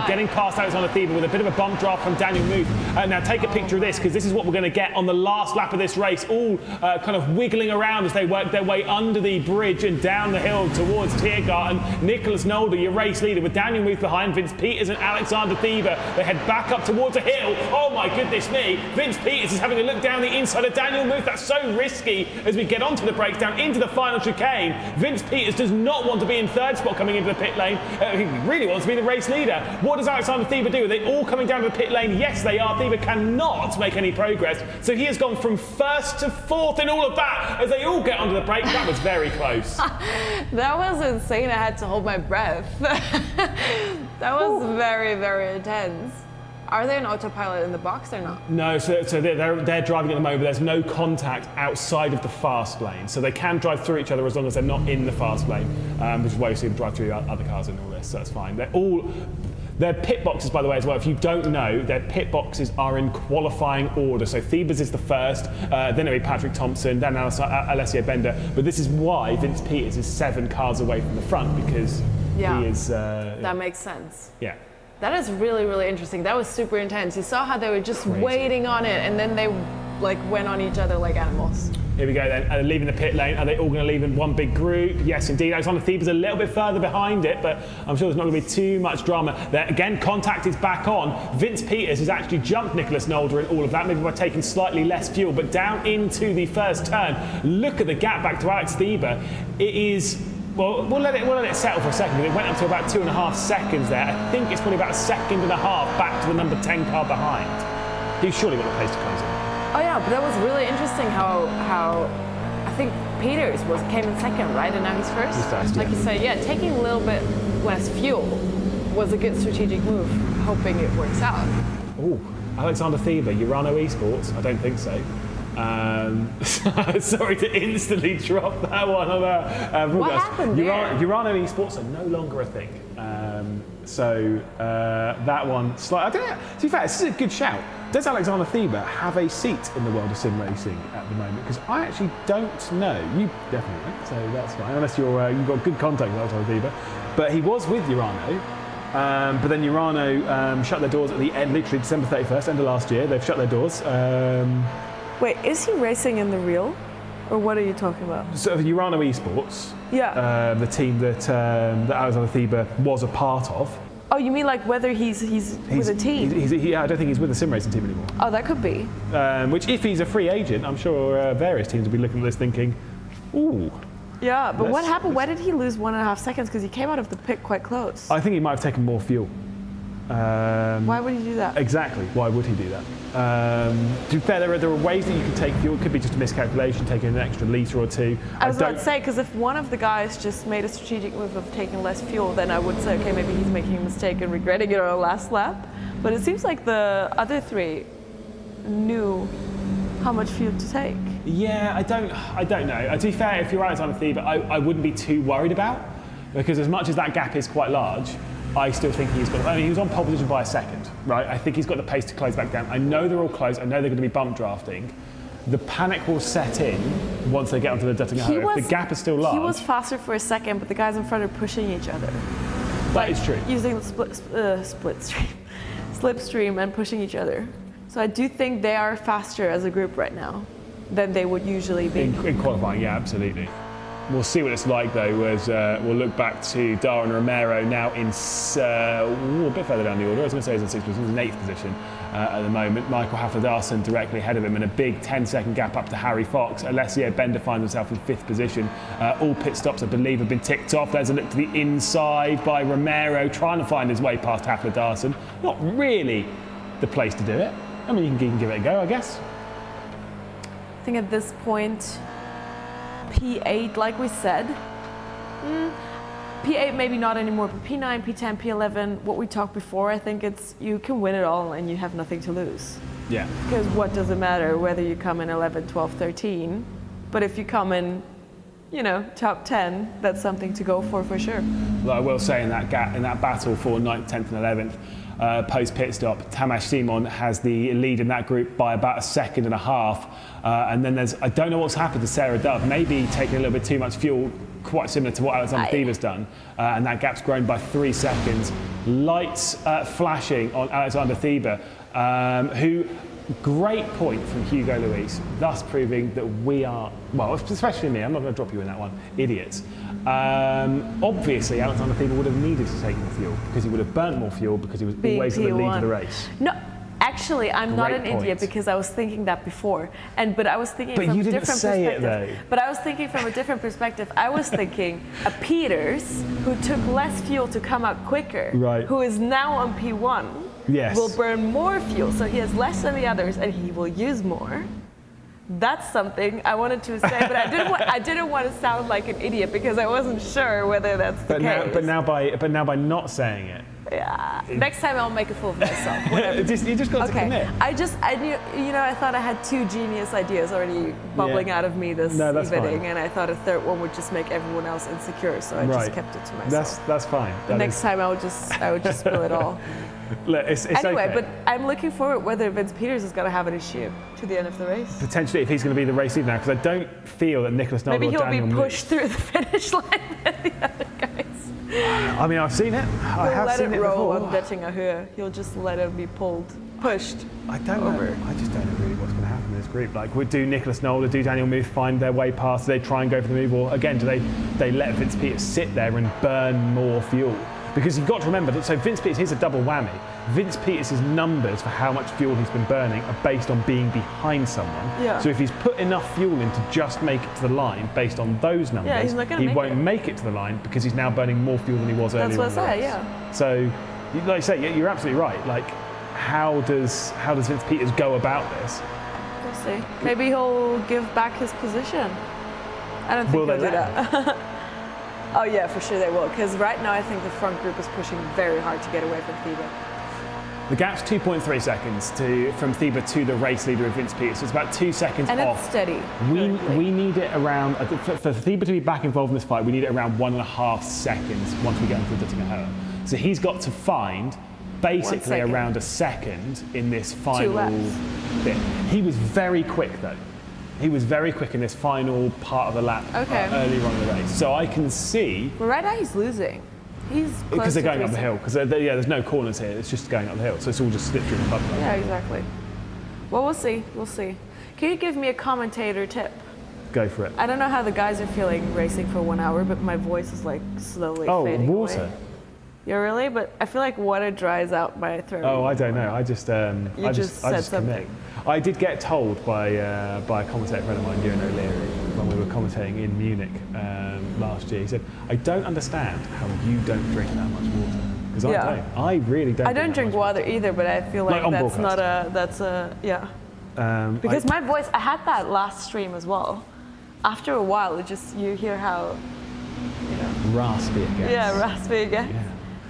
getting past Alexander Dieber with a bit of a bump draft from Daniel Muth. Now take a picture of this, because this is what we're going to get on the last lap of this race. All kind of wiggling around as they work their way under the bridge and down the hill towards towards Tiergarten. Nicholas Nolder, your race leader, with Daniel Muth behind, Vince Peters and Alexander Thieber. They head back up towards a hill. Oh my goodness me. Vince Peters is having a look down the inside of Daniel Muth. That's so risky as we get onto the breakdown into the final chicane. Vince Peters does not want to be in third spot coming into the pit lane. He really wants to be the race leader. What does Alexander Thieber do? Are they all coming down to the pit lane? Yes, they are. Thieber cannot make any progress. So he has gone from first to fourth in all of that as they all get onto the break. That was very close. That was insane. I had to hold my breath. That was very, very intense. Are they an autopilot in the box or not? No, so they're driving at the moment, but there's no contact outside of the fast lane. So they can drive through each other as long as they're not in the fast lane, which is why you see them drive through other cars and all this, so that's fine. Their pit boxes, by the way, as well, if you don't know, their pit boxes are in qualifying order. So Thieber's is the first, then it'll be Patrick Thompson, then Alessio Bender. But this is why Vince Peters is 7 cars away from the front, because he is... that makes sense. Yeah. That is really, really interesting. That was super intense. You saw how they were just waiting on it, and then they went on each other like animals. Here we go then, leaving the pit lane. Are they all going to leave in one big group? Yes, indeed. Alexander Thieber's a little bit further behind it, but I'm sure there's not going to be too much drama. There, again, contact is back on. Vince Peters has actually jumped Nicholas Nolder in all of that, maybe by taking slightly less fuel, but down into the first turn. Look at the gap back to Alex Thieber. It is... Well, we'll let it settle for a second. It went up to about 2.5 seconds there. I think it's probably about 1.5 seconds back to the number 10 car behind. He's surely got a place to close in. Oh yeah, but that was really interesting how I think Peters came in second, right? And now he's first? He's first, Like yeah. you said, yeah, taking a little bit less fuel was a good strategic move, hoping it works out. Oh, Alexander Thieber, Urano Esports? I don't think so. Sorry to instantly drop that one on What happened there? Urano Esports are no longer a thing. That one, I don't know. To be fair, this is a good shout. Does Alexander Thieber have a seat in the world of sim racing at the moment? Because I actually don't know. You definitely don't, so that's fine. Unless you've got good contact with Alexander Thieber. But he was with Urano. But then Urano shut their doors at the end, literally December 31st, end of last year. They've shut their doors. Wait, is he racing in the real? Or what are you talking about? So Urano Esports, Yeah. the team that Alexander Thieber was a part of. Oh, you mean like whether he's with a team? I don't think he's with the sim racing team anymore. Oh, that could be. Which, if he's a free agent, I'm sure various teams will be looking at this thinking, ooh. Yeah, but what Let's- happened? Why did he lose 1.5 seconds? Because he came out of the pit quite close. I think he might have taken more fuel. Why would he do that? Exactly. Why would he do that? To be fair, there are ways that you can take fuel. It could be just a miscalculation, taking an extra litre or two. I was about to say, because if one of the guys just made a strategic move of taking less fuel, then I would say, okay, maybe he's making a mistake and regretting it on the last lap. But it seems like the other 3 knew how much fuel to take. Yeah, I don't know. To be fair, if you're Alexander Thieber, I wouldn't be too worried about, because as much as that gap is quite large, I still think he's got. I mean, he was on pole position by a second, right? I think he's got the pace to close back down. I know they're all close. I know they're going to be bump drafting. The panic will set in once they get onto the Duttingham. If the gap is still large. He was faster for a second, but the guys in front are pushing each other. That is true. Using slipstream and pushing each other. So I do think they are faster as a group right now than they would usually be. In qualifying, yeah, absolutely. We'll see what it's like though, as we'll look back to Darwin Romero now in a bit further down the order. I was going to say he's in 6th position, he's in 8th position at the moment. Michael Hafler-Darson directly ahead of him, and a big 10-second gap up to Harry Fox. Alessio Bender finds himself in 5th position. All pit stops, I believe, have been ticked off. There's a look to the inside by Romero, trying to find his way past Hafler-Darson. Not really the place to do it. I mean, you can give it a go, I guess. I think at this point, P8, like we said, P8 maybe not anymore, but P9, P10, P11, what we talked before, I think it's you can win it all and you have nothing to lose. Yeah. Because what does it matter whether you come in 11, 12, 13, but if you come in, top 10, that's something to go for sure. Well, I will say in that battle for 9th, 10th and 11th, post pit stop, Tamas Simon has the lead in that group by about 1.5 seconds. And then I don't know what's happened to Sarah Dove, maybe taking a little bit too much fuel, quite similar to what Alexander Thieber's done. And that gap's grown by 3 seconds. Lights flashing on Alexander Thieber, who Great point from Hugo Luis, thus proving that we are, well, especially me, I'm not going to drop you in that one, idiots. Obviously, Alexander Thieber would have needed to take more fuel because he would have burnt more fuel because he was always in the lead of the race. No, actually, I'm not an Great idiot point. because I was thinking that before, but I was thinking But from you a didn't different say it, perspective. though. But I was thinking from a different perspective. I was thinking a Peters who took less fuel to come out quicker, Right. who is now on P1, Yes. will burn more fuel, so he has less than the others, and he will use more. That's something I wanted to say, but I didn't want to sound like an idiot because I wasn't sure whether that's the case. But now by not saying it, Yeah. Next time I'll make a fool of myself. Whatever. you just got to commit. I knew, I thought I had 2 genius ideas already bubbling out of me this that's evening, fine. and I thought a third one would just make everyone else insecure, so I just kept it to myself. That's fine. Next time I would just spill it all. Look, it's Anyway, okay. but I'm looking forward whether Vince Peters is going to have an issue to the end of the race. Potentially, if he's going to be the race leader now, because I don't feel that Nicholas Nolde Maybe or he'll Daniel be Moose- pushed through the finish line with the other guys. I mean, I've seen it. I He'll have let seen it it roll before. on Dezember. He'll just let him be pushed. I don't over. know. I just don't know really what's going to happen in this group. Like, would do Nicholas Nolde, do Daniel Muth find their way past? Do they try and go for the move, or again, do they let Vince Peters sit there and burn more fuel? Because you've got to remember that. So Vince Peters, here's a double whammy. Vince Peters' numbers for how much fuel he's been burning are based on being behind someone. Yeah. So if he's put enough fuel in to just make it to the line based on those numbers, he's not gonna he make won't it. make it to the line because he's now burning more fuel than he was earlier. That's what I in the say, race. yeah. So, like I say, you're absolutely right. Like, how does Vince Peters go about this? We'll see. Maybe he'll give back his position. I don't think Will he'll they do let that. Oh yeah, for sure they will. Because right now I think the front group is pushing very hard to get away from Thieber. The gap's 2.3 seconds from Thieber to the race leader of Vince Peters. So it's about 2 seconds And off. it's steady. We need it around, for Thieber to be back involved in this fight, we need it around 1.5 seconds once we get into the Dezember. So he's got to find basically 1 second. around a second in this final laps. bit. He was very quick though. He was very quick in this final part of the lap earlier on in the race. So I can see, But right now he's losing. He's close because they're to going up the losing. hill, because there's no corners here, it's just going up the hill. So it's all just slippery and bubbly. Yeah, exactly. Well, we'll see. We'll see. Can you give me a commentator tip? Go for it. I don't know how the guys are feeling racing for 1 hour, but my voice is like slowly Oh, fading water. away. Yeah, really? But I feel like water dries out my throat. Oh, I don't know. I just said commit. something. I did get told by a commentator friend of mine, Ewan O'Leary, when we were commentating in Munich last year. He said, "I don't understand how you don't drink that much water because I Yeah. don't. I really don't. I don't drink that much water either, but I feel like on that's broadcast. yeah. water." Because my voice, I had that last stream as well. After a while, you hear how, raspy it gets. yeah, raspy again. Yeah.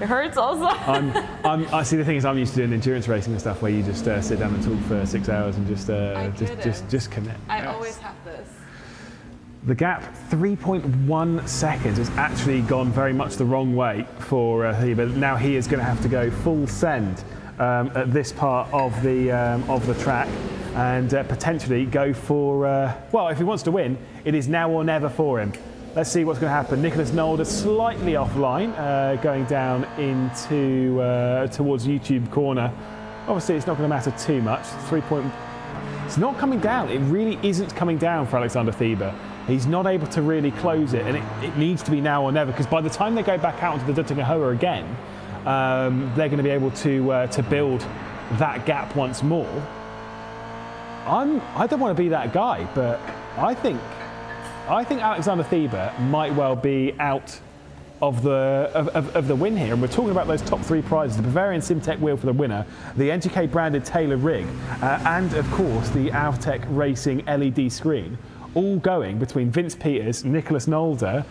It hurts also. I see. The thing is, I'm used to doing endurance racing and stuff where you just sit down and talk for 6 hours and just commit. I always have this. The gap, 3.1 seconds. It's actually gone very much the wrong way for Thieber. Now he is going to have to go full send at this part of the track and potentially go for, well, if he wants to win, it is now or never for him. Let's see what's going to happen. Nicholas Nolde slightly offline, going down into towards YouTube corner. Obviously, it's not going to matter too much. It's not coming down. It really isn't coming down for Alexander Thieber. He's not able to really close it, and it needs to be now or never, because by the time they go back out into the Dezember again, they're going to be able to build that gap once more. I don't want to be that guy, but I think Alexander Thieber might well be out of the win here. And we're talking about those top 3 prizes: the Bavarian Simtech wheel for the winner, the NGK branded Taylor rig, and of course the Avtech Racing LED screen. All going between Vince Peters, Nicholas Nolde,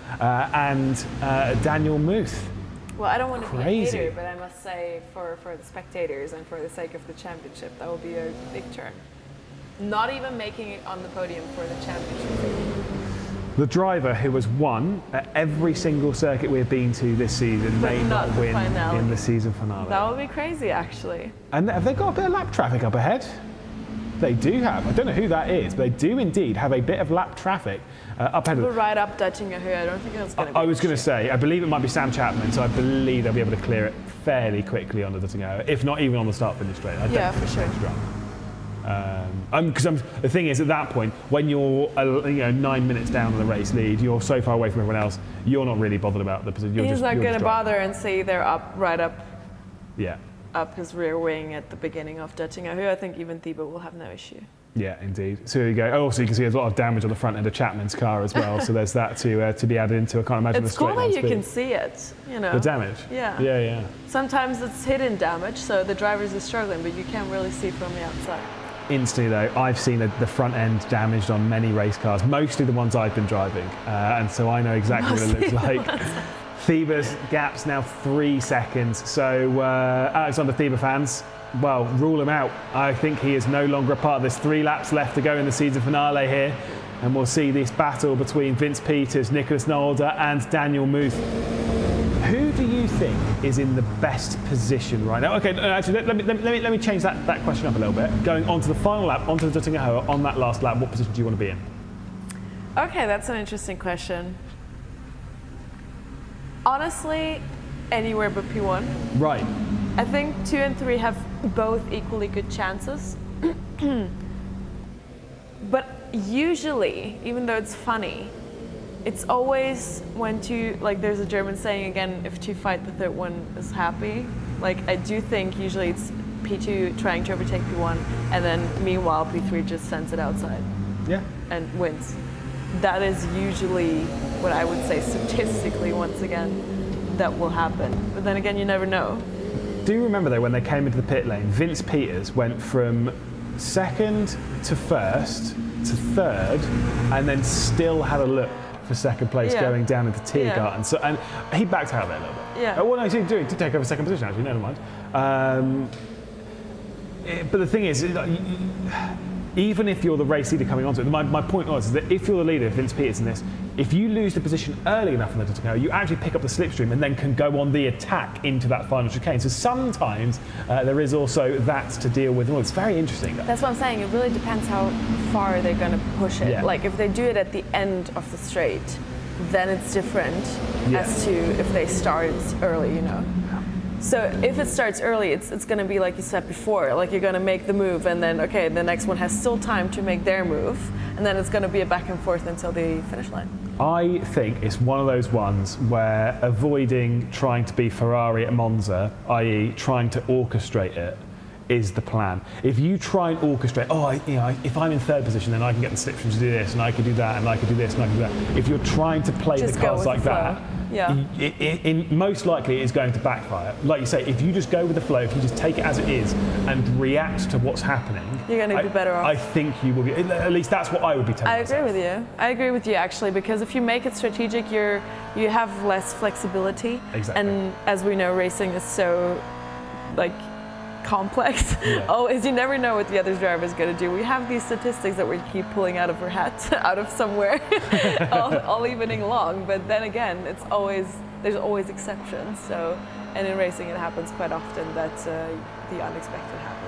and Daniel Muth. Well, I don't want to be a Crazy. hater, but I must say, for the spectators and for the sake of the championship, that will be a big turn. Not even making it on the podium for the championship. The driver who has won at every single circuit we've been to this season But may not not the win finale. in the season finale. That would be crazy, actually. And have they got a bit of lap traffic up ahead? They do have. I don't know who that is, but they do indeed have a bit of lap traffic up ahead. We'll ride up Dezember. I don't think it's going to be. I was going to say, I believe it might be Sam Chapman, so I believe they'll be able to clear it fairly quickly on the Dezember, if not even on the start-finish straight. I don't Yeah, think for it's sure. strong. Because the thing is, at that point, when you're 9 minutes down on the race lead, you're so far away from everyone else, you're not really bothered about the position. He's not going to bother and say they're right up his rear wing at the beginning of Döttinger, who I think even Thibaut will have no issue. Yeah, indeed. So there you go. Also, you can see there's a lot of damage on the front end of Chapman's car as well. So there's that to be added into. I can't imagine the straight line speed. It's cool that you can see it, you know. The damage? Yeah. Yeah. Sometimes it's hidden damage, so the drivers are struggling, but you can't really see from the outside. Instantly though, I've seen the front end damaged on many race cars, mostly the ones I've been driving, and so I know exactly what it looks like. Thibaut's gap's now 3 seconds, so Alexander Thibaut fans, well, rule him out. I think he is no longer a part of this. 3 laps left to go in the season finale here, and we'll see this battle between Vince Peters, Nicholas Nolder and Daniel Muth. Who do you think is in the best position right now? Okay, actually, let me change that question up a little bit. Going on to the final lap, onto the Döttinger Höhe, on that last lap, what position do you want to be in? Okay, that's an interesting question. Honestly, anywhere but P1. Right. I think 2 and 3 have both equally good chances. But usually, even though it's funny, it's always when two, like there's a German saying again, if two fight, the third one is happy. Like I do think usually it's P2 trying to overtake P1, and then meanwhile P3 just sends it outside. Yeah. And wins. That is usually what I would say statistically, once again, that will happen. But then again, you never know. Do you remember though when they came into the pit lane, Vince Peters went from second to first to third, and then still had a look for second place going down into Tiergarten. So, and he backed out there a little bit. Yeah. Well, no, he did take over second position actually, never mind. But the thing is, even if you're the race leader coming onto it, my point was that if you're the leader, Vince Peters in this, if you lose the position early enough in the Döttinger, you actually pick up the slipstream and then can go on the attack into that final chicane. So sometimes there is also that to deal with. Well, it's very interesting. That's what I'm saying. It really depends how far they're going to push it. Yeah. Like if they do it at the end of the straight, then it's different as to if they start early, you know. So if it starts early, it's going to be like you said before, like you're going to make the move and then, okay, the next one has still time to make their move, and then it's going to be a back and forth until the finish line. I think it's one of those ones where avoiding trying to be Ferrari at Monza, i.e. trying to orchestrate it, is the plan. If you try and orchestrate, if I'm in third position, then I can get the slipstream to do this, and I could do that, and I could do this, and I could do that. If you're trying to play just the cards like that, most likely it's going to backfire. Like you say, if you just go with the flow, if you just take it as it is and react to what's happening, you're going to be better off. I think you will be. At least that's what I would be telling myself. I agree with you actually, because if you make it strategic, you have less flexibility. Exactly. And as we know, racing is so complex. Always, you never know what the other driver is going to do. We have these statistics that we keep pulling out of our hats, out of somewhere, all evening long. But then again, there's always exceptions. So, and in racing, it happens quite often that the unexpected happens.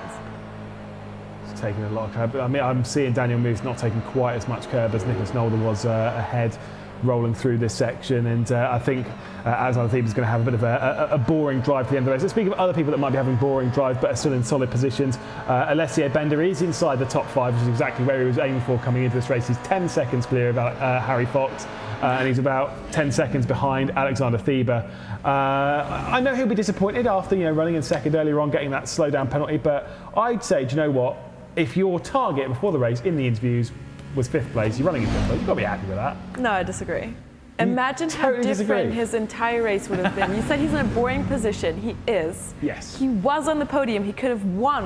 It's taking a lot of curb. I mean, I'm seeing Daniel Muth not taking quite as much curb as Nicholas Nolder was ahead, rolling through this section, and I think Alexander Thibaut is going to have a bit of a boring drive to the end of the race. Let's speak of other people that might be having boring drives but are still in solid positions. Alessio Bender is inside the top 5, which is exactly where he was aiming for coming into this race. He's 10 seconds clear of Harry Fox, and he's about 10 seconds behind Alexander Thibaut. I know he'll be disappointed after running in second earlier on, getting that slowdown penalty, but I'd say, do you know what? If your target before the race in the interviews was 5th place, you're running in 5th place, you've got to be happy with that. No, I disagree. Imagine how different his entire race would have been. You said he's in a boring position. He is. Yes. He was on the podium. He could have won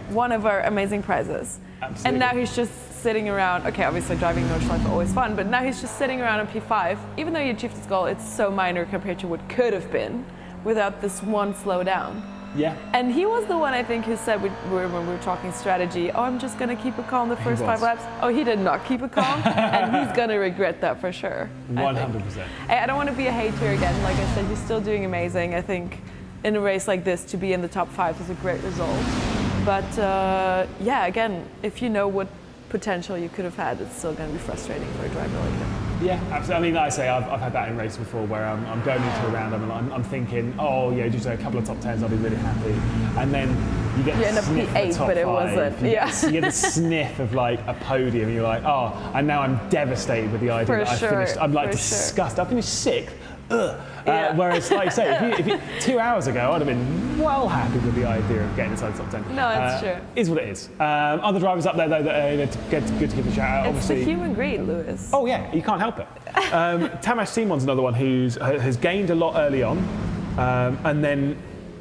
one of our amazing prizes. Absolutely. And now he's just sitting around. Okay, obviously driving Nordschleife is always fun, but now he's just sitting around on P5. Even though he achieved his goal, it's so minor compared to what could have been without this one slowdown. Yeah. And he was the one, I think, who said when we were talking strategy, I'm just going to keep it calm the first 5 laps. Oh, he did not keep it calm, and he's going to regret that for sure. 100%. I don't want to be a hater again. Like I said, he's still doing amazing. I think in a race like this, to be in the top 5 is a great result. But again, if you know what potential you could have had, it's still going to be frustrating for a driver like him. Yeah, absolutely. I mean, like I say, I've had that in races before where I'm going into a round and I'm thinking, oh, yeah, just a couple of top 10s, I'll be really happy. And then you get end the up sniff of P8, the top but it 5. wasn't. You Yeah. get the sniff of like a podium and you're like, oh, and now I'm devastated with the idea For that sure, I finished. I'm like for sure. disgusted. I finished 6th. Ugh. Yeah. Whereas, like I say, if you 2 hours ago, I'd have been well happy with the idea of getting inside the top 10. No, it's true. Is what it is. Other drivers up there, though, that good to give a shout out. It's the Obviously, human greed, Lewis. oh yeah, you can't help it. Tamas Simon's another one who has gained a lot early on, and then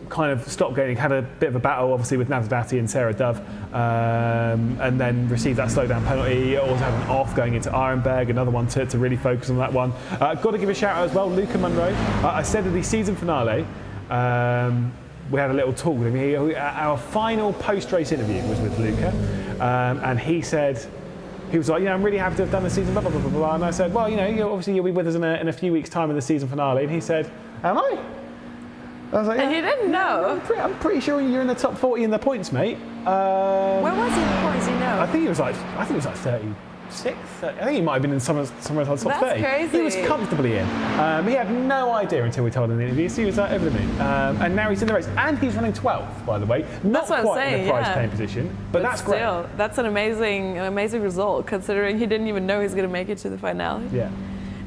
kind of stopped gaining. Had a bit of a battle, obviously, with Navzati and Sarah Dove, and then received that slowdown penalty. Also had an off going into Ironberg, another one to really focus on that one. Got to give a shout out as well, Luca Munro. I said at the season finale, we had a little talk with him. Our final post-race interview was with Luca, and he said, he was like, I'm really happy to have done the season, blah, blah, blah, blah, blah. And I said, well, obviously you'll be with us in a few weeks' time in the season finale. And he said, am I? I was like, And you didn't know? I'm pretty sure you're in the top 40 in the points, mate. Where was he in the points, I think it was like 36th. I think he might have been in somewhere else top That's 30. crazy. He was comfortably in. He had no idea until we told him in the interview, so he was like over the moon. And now he's in the race. And he's running 12th, by the way. Not That's what I'm quite in saying, the prize yeah. paying position, but that's great. Still, that's an amazing result, considering he didn't even know he's going to make it to the finale. Yeah.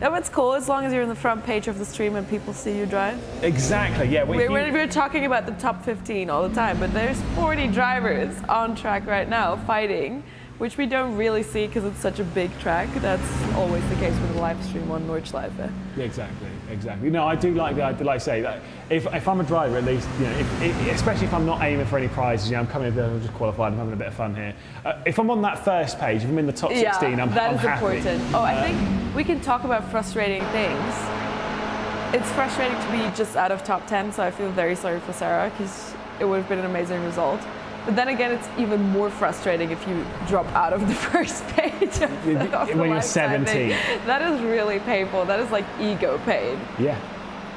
No, but it's cool as long as you're in the front page of the stream and people see you drive. Exactly, yeah. Well, We're talking about the top 15 all the time, but there's 40 drivers on track right now fighting, which we don't really see because it's such a big track. That's always the case with the live stream on Nordschleife. Yeah, exactly. No, I do like the idea, like I say, that if I'm a driver, at least, especially if I'm not aiming for any prizes, I'm coming in there, I'm just qualified, I'm having a bit of fun here. If I'm on that first page, if I'm in the top 16, I'm that is happy. important. Oh, I think we can talk about frustrating things. It's frustrating to be just out of top 10, so I feel very sorry for Sarah because it would have been an amazing result. But then again, it's even more frustrating if you drop out of the first page of the when you're lifetime 17. thing. That is really painful. That is like ego pain. Yeah.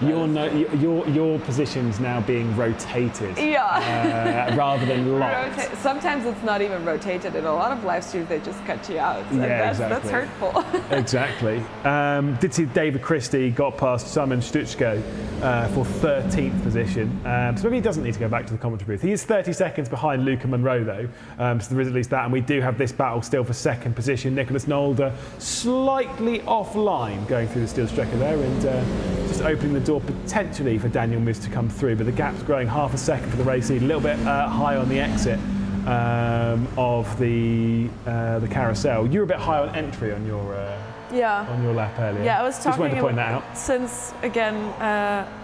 Your position's now being rotated. Yeah. Rather than locked. Sometimes it's not even rotated. In a lot of live streams, they just cut you out. So Yeah, that's hurtful. Exactly. Did see David Christie got past Simon Stutzko for 13th position. So maybe he doesn't need to go back to the commentary booth. He is 30 seconds behind Luca Munro, though. So there is at least that. And we do have this battle still for second position. Nicholas Nolder slightly offline going through the steel stretcher there and just opening the door potentially for Daniel Miz to come through. But the gap's growing half a second for the race lead. A little bit high on the exit of the carousel. You were a bit high on entry on your lap earlier. Yeah, I was talking Just wanted to point that out. Since, again...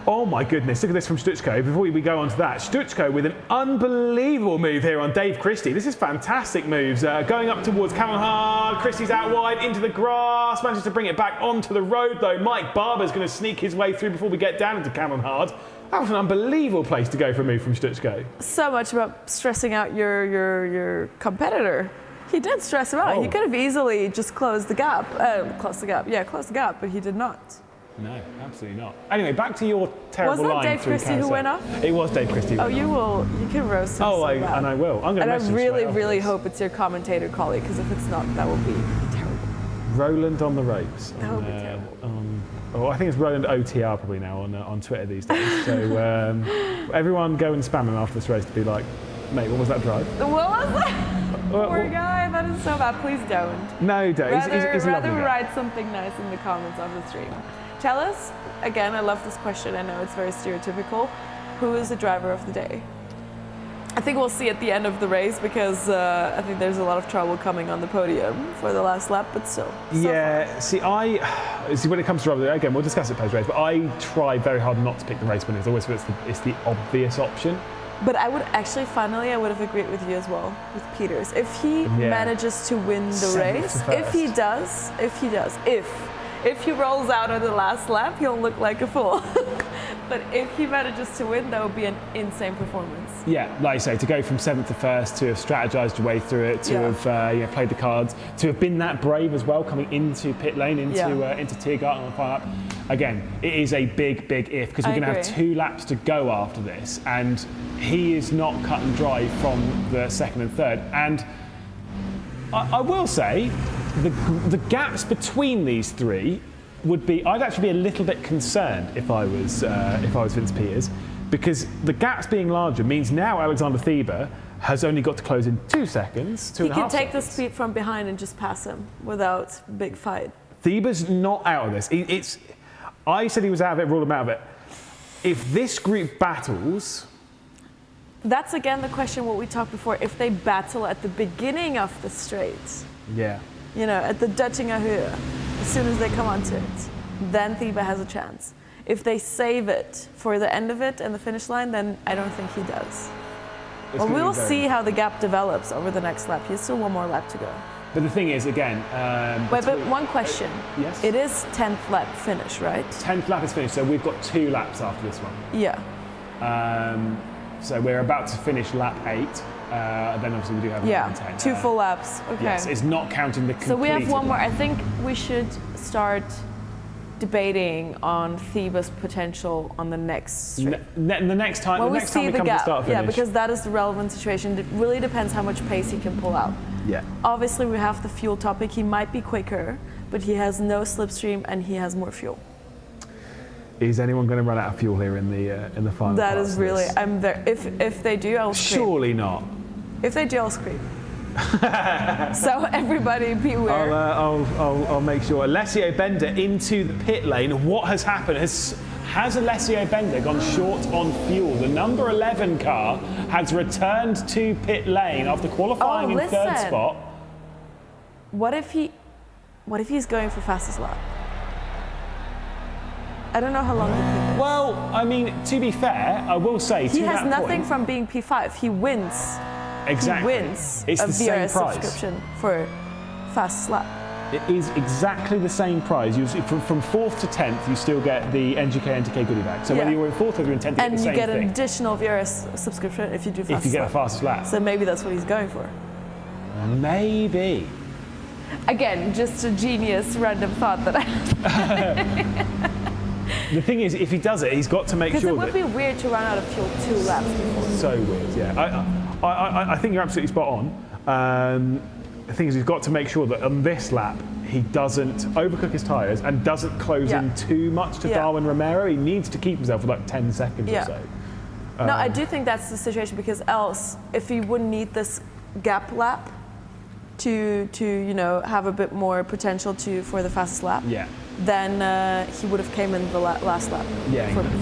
Oh my goodness, look at this from Stutzko. Before we go on to that, Stutzko with an unbelievable move here on Dave Christie. This is fantastic moves. Going up towards Cameron Hard, Christie's out wide, into the grass, manages to bring it back onto the road though. Mike Barber's going to sneak his way through before we get down into Cameron Hard. That was an unbelievable place to go for a move from Stutzko. So much about stressing out your competitor. He did stress him out. Oh. He could have easily just closed the gap. Closed the gap, but he did not. No, absolutely not. Anyway, back to your terrible line. Was that Dave through Christie who carousel. went off? It was Dave Christie. Oh, you can roast him. Oh, so bad. and I will. I'm going to And I message really, straight really afterwards. hope it's your commentator colleague, because if it's not, that would be terrible. Roland on the ropes. That would be terrible. I think it's Roland OTR probably now on Twitter these days. So everyone go and spam him after this race to be like, mate, what was that drive? What was that? Poor guy, that is so bad. Please don't. No, don't. He's a lovely Rather guy. write something nice in the comments of the stream. Tell us, again, I love this question. I know it's very stereotypical. Who is the driver of the day? I think we'll see at the end of the race because I think there's a lot of trouble coming on the podium for the last lap, but still. Yeah, see, when it comes to driver, again, we'll discuss it post-race, but I try very hard not to pick the race winners. I always feel it's the obvious option. But I would actually, finally, I would have agreed with you as well, with Peters. If he manages to win the Seventh race, to first. if he rolls out on the last lap, he'll look like a fool. But if he manages to win, that would be an insane performance. Yeah, like you say, to go from 7th to 1st, to have strategised your way through it, to have played the cards, to have been that brave as well, coming into pit lane, into Tiergarten on the final lap. Again, it is a big, big if, because we're going to have 2 laps to go after this, and he is not cut and dry from the 2nd and 3rd. And I will say, the gaps between these three would be. I'd actually be a little bit concerned if I was Vince Peters, because the gaps being larger means now Alexander Thieber has only got to close in 2 seconds, two He and a can half take the seconds. speed from behind and just pass him without big fight. Thieber's not out of this. I said he was out of it, ruled him out of it. If this group battles, That's again the question what we talked before. If they battle at the beginning of the straight, yeah. at the Duttinger Höhe, as soon as they come onto it, then Thieber has a chance. If they save it for the end of it and the finish line, then I don't think he does. Well, we'll see how the gap develops over the next lap. He has still one more lap to go. But the thing is, again... Wait, but one question. Yes? It is 10th lap finish, right? 10th lap is finished, so we've got 2 laps after this one. Yeah. So we're about to finish lap 8. Then obviously we do have lap 10. 2 full laps. Okay. Yes, it's not counting the complete. So we have one more. I think we should start debating on Thieber's potential on the next straight. The next time, When the we next see time we the come to gap, start finish. yeah, because that is the relevant situation. It really depends how much pace he can pull out. Yeah. Obviously, we have the fuel topic. He might be quicker, but he has no slipstream and he has more fuel. Is anyone going to run out of fuel here in the final? That parts is of really. this? I'm there. If they do, I'll scream. Surely not. If they do, I'll scream. So everybody beware. I'll make sure. Alessio Bender into the pit lane. What has happened? Has Alessio Bender gone short on fuel? The number 11 car has returned to pit lane after qualifying in 3rd spot. What if he's going for fastest lap? I don't know how long he can. Well, I mean, to be fair, I will say He to has that nothing point, from being P5. He wins. exactly. He wins It's a the same VRS price. subscription for fastest lap. It is exactly the same prize. From 4th to 10th, you still get the NGK NTK goodie bag. So Yeah. whether you're in 4th or you're in 10th, you get And the you same get thing. an additional VRS subscription if you do fastest if you get lap. the fastest lap. So maybe that's what he's going for. Maybe. Again, just a genius random thought that I had. The thing is, if he does it, he's got to make Because sure it would that... be weird to run out of fuel 2 laps before. So weird, yeah. I think you're absolutely spot on. The thing is, he's got to make sure that on this lap, he doesn't overcook his tyres and doesn't close in too much to Darwin Romero. He needs to keep himself for like 10 seconds or so. No, I do think that's the situation, because else, if he wouldn't need this gap lap to have a bit more potential for the fastest lap, then he would have came in the last lap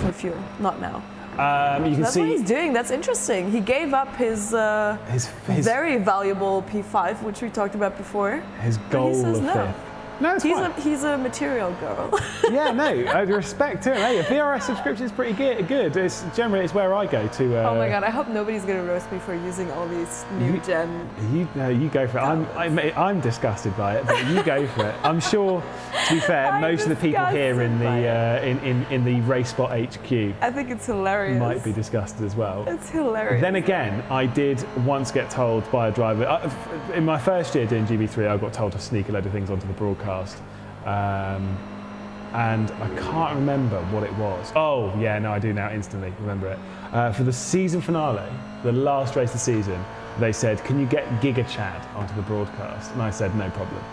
for fuel, not now. You can That's see what he's doing. That's interesting. He gave up his very valuable P5, which we talked about before. his But goal he says of no. 5th. No, it's fine. He's a material girl. Yeah, no, respect to him. Hey, a VRS subscription is pretty good. It's generally where I go to. Oh my god! I hope nobody's gonna roast me for using all these new gen. You go for it. I'm disgusted by it, but you go for it. I'm sure. To be fair, I'm most of the people here in the Race Spot HQ I think it's hilarious. might be disgusted as well. It's hilarious. Then again, I did once get told by a driver, in my first year doing GB3, I got told to sneak a load of things onto the broadcast. And I can't remember what it was. Oh, yeah, no, I do now instantly remember it. For the season finale, the last race of the season, they said, can you get Giga Chad onto the broadcast? And I said, no problem.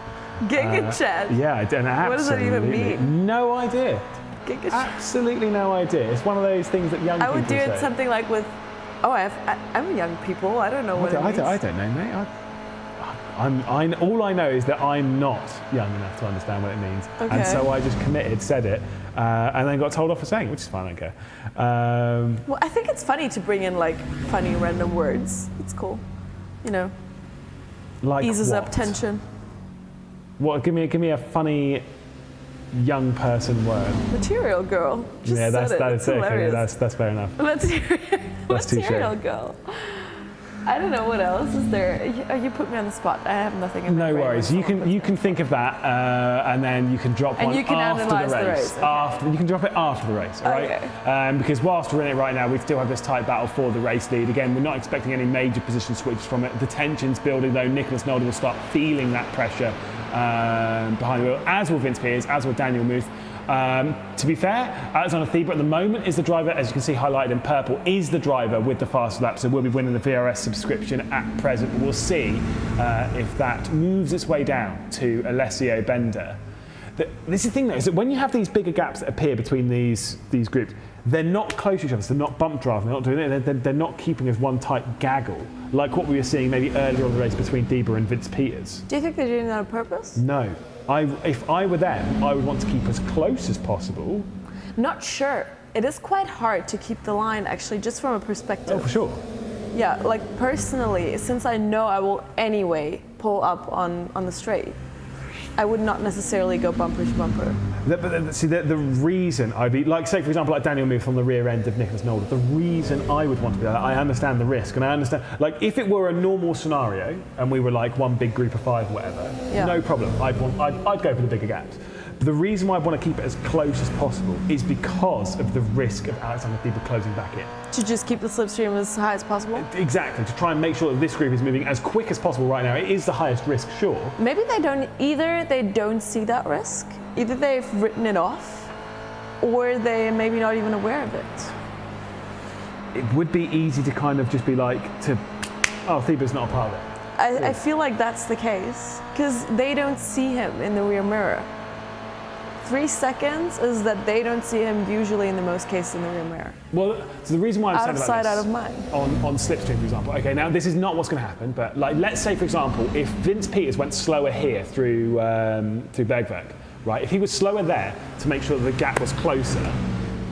Giga Chad. Yeah, and absolutely. What does that even mean? No idea. Giga Chad. Absolutely no idea. It's one of those things that young I people would do say. it something like with. Oh, I'm young people. I don't know what it means. I don't know, mate. All I know is that I'm not young enough to understand what it means, Okay. and so I just committed, said it, and then got told off for saying it, which is fine. I don't care. Well, I think it's funny to bring in like funny random words. It's cool, Like eases what? up tension. What? Give me a funny young person word. Material girl. Just Yeah, said that's It's okay. hilarious. That's fair enough. Material touche. girl. I don't know what else is there. You put me on the spot. I have nothing in my No brain. worries. You can think of that, and then you can drop And one you can after analyse the the race. race, okay. You can drop it after the race, all right? Okay. Because whilst we're in it right now, we still have this tight battle for the race lead. Again, we're not expecting any major position switches from it. The tension's building, though. Nicholas Nolde will start feeling that pressure behind the wheel, as will Vince Pears, as will Daniel Muth. To be fair, Alexander Thieber at the moment is the driver, as you can see highlighted in purple, is the driver with the fastest lap, so we'll be winning the VRS subscription at present. We'll see if that moves its way down to Alessio Bender. This is the thing though, is that when you have these bigger gaps that appear between these groups, they're not close to each other, so they're not bump driving, they're not doing it, they're not keeping as one tight gaggle, like what we were seeing maybe earlier on the race between Dezember and Vince Peters. Do you think they're doing that on purpose? No. If I were them, I would want to keep as close as possible. Not sure. It is quite hard to keep the line, actually, just from a perspective. Oh, for sure. Yeah, like personally, since I know I will anyway pull up on the straight, I would not necessarily go bumper to bumper. See, the reason I'd be, like, say for example, like Daniel moved from the rear end of Nicholas Nolder, the reason I would want to be that, I understand the risk, and I understand, like, if it were a normal scenario and we were like one big group of 5, whatever, no problem, I'd go for the bigger gaps. But the reason why I want to keep it as close as possible is because of the risk of Alexander Thieber closing back in. To just keep the slipstream as high as possible? Exactly, to try and make sure that this group is moving as quick as possible right now. It is the highest risk, sure. Maybe they don't see that risk, either they've written it off, or they're maybe not even aware of it. It would be easy to kind of just be like, oh, Thieber's not a part of it. I feel like that's the case, because they don't see him in the rear mirror. 3 seconds is that they don't see him usually in the most cases in the rear mirror. Well, so the reason why I'm out saying of about sight, this out of mind. on slipstream, for example. Okay, now this is not what's going to happen, but like let's say, for example, if Vince Peters went slower here through Bergwerk, right? If he was slower there to make sure that the gap was closer,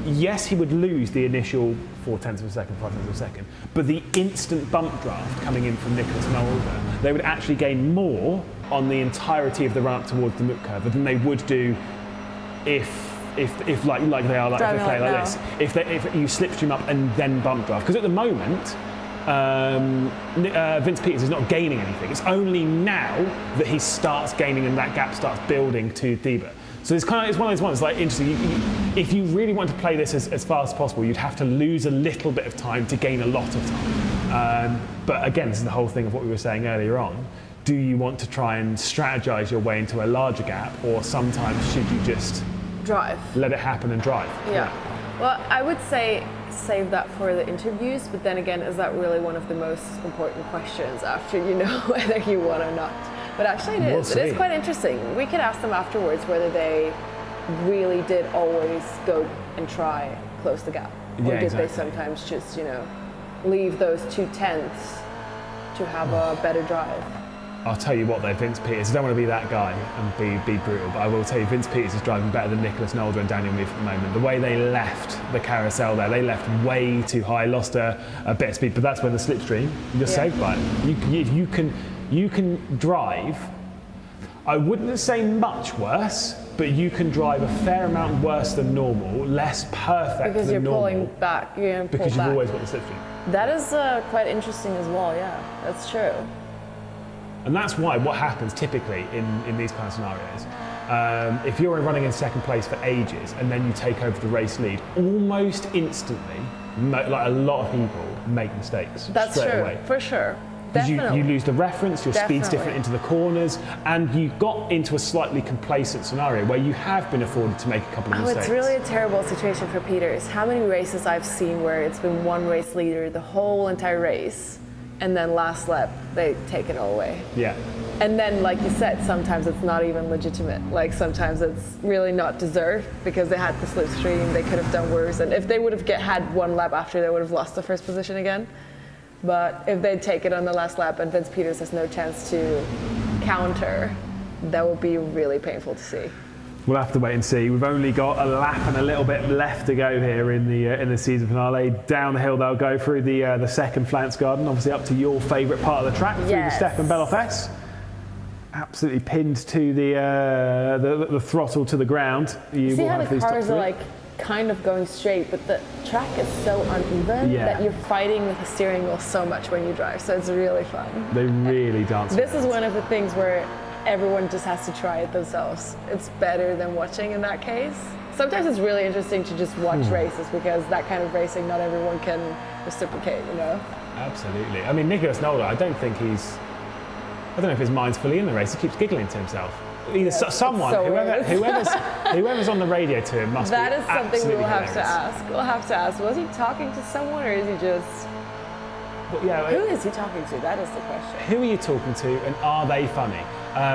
yes, he would lose the initial 0.4 of a second, 0.5 of a second, but the instant bump draft coming in from Nicholas Nolder, they would actually gain more on the entirety of the run up towards the Moot curve than they would do if like they are, like if they play like this, if you slipstream up and then bump draft, because at the moment Vince Peters is not gaining anything. It's only now that he starts gaining and that gap starts building to Thieber. So it's one of those ones, like, interesting. If you really want to play this as fast as possible, you'd have to lose a little bit of time to gain a lot of time. But again, this is the whole thing of what we were saying earlier on. Do you want to try and strategize your way into a larger gap, or sometimes should you just drive, let it happen and drive? Yeah. Well, I would say save that for the interviews, but then again, is that really one of the most important questions after you know whether you won or not? But actually it is. It is quite interesting. We could ask them afterwards whether they really did always go and try close the gap, or did they sometimes just, leave those 0.2 to have a better drive. I'll tell you what though, Vince Peters, I don't want to be that guy and be brutal, but I will tell you Vince Peters is driving better than Nicholas Nolder and Daniel Muth at the moment. The way they left the carousel there, they left way too high, lost a bit of speed, but that's when the slipstream, you're saved by it. You can drive, I wouldn't say much worse, but you can drive a fair amount worse than normal, less perfect because than normal. Because you're pulling back, you're going to pull because back. you've always got the slipstream. That is quite interesting as well, yeah, that's true. And that's why what happens typically in these kind of scenarios, if you're running in second place for ages and then you take over the race lead, almost instantly, like a lot of people make mistakes. That's straight true, away. For sure. Definitely. You lose the reference, your speed's different into the corners, and you got into a slightly complacent scenario where you have been afforded to make a couple of mistakes. It's really a terrible situation for Peters. How many races I've seen where it's been one race leader the whole entire race, and then last lap they take it all away. Yeah. And then, like you said, sometimes it's not even legitimate. Like sometimes it's really not deserved because they had the slipstream, they could have done worse. And if they would have had one lap after, they would have lost the first position again. But if they take it on the last lap and Vince Peters has no chance to counter, that would be really painful to see. We'll have to wait and see. We've only got a lap and a little bit left to go here in the season finale. Down the hill they'll go through the second Flants Garden, obviously up to your favourite part of the track, through the Stefan Beloff S. Absolutely pinned to the throttle to the ground. You see how the cars are like kind of going straight, but the track is so uneven that you're fighting with the steering wheel so much when you drive, so it's really fun. They really dance. This is one of the things where everyone just has to try it themselves. It's better than watching in that case. Sometimes it's really interesting to just watch races because that kind of racing not everyone can reciprocate, Absolutely. I mean, Nicholas Nolder, I don't know if his mind's fully in the race. He keeps giggling to himself. Either someone, so whoever's on the radio to him must That be is something absolutely we'll have to hilarious. ask. We'll have to ask. Was he talking to someone or is he just... But yeah, Who is he talking to? That is the question. who are you talking to, and are they funny?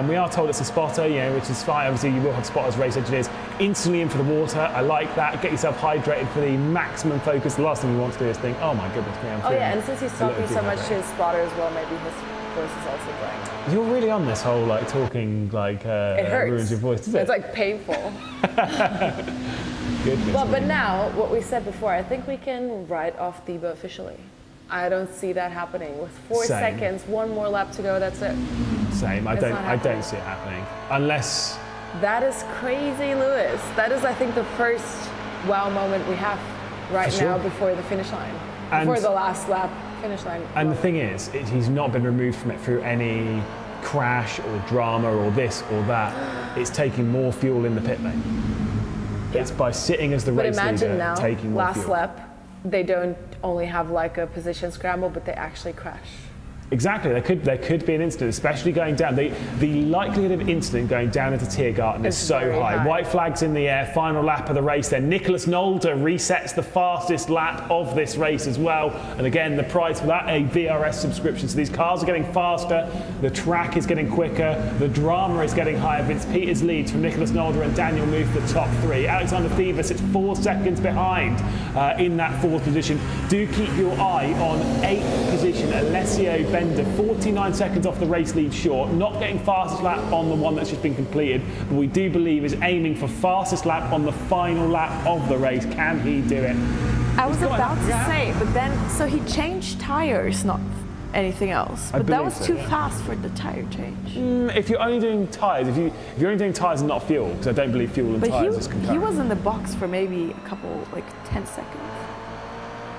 We are told it's a spotter, which is fine. Obviously, you will have spotters, race engineers, instantly in for the water. I like that. Get yourself hydrated for the maximum focus. The last thing you want to do is think, oh my goodness me, I'm Oh feeling yeah, and since he's a little talking so much to dehydrated. his spotter as well, maybe his voice is also going. You're really on this whole talking It hurts. ruins your voice, does it? It's like painful. Goodness Well, but me. now, what we said before, I think we can write off Debo officially. I don't see that happening. With 4 Same. seconds, one more lap to go, that's it. Same. I It's don't. not I don't happening. see it happening unless. That is crazy, Lewis. That is, I think, the first wow moment we have right For sure. now before the finish line. And- Before the last lap finish line. And the moment. thing is, he's not been removed from it through any crash or drama or this or that. It's taking more fuel in the pit lane. It's by sitting as the But race imagine leader now, taking more last fuel. lap, they don't only have like a position scramble, but they actually crash. Exactly, there could be an incident, especially going down. The likelihood of incident going down into Tiergarten is It's so very high. high. White flags in the air, final lap of the race. Then Nicholas Nolder resets the fastest lap of this race as well. And again, the prize for that, a VRS subscription. So these cars are getting faster, the track is getting quicker, the drama is getting higher. Vince Peters leads from Nicholas Nolder and Daniel move the top three. Alexander Thiever sits 4 seconds behind in that fourth position. Do keep your eye on 8th position, Alessio Bender, 49 seconds off the race lead short, not getting fastest lap on the one that's just been completed, but we do believe is aiming for fastest lap on the final lap of the race. Can he do it? I was got about enough to gap. say, but then, so he changed tires, not anything else. I But that believe was so, too yeah. fast for the tire change. If you're only doing tyres, if you're only doing tyres and not fuel, because I don't believe fuel and But tyres is he concurrent. was in the box for maybe a couple, like 10 seconds.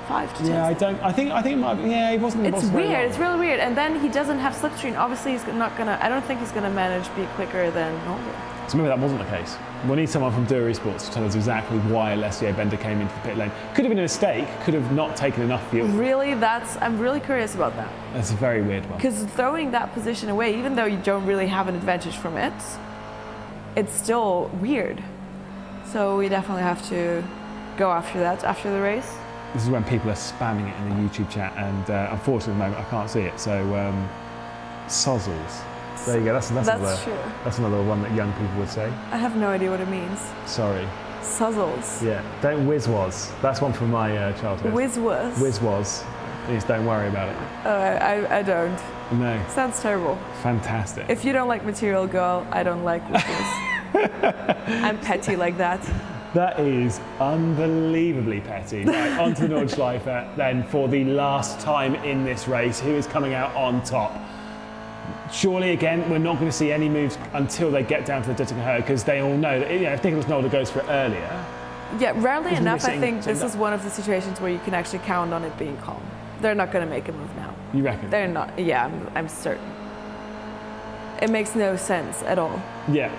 5 to 10 Yeah, seconds. I think it might be, yeah, he wasn't in the It's box very weird. long. It's really weird. And then he doesn't have slipstream. Obviously, he's not gonna. I don't think he's gonna manage to be quicker than Nolder. So maybe that wasn't the case. We'll need someone from Dura Esports to tell us exactly why Alessio Bender came into the pit lane. Could have been a mistake, could have not taken enough fuel. Really, I'm really curious about that. That's a very weird one. Because throwing that position away, even though you don't really have an advantage from it, it's still weird. So we definitely have to go after that after the race. This is when people are spamming it in the YouTube chat, and unfortunately at the moment I can't see it. So, sozzles. There you go. That's true. That's another one that young people would say. I have no idea what it means. Sorry. Suzzles. Yeah. Don't whiz was. That's one from my childhood. Whiz was. Whiz was. Please don't worry about it. I don't. No. Sounds terrible. Fantastic. If you don't like Material Girl, I don't like whizzes. I'm petty like that. That is unbelievably petty. Right, on to the Nordschleife then for the last time in this race. Who is coming out on top? Surely, again, we're not going to see any moves until they get down to the Duttinger because they all know that if Nicholas Nolder goes for it earlier. Yeah, rarely Isn't enough, I missing think this Zolder. is one of the situations where you can actually count on it being calm. They're not going to make a move now. You reckon? They're not. Yeah, I'm certain. It makes no sense at all. Yeah.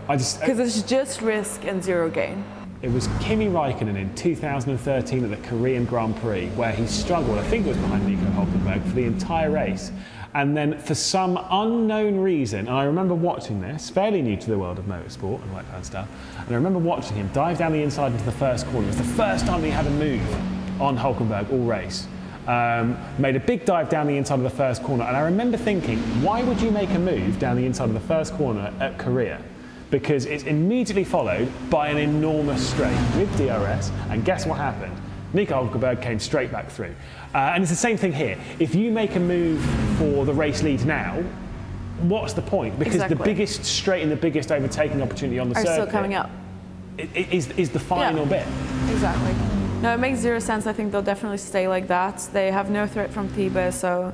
Because it's just risk and zero gain. It was Kimi Räikkönen in 2013 at the Korean Grand Prix where he struggled, I think it was behind Nico Hülkenberg, for the entire race. And then for some unknown reason, and I remember watching this, fairly new to the world of motorsport and all that kind of stuff, and I remember watching him dive down the inside into the first corner. It was the first time he had a move on Hülkenberg all race. Made a big dive down the inside of the first corner, and I remember thinking, why would you make a move down the inside of the first corner at Korea? Because it's immediately followed by an enormous straight with DRS, and guess what happened? Nico Hülkenberg came straight back through. And it's the same thing here. If you make a move for the race lead now, what's the point? Because Exactly. the biggest straight and the biggest overtaking opportunity on the Are circuit still coming up. is the final Yeah. bit. Exactly. No, it makes zero sense. I think they'll definitely stay like that. They have no threat from Thibaut, so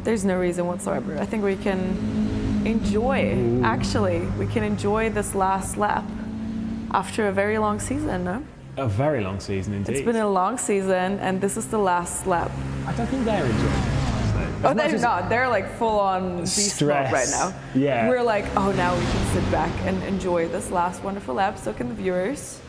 there's no reason whatsoever. I think we can enjoy, actually, we can enjoy this last lap after a very long season, no? A very long season indeed. It's been a long season, and this is the last lap. I don't think they're enjoying it. Oh, they're not. They're like full on beast mode Stress. right now. Yeah. We're like, oh, now we can sit back and enjoy this last wonderful lap. So can the viewers.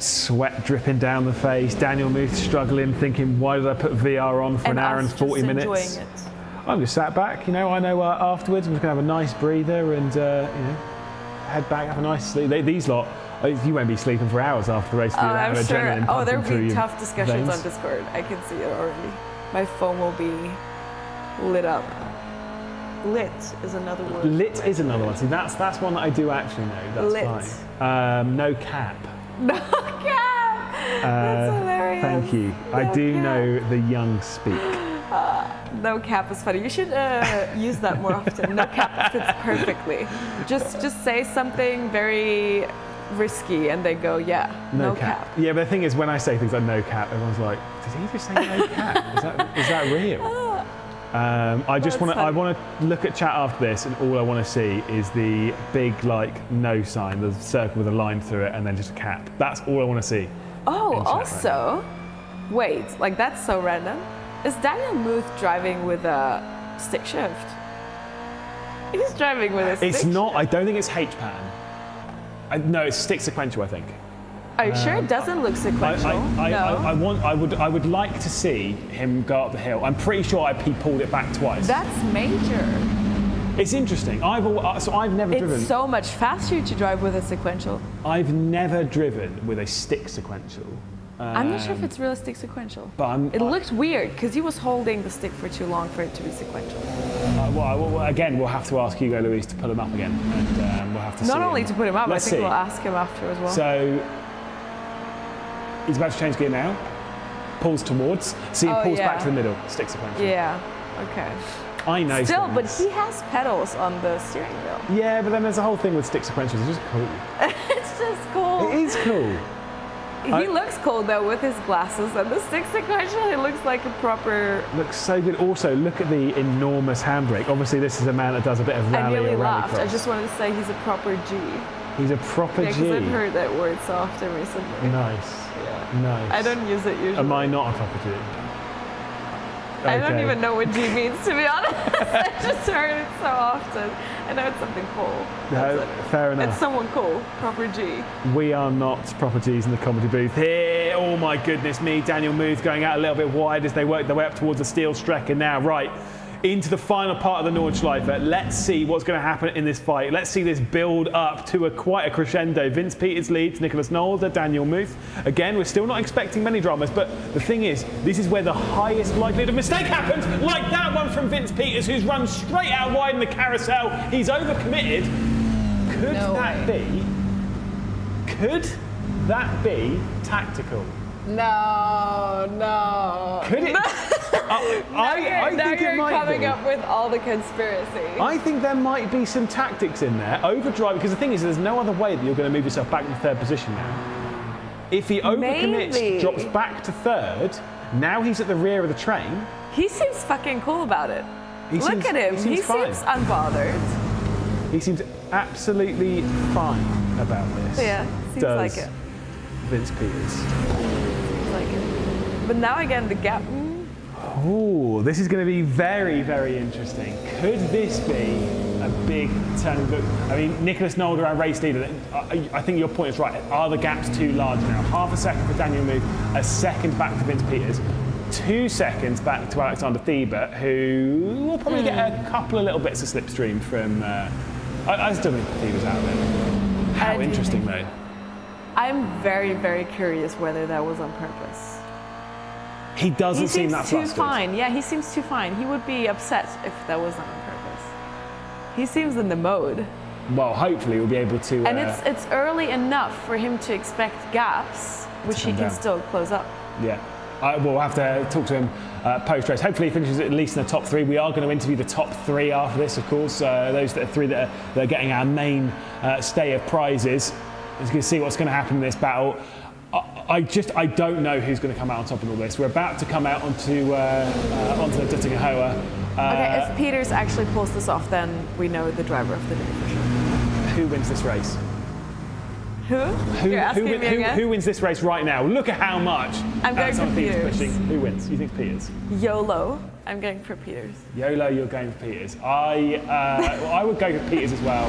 Sweat dripping down the face. Daniel Muth struggling, thinking, why did I put VR on for an hour us and 40 just minutes? enjoying it. I'm just sat back. You know, I know afterwards I'm just going to have a nice breather and you know, head back, have a nice sleep. These lot, you won't be sleeping for hours after the race. I'm sure. Oh, there'll be tough discussions on Discord. I can see it already. My phone will be lit up. Lit is another word. Lit is another one. See, that's one that I do actually know. That's lit. Fine. No cap. No cap. That's hilarious. Thank you. No I do cap. know the young speak. No cap is funny. You should use that more often. No cap fits perfectly. Just say something very risky and they go, yeah, no cap. Yeah, but the thing is, when I say things like no cap, everyone's like, did he just say no cap? Is that real? I want to look at chat after this, and all I want to see is the big no sign, the circle with a line through it, and then just a cap. That's all I want to see. Oh, also, wait, that's so random. Is Daniel Muth driving with a stick shift? He's driving with a stick It's not. shift. I don't think it's H-pan. No, it's stick sequential, I think. Are you sure it doesn't look sequential? I would like to see him go up the hill. I'm pretty sure he pulled it back twice. That's major. It's interesting. I've never driven. It's so much faster to drive with a sequential. I've never driven with a stick sequential. I'm not sure if it's real stick sequential. But it looked weird because he was holding the stick for too long for it to be sequential. Again, we'll have to ask Hugo Luis to pull him up again, and we'll have to see. Not only to put him up, Let's I think see. we'll ask him after as well. So he's about to change gear now. Pulls towards. See, he pulls back to the middle. Stick sequential. Yeah. Okay. I know. Still, things. but he has pedals on the steering wheel. Yeah, but then there's a whole thing with stick sequentials. It's just cool. It's just cool. It is cool. He looks cool though with his glasses and the stick sequential. He looks like a proper. Looks so good. Also, look at the enormous handbrake. Obviously, this is a man that does a bit of rally. I nearly or laughed. rallycross. I just wanted to say he's a proper G. He's a proper Yeah, G. because I've heard that word so often recently. Nice. Yeah. Nice. I don't use it usually. Am I not a proper G? I don't even know what G means, to be honest. I just heard it so often. I know it's something cool. No, fair enough. It's someone cool, proper G. We are not proper G's in the comedy booth here. Oh my goodness me, Daniel Muth going out a little bit wide as they work their way up towards the steel Strecker now. Right, into the final part of the Nordschleife. Let's see what's going to happen in this fight. Let's see this build up to quite a crescendo. Vince Peters leads, Nicholas Nolder, Daniel Muth. Again, we're still not expecting many dramas, but the thing is, this is where the highest likelihood of mistake happens, like that one from Vince Peters, who's run straight out wide in the carousel. He's overcommitted. Could that be tactical? No. Could it? I think it might coming be. up with all the conspiracy. I think there might be some tactics in there. Overdrive, because the thing is, there's no other way that you're going to move yourself back to third position now. If he overcommits, Maybe. drops back to third, now he's at the rear of the train. He seems fucking cool about it. Look at him. He seems unbothered. He seems absolutely fine about this. Yeah, seems like it. Vince Peters. Seems like it. But now again, the gap. Oh, this is going to be very, very interesting. Could this be a big turning point? I mean, Nicholas Nolder, our race leader, I think your point is right. Are the gaps too large now? Half a second for Daniel Muth, a second back to Vince Peters, 2 seconds back to Alexander Thiebert, who will probably get a couple of little bits of slipstream from. I still think Thiebert's out of it. How interesting, though. I'm very, very curious whether that was on purpose. He doesn't seem that flustered. He seems too fine. Yeah, he seems too fine. He would be upset if that wasn't on purpose. He seems in the mode. Well, hopefully we'll be able to. And it's early enough for him to expect gaps, which he can still close up. Yeah. We'll have to talk to him post-race. Hopefully he finishes at least in the top 3. We are going to interview the top 3 after this, of course. Those that are 3 that are getting our main stay of prizes. As you can see what's going to happen in this battle. I don't know who's going to come out on top of all this. We're about to come out onto the Duttinger Hoa. Okay, if Peters actually pulls this off, then we know the driver of the day for sure. Who wins this race? Who? You're asking me again? Who wins this race right now? Look at how much. I'm going for Peters. pushing. Who wins? You think Peters? YOLO. I'm going for Peters. YOLO, you're going for Peters. I would go for Peters as well,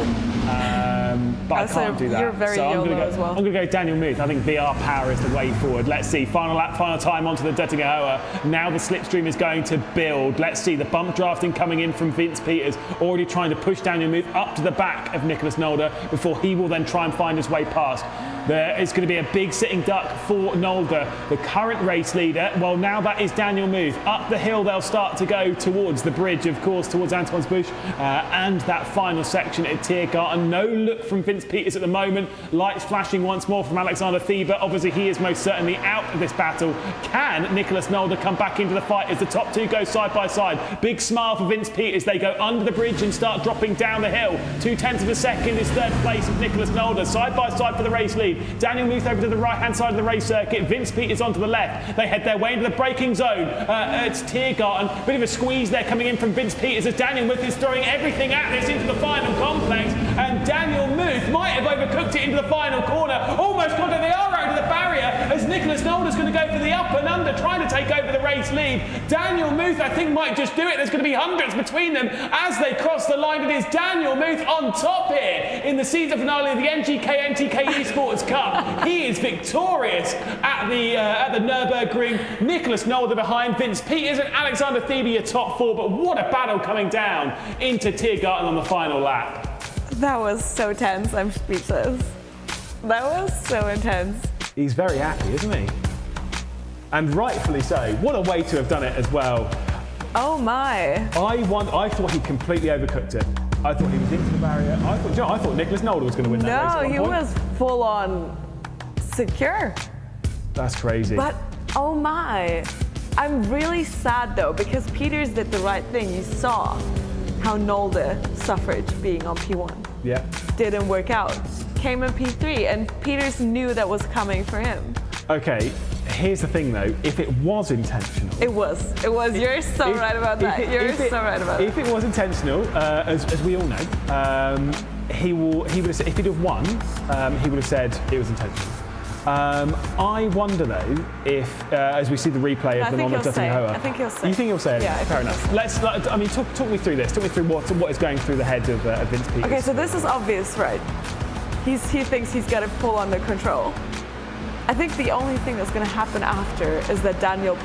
but I can't do that. You're very YOLO as well. I'm going to go Daniel Muth. I think VR power is the way forward. Let's see. Final lap, final time onto the Dezember. Now the slipstream is going to build. Let's see the bump drafting coming in from Vince Peters, already trying to push Daniel Muth up to the back of Nicholas Nolder before he will then try and find his way past. There is going to be a big sitting duck for Nolder, the current race leader. Well, now that is Daniel Muth. Up the hill they'll start to go towards the bridge, of course, towards Antonsbusch, and that final section at Tiergarten. No look from Vince Peters at the moment. Lights flashing once more from Alexander Thieber. Obviously, he is most certainly out of this battle. Can Nicholas Nolder come back into the fight as the top two go side by side? Big smile for Vince Peters. They go under the bridge and start dropping down the hill. 0.2 of a second is third place of Nicholas Nolder. Side by side for the race lead. Daniel Muth over to the right-hand side of the race circuit. Vince Peters onto the left. They head their way into the braking zone. It's Tiergarten. Bit of a squeeze there coming in from Vince Peters as Daniel Muth is throwing everything at this into the final complex. And Daniel Muth might have overcooked it into the final corner. Almost got to the arrow to the barrier as Nicholas Nolder's going to go for the up and under, trying to take over the race lead. Daniel Muth, I think, might just do it. There's going to be hundreds between them as they cross the line. It is Daniel Muth on top here in the season finale of the NGK NTK Esports Cup. He is victorious at the Nürburgring. Nicholas Nolder behind, Vince Peters and Alexander Thieber top four. But what a battle coming down into Tiergarten on the final lap. That was so tense. I'm speechless. That was so intense. He's very happy, isn't he? And rightfully so. What a way to have done it as well. Oh my. I thought he completely overcooked it. I thought he was into the barrier. I thought Nicholas Nolder was going to win that race. No, he was full on secure. That's crazy. But oh my. I'm really sad though because Peters did the right thing. You saw how Nolder suffered being on P1. Yeah. Didn't work out. Came in P3 and Peters knew that was coming for him. Okay, here's the thing though, if it was intentional. It was. You're so right about that. You're so right about If it was intentional, as we all know, he would have said, if he'd have won, he would have said it was intentional. I wonder though if, as we see the replay of the moment of I think he'll say. You think he'll say it? Yeah, fair enough. Talk me through this. Talk me through what is going through the head of Vince Peters. Okay, so this is obvious, right? He thinks he's got it full under control. I think the only thing that's going to happen after is that Daniel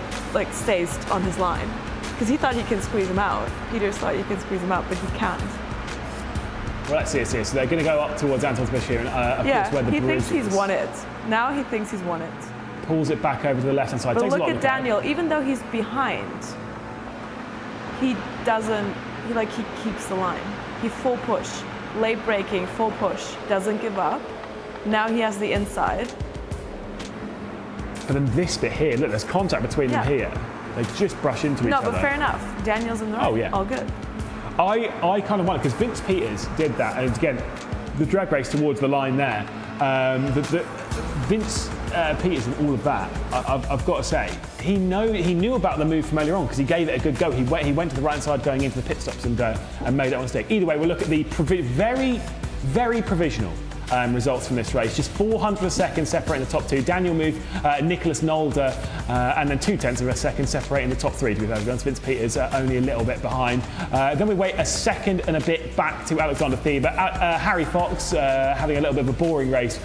stays on his line because he thought he can squeeze him out. Peters thought he can squeeze him out, but he can't. Well, let's see it here. So they're going to go up towards Antonsbusch here, and of course where the bridge he thinks he's won it. Now he thinks he's won it. Pulls it back over to the left-hand side. But Takes look a lot at Daniel. Even though he's behind, he doesn't. He keeps the line. He full push, late braking, full push, doesn't give up. Now he has the inside. But then this bit here, look, there's contact between them here. They just brush into each other. No, but fair enough. Daniel's in the right. Oh yeah. All good. I kind of wonder because Vince Peters did that, and again, the drag race towards the line there. Vince Peters and all of that, I've got to say, he knew about the move from earlier on because he gave it a good go. He went to the right side going into the pit stops and made it on mistake. Either way, we'll look at the very, very provisional results from this race. Just 0.04 of a second separating the top two. Daniel Muth, Nicholas Nolder, and then 0.2 of a second separating the top three. To be fair, Vince Peters only a little bit behind. Then we wait a second and a bit back to Alexander Thieber. Harry Fox having a little bit of a boring race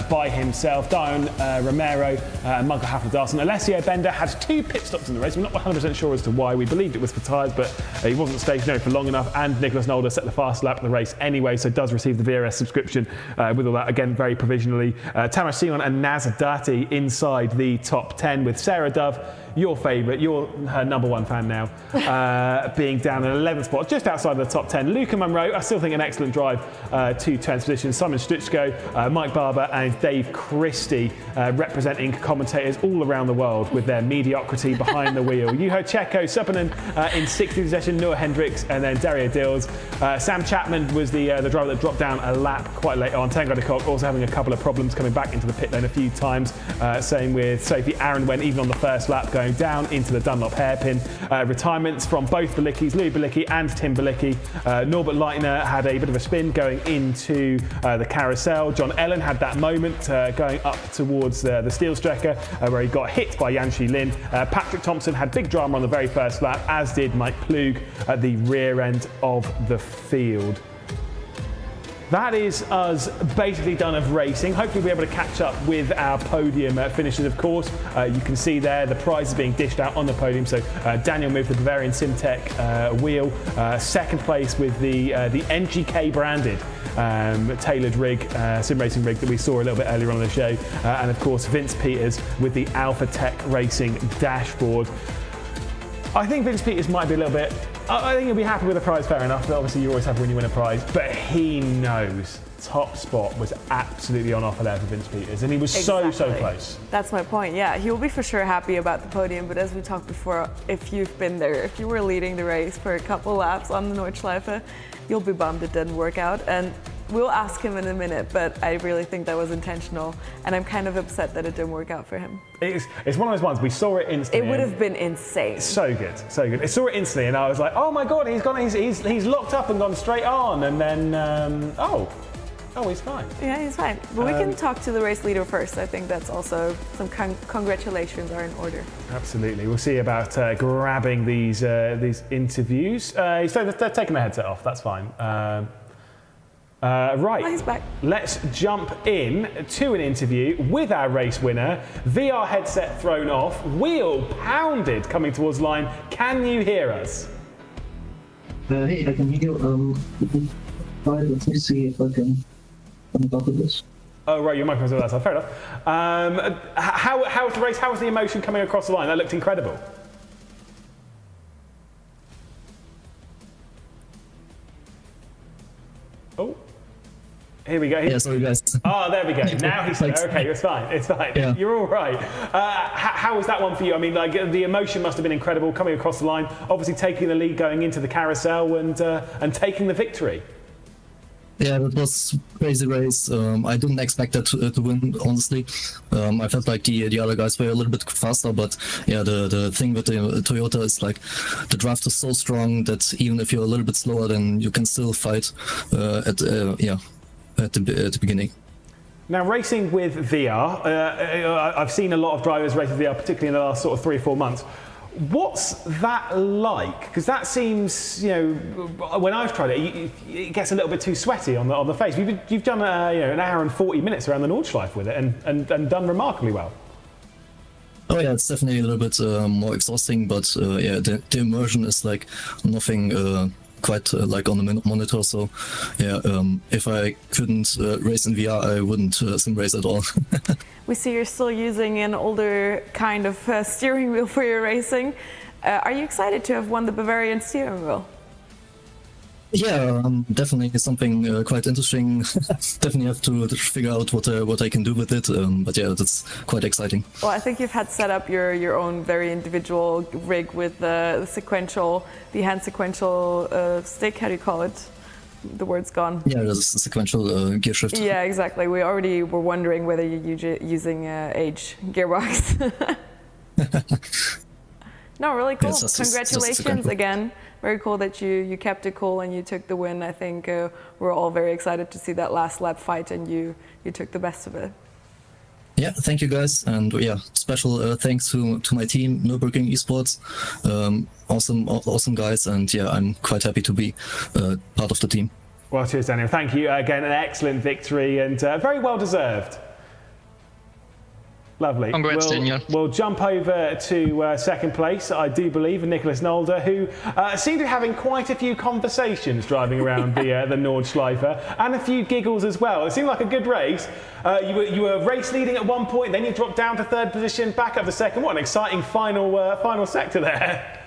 by himself. Dion Romero and Michael Hafnerdarson. Alessio Bender had 2 pit stops in the race. We're not 100% sure as to why. We believed it was for tyres, but he wasn't stationary for long enough. And Nicholas Nolder set the fast lap of the race anyway, so does receive the VRS subscription. With all that, again, very provisionally. Tamas Sion and Naz Dati inside the top 10 with Sarah Dove, your favourite, you're her #1 fan now, being down in 11th spot, just outside of the top 10. Luca Munro, I still think an excellent drive to 10th position. Simon Stutzko, Mike Barber and Dave Christie representing commentators all around the world with their mediocrity behind the wheel. Juho Checo, Suppanen in 60th position, Noah Hendricks and then Daria Dills. Sam Chapman was the driver that dropped down a lap quite late on. Tango de Kock also having a couple of problems coming back into the pit lane a few times. Same with Sophie Aaron when even on the first lap going going down into the Dunlop hairpin. Retirements from both Bilicki's, Louis Bilicki and Tim Bilicki. Norbert Leitner had a bit of a spin going into the carousel. John Ellen had that moment going up towards the steel strecke where he got hit by Yanshi Lin. Patrick Thompson had big drama on the very first lap, as did Mike Plug at the rear end of the field. That is us basically done of racing. Hopefully we'll be able to catch up with our podium finishes, of course. You can see there the prizes being dished out on the podium. So Daniel moved the Bavarian Simtech wheel. Second place with the NGK branded tailored rig, sim racing rig that we saw a little bit earlier on in the show. And of course Vince Peters with the Alpha Tech Racing dashboard. I think Vince Peters might be a little bit, I think he'll be happy with the prize, fair enough. But obviously you're always happy when you win a prize. But he knows top spot was absolutely on offer there for Vince Peters. And he was so close. That's my point, yeah. He will be for sure happy about the podium. But as we talked before, if you've been there, if you were leading the race for a couple laps on the Nordschleife, you'll be bummed it didn't work out. And we'll ask him in a minute, but I really think that was intentional. And I'm kind of upset that it didn't work out for him. It's one of those ones, we saw it instantly. It would have been insane. So good, so good. I saw it instantly and I was like, oh my God, he's locked up and gone straight on. And then, oh, he's fine. Yeah, he's fine. But we can talk to the race leader first. I think that's also some congratulations are in order. Absolutely. We'll see about grabbing these interviews. So they're taking the headset off, that's fine. Right, he's back. Let's jump in to an interview with our race winner. VR headset thrown off, wheel pounded coming towards line. Can you hear us? Hey, I can hear you. Let me see if I can talk with this. Oh, right, your microphone's on that side. Fair enough. How was the race? How was the emotion coming across the line? That looked incredible. Oh. Here we go. Yeah, sorry guys. Oh, there we go. Now he's okay. It's fine. It's fine. Yeah. You're all right. How was that one for you? I mean, like the emotion must have been incredible coming across the line. Obviously, taking the lead going into the carousel and taking the victory. Yeah, that was a crazy race. I didn't expect that to win, honestly. I felt like the other guys were a little bit faster, but yeah, the thing with the Toyota is like the draft is so strong that even if you're a little bit slower, then you can still fight at the beginning. Now, racing with VR, I've seen a lot of drivers race with VR, particularly in the last sort of 3 or 4 months. What's that like? Because that seems, when I've tried it, it gets a little bit too sweaty on the face. You've done an hour and 40 minutes around the Nordschleife with it and done remarkably well. Oh yeah, it's definitely a little bit more exhausting, but the immersion is like nothing quite like on the monitor. So yeah, if I couldn't race in VR, I wouldn't sim race at all. We see you're still using an older kind of steering wheel for your racing. Are you excited to have won the Bavarian steering wheel? Yeah, definitely something quite interesting. Definitely have to figure out what I can do with it. But yeah, that's quite exciting. Well, I think you've had set up your own very individual rig with the hand sequential stick. How do you call it? The word's gone. Yeah, there's a sequential gear shift. Yeah, exactly. We already were wondering whether you're using Age gearbox. No, really cool. Yeah, congratulations again. Very cool that you kept it cool and you took the win. I think we're all very excited to see that last lap fight and you took the best of it. Yeah, thank you guys, and yeah, special thanks to my team, Nürburgring Esports. Awesome guys, and yeah, I'm quite happy to be part of the team. Well, cheers, Daniel. Thank you again. An excellent victory and very well deserved. Lovely. Congrats, Daniel. We'll jump over to second place, I do believe, Nicholas Nolder, who seemed to be having quite a few conversations driving around the Nordschleife and a few giggles as well. It seemed like a good race. You were race leading at one point, then you dropped down to third position, back up to second. What an exciting final sector there.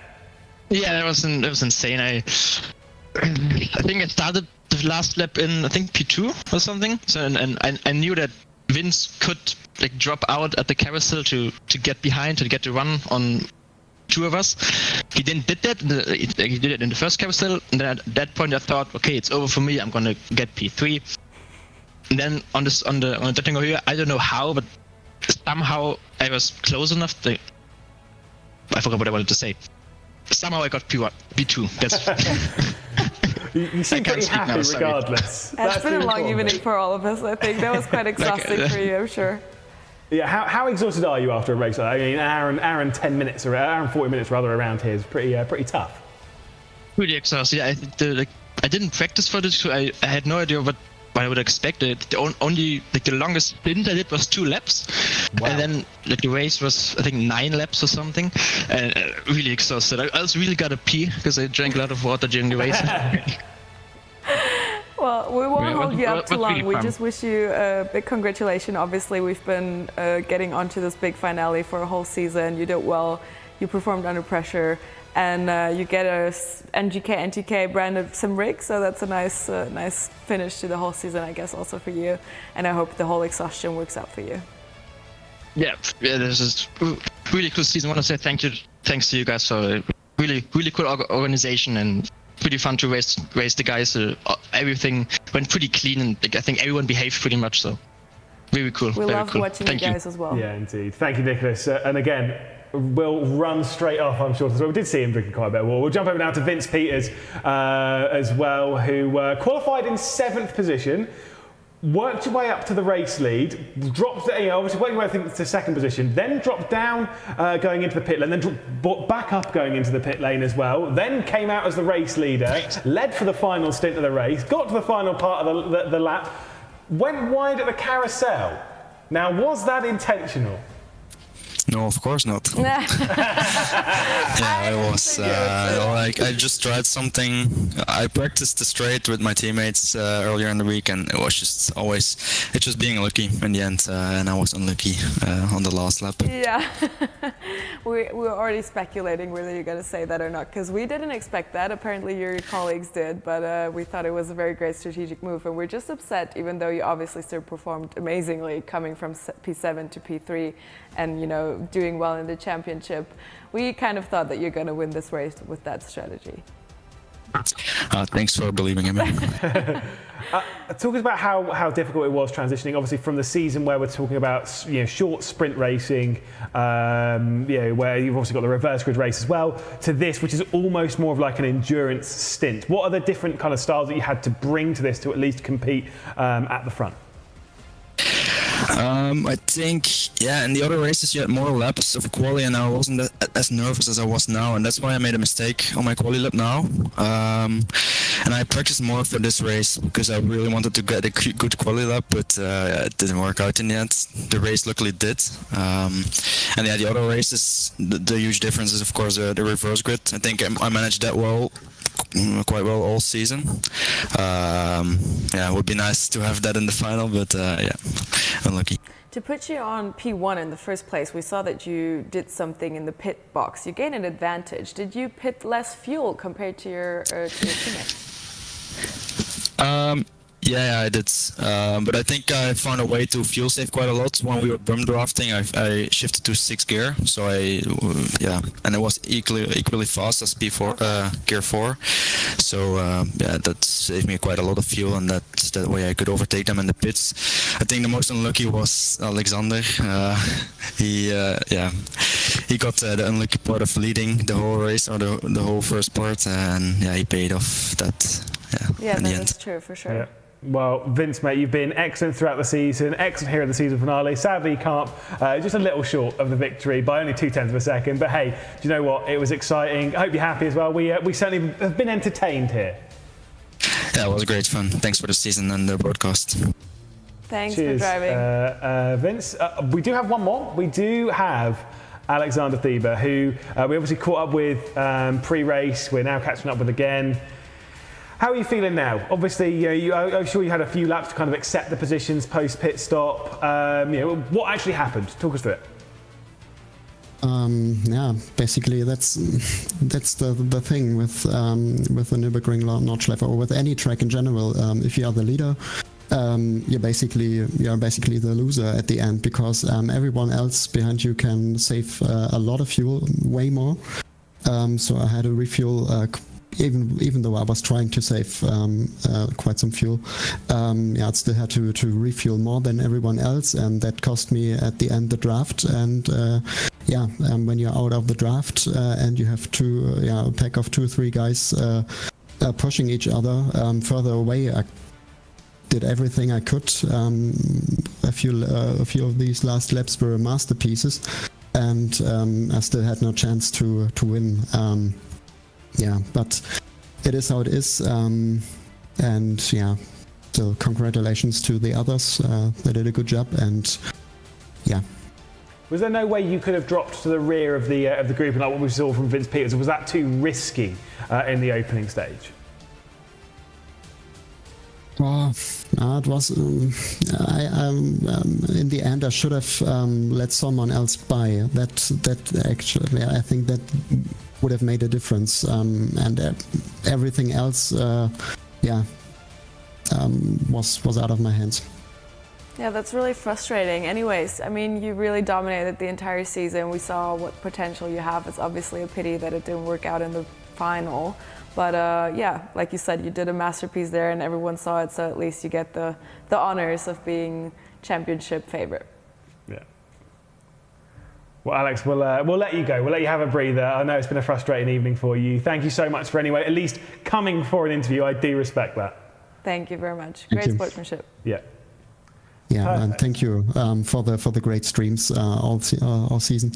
Yeah, that was insane. I think I started the last lap in P2 or something. So and I knew that Vince could like drop out at the carousel to get behind, to get the run on two of us. He didn't did that. He did it in the first carousel, and then at that point I thought, okay, it's over for me. I'm gonna get P3. And then on the here, I don't know how, but somehow I was close enough. I forgot what I wanted to say. Somehow I got P1, P2. That's. You seem pretty speak happy now, sorry. regardless. It's been a the long important evening bit. for all of us, I think. That was quite exhausting for you, I'm sure. Yeah, how exhausted are you after a race like that? I mean, an hour and 10 minutes, or hour and 40 minutes rather, around here is pretty tough. Really exhausted. Yeah, I didn't practice for this, so I had no idea what I would expect. Only the longest stint I did was 2 laps, Wow. and then the race was I think 9 laps or something, and really exhausted. I also really got a pee because I drank a lot of water during the race. Well, we won't Yeah, hold you up what's too long. really We fun? just wish you a big congratulations. Obviously, we've been getting onto this big finale for a whole season. You did well. You performed under pressure, and you get a NGK NTK branded sim rig. So that's a nice finish to the whole season, I guess, also for you. And I hope the whole exhaustion works out for you. Yeah, this is really cool season. I want to say thanks to you guys for a really cool organization and pretty fun to race the guys. Everything went pretty clean, and I think everyone behaved pretty much. So really cool. We very loved cool. watching Thank you guys as well. Yeah, indeed. Thank you, Nicholas. And again, we'll run straight off, I'm sure. We did see him drinking quite a bit of water. We'll jump over now to Vince Peters as well, who qualified in 7th position, worked your way up to the race lead, dropped, obviously worked your way, I think, to 2nd position, then dropped down going into the pit lane, then back up going into the pit lane as well, then came out as the race leader, led for the final stint of the race, got to the final part of the lap, went wide at the carousel. Now, was that intentional? No, of course not. Yeah, I was I just tried something. I practiced the straight with my teammates earlier in the week, and it was just being lucky in the end, and I was unlucky on the last lap. Yeah, we were already speculating whether you're going to say that or not, because we didn't expect that. Apparently your colleagues did, but we thought it was a very great strategic move, and we're just upset, even though you obviously still performed amazingly, coming from P7 to P3, and doing well in the championship. We kind of thought that you're going to win this race with that strategy. Thanks for believing in me. Talking about how difficult it was transitioning, obviously from the season where we're talking about short sprint racing, where you've also got the reverse grid race as well, to this, which is almost more of like an endurance stint. What are the different kind of styles that you had to bring to this to at least compete at the front? I think, in the other races you had more laps of quali, and I wasn't as nervous as I was now, and that's why I made a mistake on my quali lap now. And I practiced more for this race because I really wanted to get a good quali lap, but it didn't work out in the end. The race luckily did. And the other races, the huge difference is of course the reverse grid. I think I managed that quite well all season. It would be nice to have that in the final, but unlucky. To put you on P1 in the first place, we saw that you did something in the pit box. You gained an advantage. Did you pit less fuel compared to your teammates? Yeah, I did. But I think I found a way to fuel save quite a lot. When we were bum drafting, I shifted to 6th gear. So and it was equally fast as P4 gear 4. So that saved me quite a lot of fuel, and that way I could overtake them in the pits. I think the most unlucky was Alexander. He got the unlucky part of leading the whole race, or the whole first part, and he paid off that. Yeah, in the end. that's true for sure. Yeah. Well, Vince, mate, you've been excellent throughout the season, excellent here at the season finale. Sadly, you can't, just a little short of the victory by only 0.2 of a second. But hey, do you know what? It was exciting. I hope you're happy as well. We certainly have been entertained here. Yeah, it was great fun. Thanks for the season and the broadcast. Thanks Cheers, for driving. Vince. We do have one more. We do have Alexander Thieber, who we obviously caught up with pre-race. We're now catching up with again. How are you feeling now? Obviously, I'm sure you had a few laps to kind of accept the positions post pit stop. What actually happened? Talk us through it. Basically that's the thing with the Nürburgring Nordschleife, or with any track in general. If you are the leader, you're basically the loser at the end, because everyone else behind you can save a lot of fuel, way more. So I had to refuel. Even though I was trying to save quite some fuel, I still had to refuel more than everyone else, and that cost me at the end the draft. And when you're out of the draft and you have a pack of 2 or 3 guys pushing each other further away, I did everything I could. A few of these last laps were masterpieces, and I still had no chance to win. But it is how it is, so congratulations to the others. They did a good job, and Was there no way you could have dropped to the rear of the group, and like what we saw from Vince Peters? Or was that too risky in the opening stage? It was. In the end, I should have let someone else by. That actually, I think that would have made a difference. And everything else, was out of my hands. Yeah, that's really frustrating. Anyways, I mean, you really dominated the entire season. We saw what potential you have. It's obviously a pity that it didn't work out in the final. But like you said, you did a masterpiece there and everyone saw it, so at least you get the honors of being championship favorite. Yeah. Well, Alex, we'll let you go. We'll let you have a breather. I know it's been a frustrating evening for you. Thank you so much for at least coming for an interview. I do respect that. Thank you very much. Thank Great you. Sportsmanship. Yeah. Yeah, Perfect. and thank you for the great streams all season.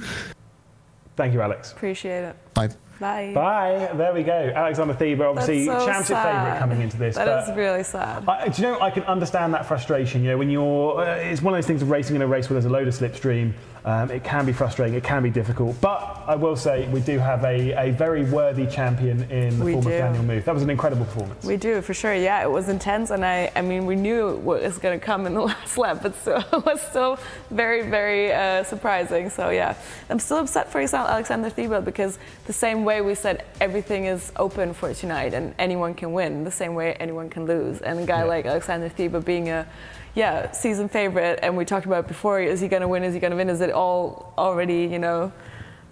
Thank you, Alex. Appreciate it. Bye. Bye. Bye. There we go. Alexander Thieber, obviously That's so championship sad. favourite coming into this. That is really sad. Do you know, I can understand that frustration. You know, when you're, it's one of those things of racing in a race where there's a load of slipstream. It can be frustrating, it can be difficult. But I will say we do have a very worthy champion in the form of Daniel Muth. That was an incredible performance. We do, for sure. Yeah, it was intense, and I mean, we knew what was going to come in the last lap, but it was still very, very surprising. So yeah, I'm still upset for Alexander Thieber, because the same way we said everything is open for tonight and anyone can win, the same way anyone can lose. And a guy like Alexander Thieber being a season favorite, and we talked about it before, is he going to win, is he going to win, is it all already,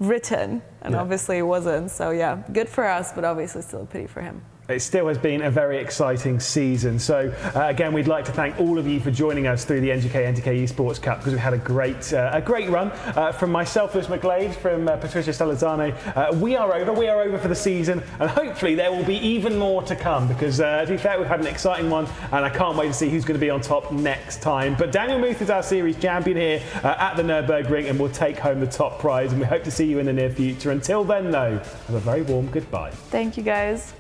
written? And obviously it wasn't. So yeah, good for us, but obviously still a pity for him. It still has been a very exciting season. So again, we'd like to thank all of you for joining us through the NGK NTK Esports Cup, because we've had a great run. From myself, Lewis McGlade, from Patricia Stalazzano, we are over for the season, and hopefully there will be even more to come, because to be fair, we've had an exciting one, and I can't wait to see who's going to be on top next time. But Daniel Muth is our series champion here at the Nürburgring, and will take home the top prize, and we hope to see you in the near future. Until then, though, have a very warm goodbye. Thank you, guys.